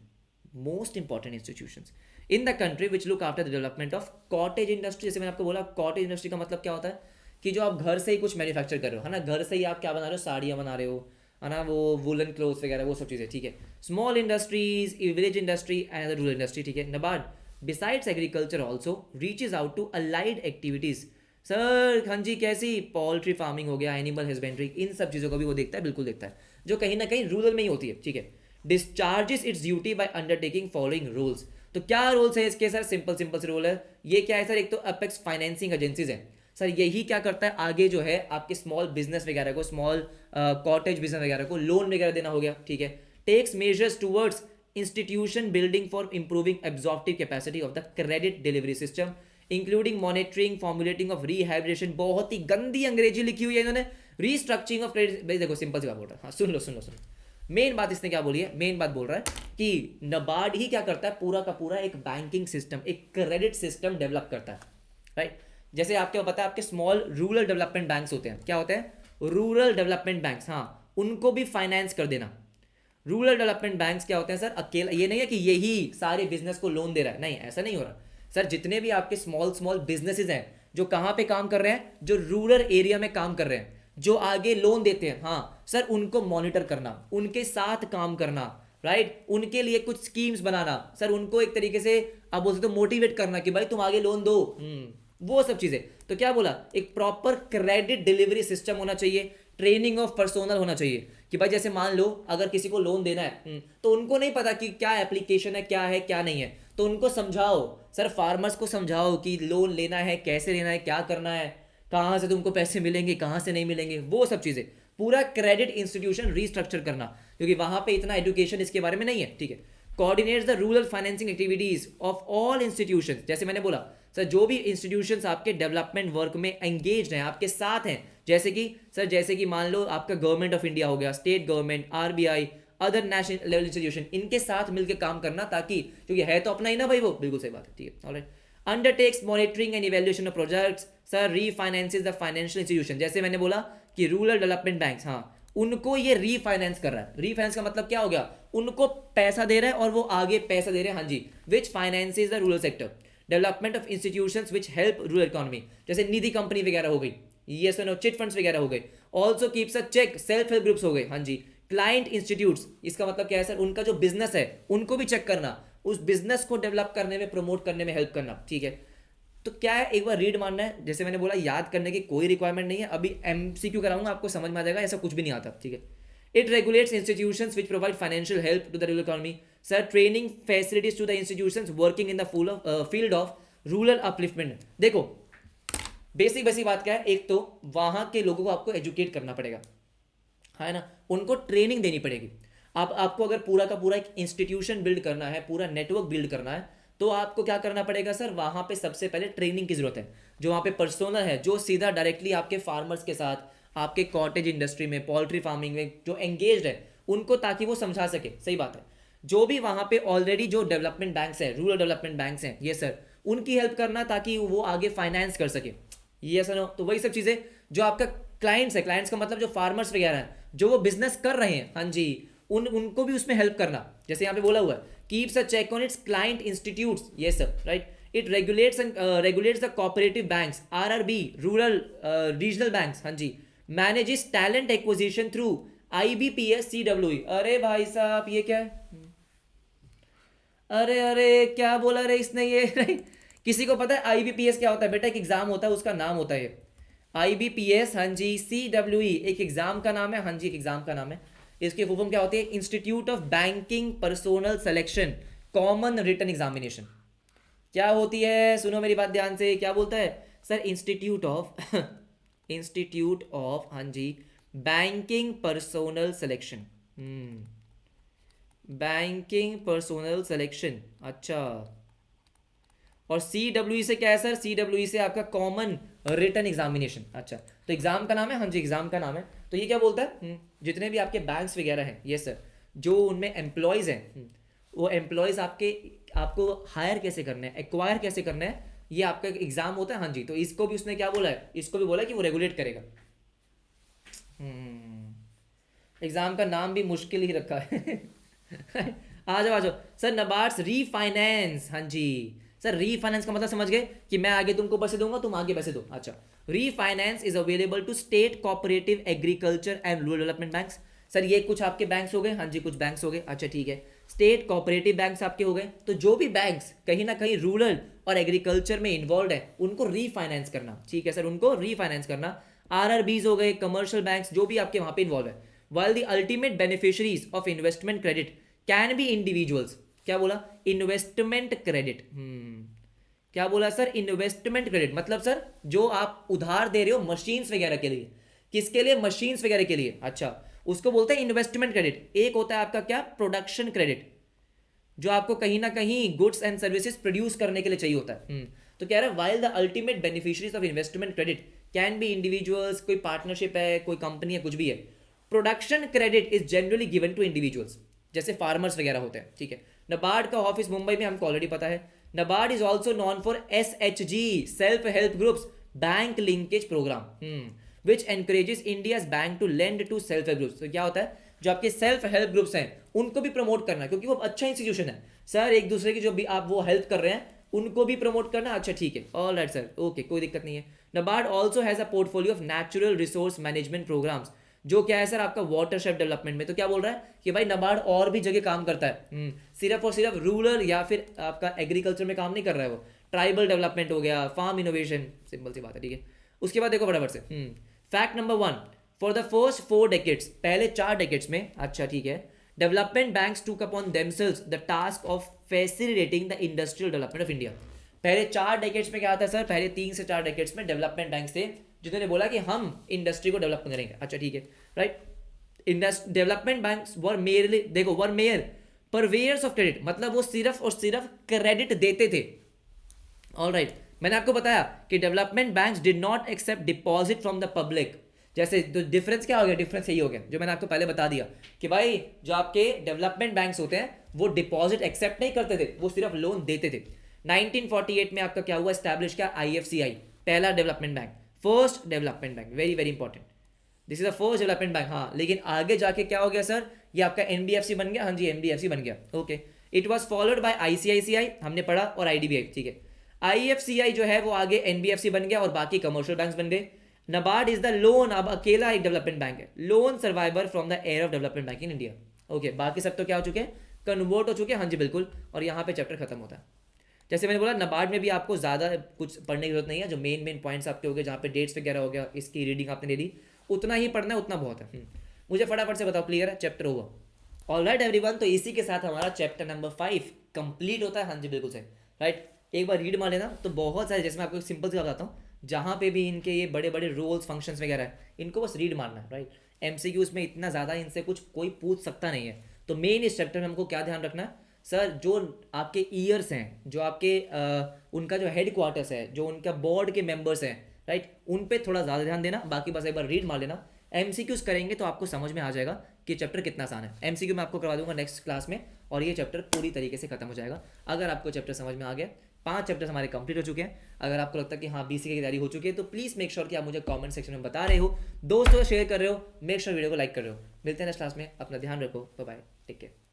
most important institutions in the country which look after the development of cottage industry. जैसे मैंने आपको बोला, कॉटेज इंडस्ट्री का मतलब क्या होता है कि जो आप घर से ही कुछ मैन्युफैक्चर कर रहे हो, है ना, घर से ही आप क्या बना रहे हो, साड़ियाँ बना रहे हो, है ना, वो वुलन क्लोथ्स वगैरह, वो सब चीज़ें, ठीक है। Small industries, village industry and rural industry, ठीक है। NABARD besides agriculture also reaches out to allied activities. Sir हाँ जी, कैसी, पोल्ट्री फार्मिंग हो गया, एनिमल हस्बेंड्री, इन सब चीज़ों को भी वो देखता है, बिल्कुल देखता है, जो कहीं ना कहीं रूरल में ही होती है, ठीक है। Discharges its duty by undertaking following rules. तो क्या रूल्स है इसके सर, सिंपल सिंपल से रूल है। ये क्या है सर, एक तो अपेक्स फाइनेंसिंग एजेंसीज है सर, यही क्या करता है आगे जो है आपके स्मॉल बिजनेस वगैरह को, स्मॉल कॉटेज बिजनेस वगैरह को लोन वगैरह देना हो गया, ठीक है। Takes measures towards institution building for improving absorptive capacity of the credit delivery system including monitoring formulating of rehabilitation. बहुत ही गंदी अंग्रेजी लिखी हुई है इन्होंने, रीस्ट्रक्चरिंग ऑफ क्रेडिट। भाई देखो सिंपल सी बात बोल रहा है, हाँ सुन लो सुन लो सुन लो, मेन बात इसने क्या बोली है, मेन बात बोल रहा है कि नाबार्ड ही क्या करता है, पूरा का पूरा एक बैंकिंग सिस्टम, एक क्रेडिट सिस्टम डेवलप करता है, राइट। जैसे आपको पता है आपके स्मॉल रूरल डेवलपमेंट बैंक्स होते हैं, क्या होते हैं, रूरल डेवलपमेंट बैंक्स, हाँ, उनको भी फाइनेंस कर देना। रूरल डेवलपमेंट बैंक्स क्या होते हैं सर, अकेला ये नहीं है कि यही सारे बिजनेस को लोन दे रहा है, नहीं, ऐसा नहीं हो रहा सर। जितने भी आपके स्मॉल स्मॉल बिजनेसेस हैं जो कहाँ पे काम कर रहे हैं, जो रूरल एरिया में काम कर रहे हैं, जो आगे लोन देते हैं, हाँ सर, उनको मॉनिटर करना, उनके साथ काम करना, राइट, उनके लिए कुछ स्कीम्स बनाना सर, उनको एक तरीके से आप बोल सकते हो मोटिवेट करना कि भाई तुम आगे लोन दो, वो सब चीजें। तो क्या बोला, एक प्रॉपर क्रेडिट डिलीवरी सिस्टम होना चाहिए, ट्रेनिंग ऑफ पर्सोनल होना चाहिए कि भाई जैसे मान लो अगर किसी को लोन देना है तो उनको नहीं पता कि क्या एप्लीकेशन है, क्या नहीं है, तो उनको समझाओ सर, फार्मर्स को समझाओ कि लोन लेना है, कैसे लेना है, क्या करना है, कहाँ से तुमको पैसे मिलेंगे, कहाँ से नहीं मिलेंगे, वो सब चीज़ें। पूरा क्रेडिट इंस्टीट्यूशन रीस्ट्रक्चर करना, क्योंकि वहाँ पे इतना एजुकेशन इसके बारे में नहीं है, ठीक है। Coordinates the rural financing activities of all institutions. जैसे मैंने बोला सर, जो भी इंस्टीट्यूशंस आपके डेवलपमेंट वर्क में एंगेज्ड हैं, आपके साथ हैं, जैसे कि सर, जैसे कि मान लो आपका गवर्नमेंट ऑफ इंडिया हो गया, state government, RBI, other national level institution, इनके साथ मिलकर काम करना, ताकि क्योंकि है तो अपना ही ना भाई वो, बिल्कुल सही बात है, ठीक है, all right. Undertakes monitoring and evaluation of projects sir, refinances the financial institution. जैसे मैंने बोला कि रूरल डेवलपमेंट बैंक्स, हाँ, उनको ये रीफाइनेंस कर रहा है। रीफाइनेंस का मतलब क्या हो गया, उनको पैसा दे रहा है और वो आगे पैसा दे रहे हैं, हाँ जी, which finances the rural sector, development of institutions which help rural economy, जैसे निधि कंपनी वगैरह हो गई, यस नो, चिट फंड्स वगैरह हो गए, also keeps a check, self help groups हो गए, हाँ जी, क्लाइंट इंस्टीट्यूट्स, इसका मतलब क्या है सर, उनका जो बिजनेस है उनको भी चेक करना, उस बिजनेस को डेवलप करने में, प्रमोट करने में हेल्प करना, ठीक है। तो क्या है, एक बार रीड मानना है, जैसे मैंने बोला याद करने की कोई रिक्वायरमेंट नहीं है, अभी एमसीक्यू कराऊंगा, आपको समझ में आ जाएगा, ऐसा कुछ भी नहीं आता, ठीक है। It regulates institutions which provide financial help to the rural economy sir, training facilities to the institutions working in the field of rural upliftment. देखो बेसिक बेसिक बात क्या है, एक तो वहां के लोगों को आपको एजुकेट करना पड़ेगा, है ना, उनको ट्रेनिंग देनी पड़ेगी। आपको अगर पूरा का पूरा एक इंस्टीट्यूशन बिल्ड करना है, पूरा नेटवर्क बिल्ड करना है, तो आपको क्या करना पड़ेगा सर, वहां पे सबसे पहले ट्रेनिंग की जरूरत है। जो वहां पे पर्सोनल है, जो सीधा डायरेक्टली आपके फार्मर्स के साथ, आपके कॉटेज इंडस्ट्री में, पोल्ट्री फार्मिंग में जो एंगेज्ड है, उनको, ताकि वो समझा सके, सही बात है। जो भी वहाँ पे ऑलरेडी जो डेवलपमेंट बैंक्स हैं, रूरल डेवलपमेंट बैंक्स हैं, ये सर, उनकी हेल्प करना ताकि वो आगे फाइनेंस कर सके। ये सर, तो वही सब चीज़ें जो आपका क्लाइंट्स है, क्लाइंट्स का मतलब जो फार्मर्स वगैरह हैं, जो वो बिजनेस कर रहे हैं, हाँ जी, उनको भी उसमें हेल्प करना। जैसे यहाँ पे बोला हुआ है, keeps a check on its client institutes, ये सब right. It regulates the cooperative banks, RRB, rural regional banks, हाँ जी, manages talent acquisition through IBPS CWE. अरे भाई साहब ये क्या है? अरे अरे क्या बोला रे इसने ये किसी को पता है आईबीपीएस क्या होता है? बेटा एक एग्जाम होता है, उसका नाम होता है आईबीपीएस, हाँ जी, सीडब्ल्यूई एक एग्जाम का नाम है, हाँ जी, एक एग्जाम का नाम है। इसकी फुल फॉर्म क्या होती है? Institute of banking personnel selection common written examination. क्या होती है? सुनो मेरी बात ध्यान से, क्या बोलता है sir? Institute of institute of, हाँ जी, banking personnel selection, banking personnel selection, अच्छा। और सी डब्ल्यू से क्या है सर? सी डब्ल्यू से आपका कॉमन रिटन एग्जामिनेशन, अच्छा। तो एग्जाम का नाम है, हाँ जी, एग्जाम का नाम है। तो ये क्या बोलता है? जितने भी आपके बैंक्स वगैरह हैं, ये सर, जो उनमें एम्प्लॉयज़ हैं, वो एम्प्लॉयज़ आपको हायर कैसे करना है, एक्वायर कैसे करना है, ये आपका एग्जाम होता है, हाँ जी। तो इसको भी उसने क्या बोला है? इसको भी बोला है कि वो रेगुलेट करेगा। एग्जाम का नाम भी मुश्किल ही रखा है आ जाओ आ जाओ सर। नबार्ड्स रीफाइनेंस, हाँ जी सर, रीफाइनेंस का मतलब समझ गए कि मैं आगे तुमको पैसे दूंगा, तुम आगे पैसे दो, अच्छा। Refinance is available to state cooperative agriculture and rural development banks. Sir ये कुछ आपके बैंक्स हो गए, हाँ जी, कुछ बैंक्स हो गए, अच्छा ठीक है। स्टेट कोऑपरेटिव बैंक्स आपके हो गए। तो जो भी बैंक्स कहीं ना कहीं रूरल और एग्रीकल्चर में इन्वॉल्व है, उनको रीफाइनेंस करना, ठीक है सर, उनको रीफाइनेंस करना। आरआरबीज हो गए, कमर्शियल बैंक्स, जो भी आपके वहां पे इन्वॉल्व है। while the ultimate beneficiaries of investment credit can be individuals। क्या बोला? इन्वेस्टमेंट क्रेडिट, क्या बोला सर? इन्वेस्टमेंट क्रेडिट मतलब सर जो आप उधार दे रहे हो मशीन्स वगैरह के लिए, किसके लिए? मशीन्स वगैरह के लिए, अच्छा, उसको बोलते हैं इन्वेस्टमेंट क्रेडिट। एक होता है आपका क्या? प्रोडक्शन क्रेडिट, जो आपको कहीं ना कहीं गुड्स एंड सर्विसेज प्रोड्यूस करने के लिए चाहिए होता है। तो कह रहा है while the ultimate beneficiaries of investment credit can be individuals, कोई पार्टनरशिप है, कोई कंपनी है, कुछ भी है। Production credit is generally given to individuals, जैसे फार्मर्स वगैरह होते हैं, ठीक है। नबार्ड का ऑफिस मुंबई में हमको ऑलरेडी पता है। NABARD is also known for SHG, self help groups bank linkage programme, which encourages India's bank to lend to self help groups. तो क्या होता है? जो आपके सेल्फ हेल्प ग्रुप्स हैं उनको भी प्रमोट करना, क्योंकि वो अच्छा इंस्टीट्यूशन है सर। एक दूसरे की जो भी आप वो हेल्प कर रहे हैं उनको भी प्रमोट करना, अच्छा ठीक है, ऑल राइट सर, ओके, कोई दिक्कत नहीं है। NABARD also has a portfolio of natural resource management programmes, जो क्या है सर आपका वाटरशेड डेवलपमेंट में। तो क्या बोल रहा है कि भाई नबार्ड और भी जगह काम करता है, सिर्फ और सिर्फ रूरल या फिर आपका एग्रीकल्चर में काम नहीं कर रहा है वो। ट्राइबल डेवलपमेंट हो गया, फार्म इनोवेशन, सिंपल सी बात है, ठीक है। उसके बाद देखो फटाफट से fact number 1, for the first 4 decades, पहले 4 डेकेड्स में, अच्छा ठीक है, डेवलपमेंट बैंक्स टूक upon themselves the task of facilitating the industrial development of India. पहले 4 डेकेड्स में क्या आता है सर? पहले 3 से 4 डेकेड्स में डेवलपमेंट बैंक्स थे जिन्होंने बोला कि हम इंडस्ट्री को डेवलप करेंगे, अच्छा ठीक है, right. Development banks were merely, देखो, वर मेयर परवेयर्स ऑफ क्रेडिट, मतलब वो सिर्फ और सिर्फ क्रेडिट देते थे, ऑल राइट। मैंने आपको बताया कि development banks did not accept deposit from the public. जैसे तो डिफरेंस क्या हो गया? डिफरेंस यही हो गया जो मैंने आपको पहले बता दिया कि भाई जो आपके डेवलपमेंट बैंक्स होते हैं वो डिपॉजिट एक्सेप्ट नहीं करते थे, वो सिर्फ लोन देते थे। 1948 में आपका क्या हुआ? एस्टैब्लिश किया IFCI, पहला development bank, first development bank, very very important, this is the first development bank. हाँ, लेकिन आगे जाके क्या हो गया सर? ये आपका NBFC बन गया, हाँ जी, NBFC बन गया, okay. It was followed by ICICI, हमने पढ़ा, और IDBI, ठीक है। IFCI जो है वो आगे NBFC बन गया और बाकी कमर्शियल बैंक्स बन गए। नबार्ड इज द लोन, अब अकेला एक डेवलपमेंट बैंक है, lone survivor from the air of development bank in India, okay. बाकी सब तो क्या हो चुके हैं? कन्वर्ट हो चुके हैं, हाँ जी बिल्कुल। और यहाँ पे चैप्टर खत्म होता है। जैसे मैंने बोला नबार्ड में भी आपको ज़्यादा कुछ पढ़ने की जरूरत नहीं है, जो मेन पॉइंट्स आपके हो गए, जहाँ पे डेट्स वगैरह हो गया, इसकी रीडिंग आपने ले ली, उतना ही पढ़ना है, उतना बहुत है। मुझे फटाफट से बताओ, क्लियर है? Chapter over, all right everyone. तो इसी के साथ हमारा चैप्टर नंबर 5 कंप्लीट होता है, हाँ जी बिल्कुल सही, राइट। एक बार रीड मार लेना। तो बहुत सारे, जैसे मैं आपको सिंपल से बताता हूँ, जहाँ पे भी इनके ये बड़े बड़े रूल्स फंक्शंस वगैरह है, इनको बस रीड मारना है, राइट। MCQs में इतना ज़्यादा इनसे कुछ कोई पूछ सकता नहीं है। तो मेन इस चैप्टर में हमको क्या ध्यान रखना है सर? जो आपके ईयर्स हैं, जो आपके उनका जो हेड क्वार्टर्स है, जो उनका बोर्ड के मेंबर्स हैं, राइट, उन पे थोड़ा ज़्यादा ध्यान देना। बाकी बस एक बार रीड मार लेना। MCQs करेंगे तो आपको समझ में आ जाएगा कि चैप्टर कितना आसान है। एमसीक्यू मैं आपको करवा दूंगा नेक्स्ट क्लास में, और ये चैप्टर पूरी तरीके से खत्म हो जाएगा। अगर आपको चैप्टर समझ में आ गया, 5 चैप्टर्स हमारे कंप्लीट हो चुके हैं। अगर आपको लगता है कि हाँ बीसीए की तैयारी हो चुकी है तो प्लीज़ मेक श्योर कि आप मुझे कमेंट सेक्शन में बता रहे हो, दोस्तों को शेयर कर रहे हो, मेक श्योर वीडियो को लाइक कर रहे हो। मिलते हैं नेक्स्ट क्लास में, अपना ध्यान रखो, बाय बाय, टेक केयर।